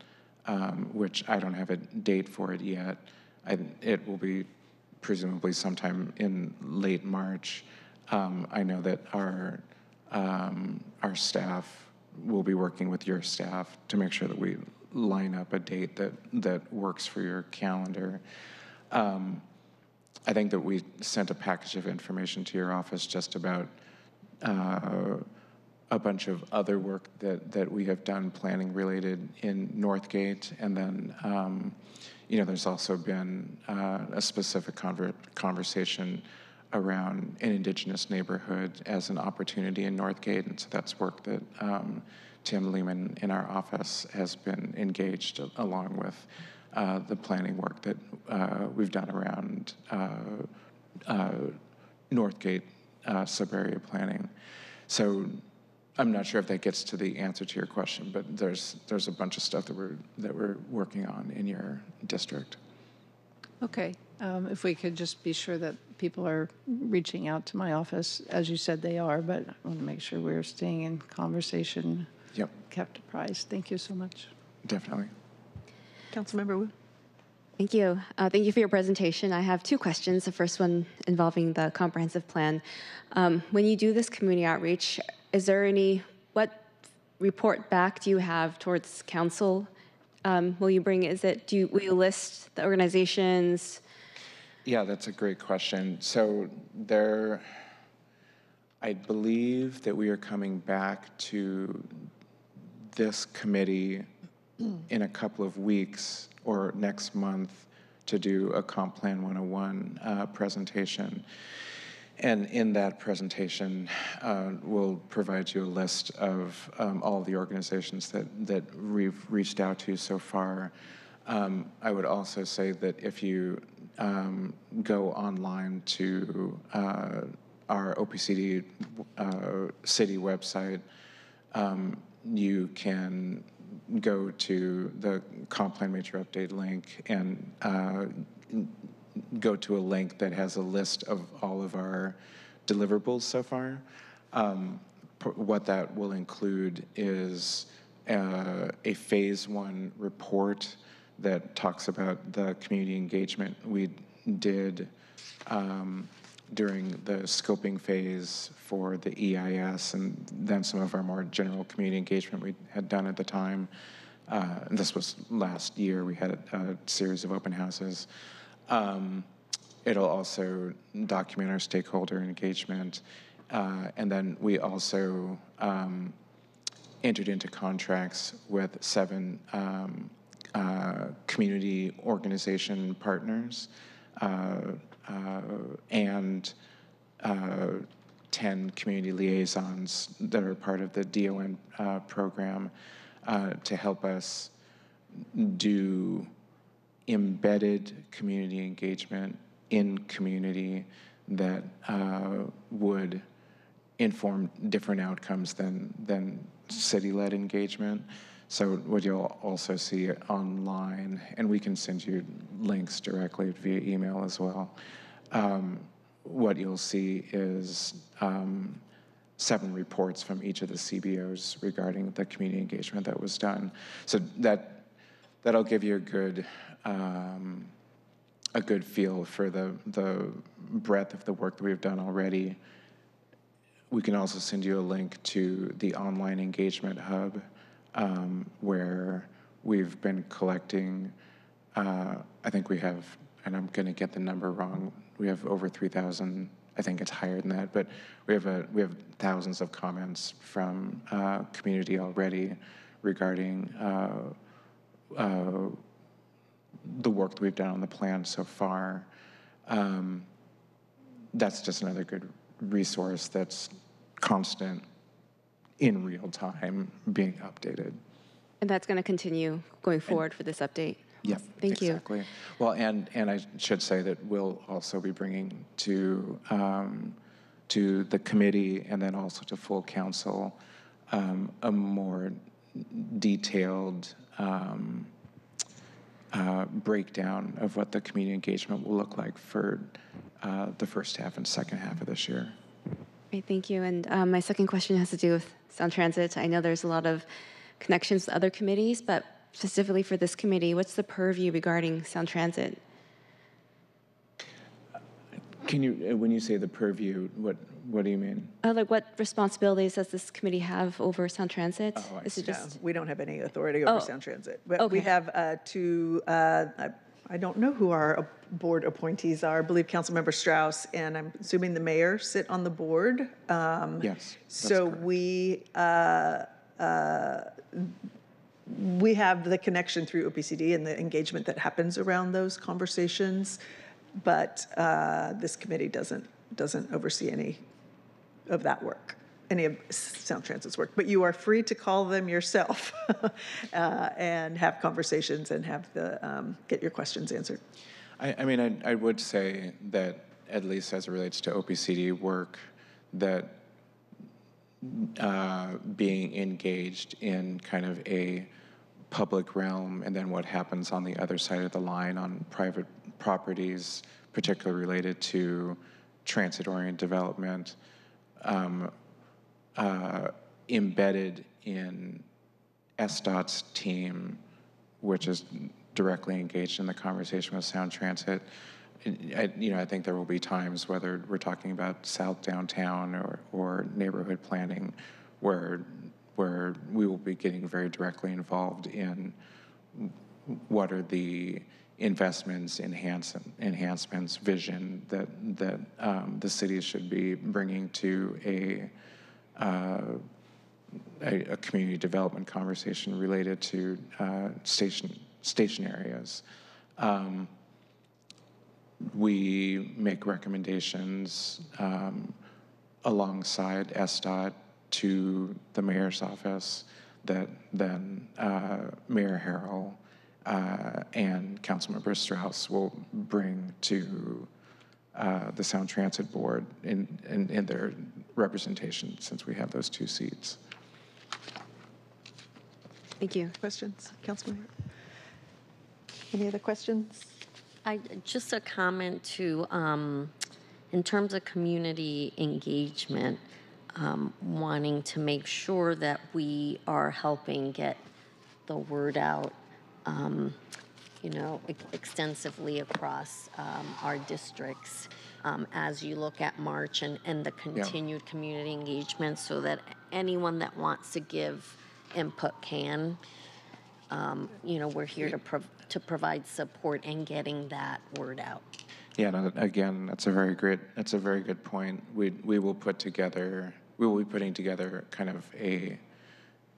which I don't have a date for it yet. It will be presumably sometime in late March. I know that our staff will be working with your staff to make sure that we line up a date that works for your calendar. I think that we sent a package of information to your office just about a bunch of other work that we have done planning related in Northgate. And then, there's also been a specific conversation around an Indigenous neighborhood as an opportunity in Northgate. And so that's work that Tim Lehman in our office has been engaged along with the planning work that we've done around Northgate sub-area planning. So I'm not sure if that gets to the answer to your question, but there's a bunch of stuff that we're working on in your district. Okay. If we could just be sure that people are reaching out to my office, as you said they are, but I want to make sure we're staying in conversation. Yep. Kept apprised. Thank you so much. Definitely. Councilmember Wu. Thank you. Thank you for your presentation. I have two questions. The first one involving the comprehensive plan. When you do this community outreach, what report back do you have towards council? Will you list the organizations? Yeah, that's a great question. So I believe that we are coming back to this committee in a couple of weeks or next month to do a Comp Plan 101 presentation. And in that presentation, we'll provide you a list of all of the organizations that we've reached out to so far. I would also say that if you go online to our OPCD city website, you can go to the Comp Plan Major Update link and go to a link that has a list of all of our deliverables so far. What that will include is a phase 1 report that talks about the community engagement we did during the scoping phase for the EIS, and then some of our more general community engagement we had done at the time. And this was last year. We had a series of open houses. It'll also document our stakeholder engagement. And then we also entered into contracts with 7 community organization partners and 10 community liaisons that are part of the DON program to help us do embedded community engagement in community that would inform different outcomes than city-led engagement. So what you'll also see online, and we can send you links directly via email as well, what you'll see is 7 reports from each of the CBOs regarding the community engagement that was done. So that'll give you a good feel for the breadth of the work that we've done already. We can also send you a link to the online engagement hub where we've been collecting, I think we have, and I'm going to get the number wrong, we have over 3,000, I think it's higher than that, but we have thousands of comments from community already regarding the work that we've done on the plan so far. That's just another good resource that's constant in real time being updated. And that's going to continue going forward for this update? Yep, Thank you. exactly. Well, and I should say that we'll also be bringing to the committee and then also to full council a more detailed breakdown of what the community engagement will look like for the first half and second half of this year. Great, thank you. And my second question has to do with Sound Transit. I know there's a lot of connections with other committees, but specifically for this committee, what's the purview regarding Sound Transit? Can you, when you say the purview, what do you mean? Like what responsibilities does this committee have over Sound Transit? Oh, Is it just we don't have any authority over Sound Transit, but we have 2, I don't know who our board appointees are. I believe Councilmember Strauss and I'm assuming the mayor sit on the board. Yes. So we have the connection through OPCD and the engagement that happens around those conversations, but this committee doesn't oversee any of that work, any of Sound Transit's work. But you are free to call them yourself and have conversations and have get your questions answered. I mean, I would say that at least as it relates to OPCD work, that being engaged in kind of a public realm and then what happens on the other side of the line on private properties, particularly related to transit-oriented development, embedded in SDOT's team, which is directly engaged in the conversation with Sound Transit. I think there will be times, whether we're talking about South Downtown or neighborhood planning, where we will be getting very directly involved in what are the investments, enhancements, vision that the city should be bringing to a community development conversation related to station areas. We make recommendations alongside SDOT to the mayor's office that then Mayor Harrell and Councilmember Strauss will bring to the Sound Transit Board in their representation, since we have those 2 seats. Thank you. Questions, Councilmember? Any other questions? Just a comment to, in terms of community engagement, wanting to make sure that we are helping get the word out, extensively across our districts as you look at March and the continued community engagement, so that anyone that wants to give input can. We're here to provide support in getting that word out. Yeah, no, again, that's a very good point. We will be putting together kind of a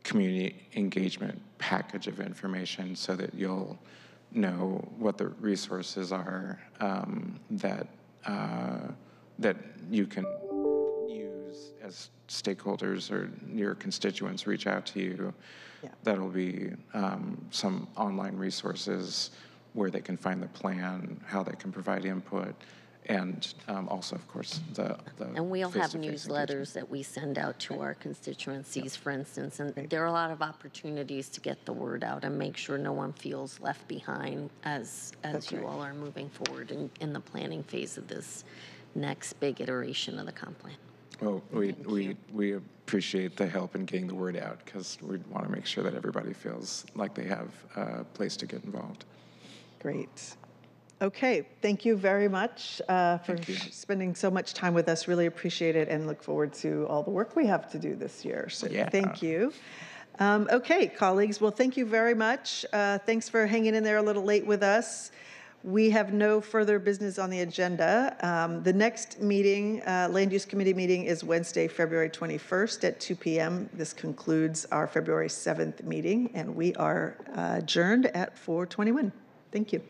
community engagement package of information so that you'll know what the resources are that you can use as stakeholders or your constituents reach out to you. Yeah. That'll be some online resources where they can find the plan, how they can provide input, and also, of course, the And we'll have face-to-face newsletters engagement. that we send out to our constituencies, for instance, and there are a lot of opportunities to get the word out and make sure no one feels left behind as you all are moving forward in the planning phase of this next big iteration of the comp plan. Well, we appreciate the help in getting the word out because we want to make sure that everybody feels like they have a place to get involved. Great. Okay, thank you very much for spending so much time with us. Really appreciate it and look forward to all the work we have to do this year. So thank you. Okay, colleagues, well, thank you very much. Thanks for hanging in there a little late with us. We have no further business on the agenda. The next meeting, Land Use Committee meeting, is Wednesday, February 21st at 2 p.m. This concludes our February 7th meeting, and we are adjourned at 4:21. Thank you.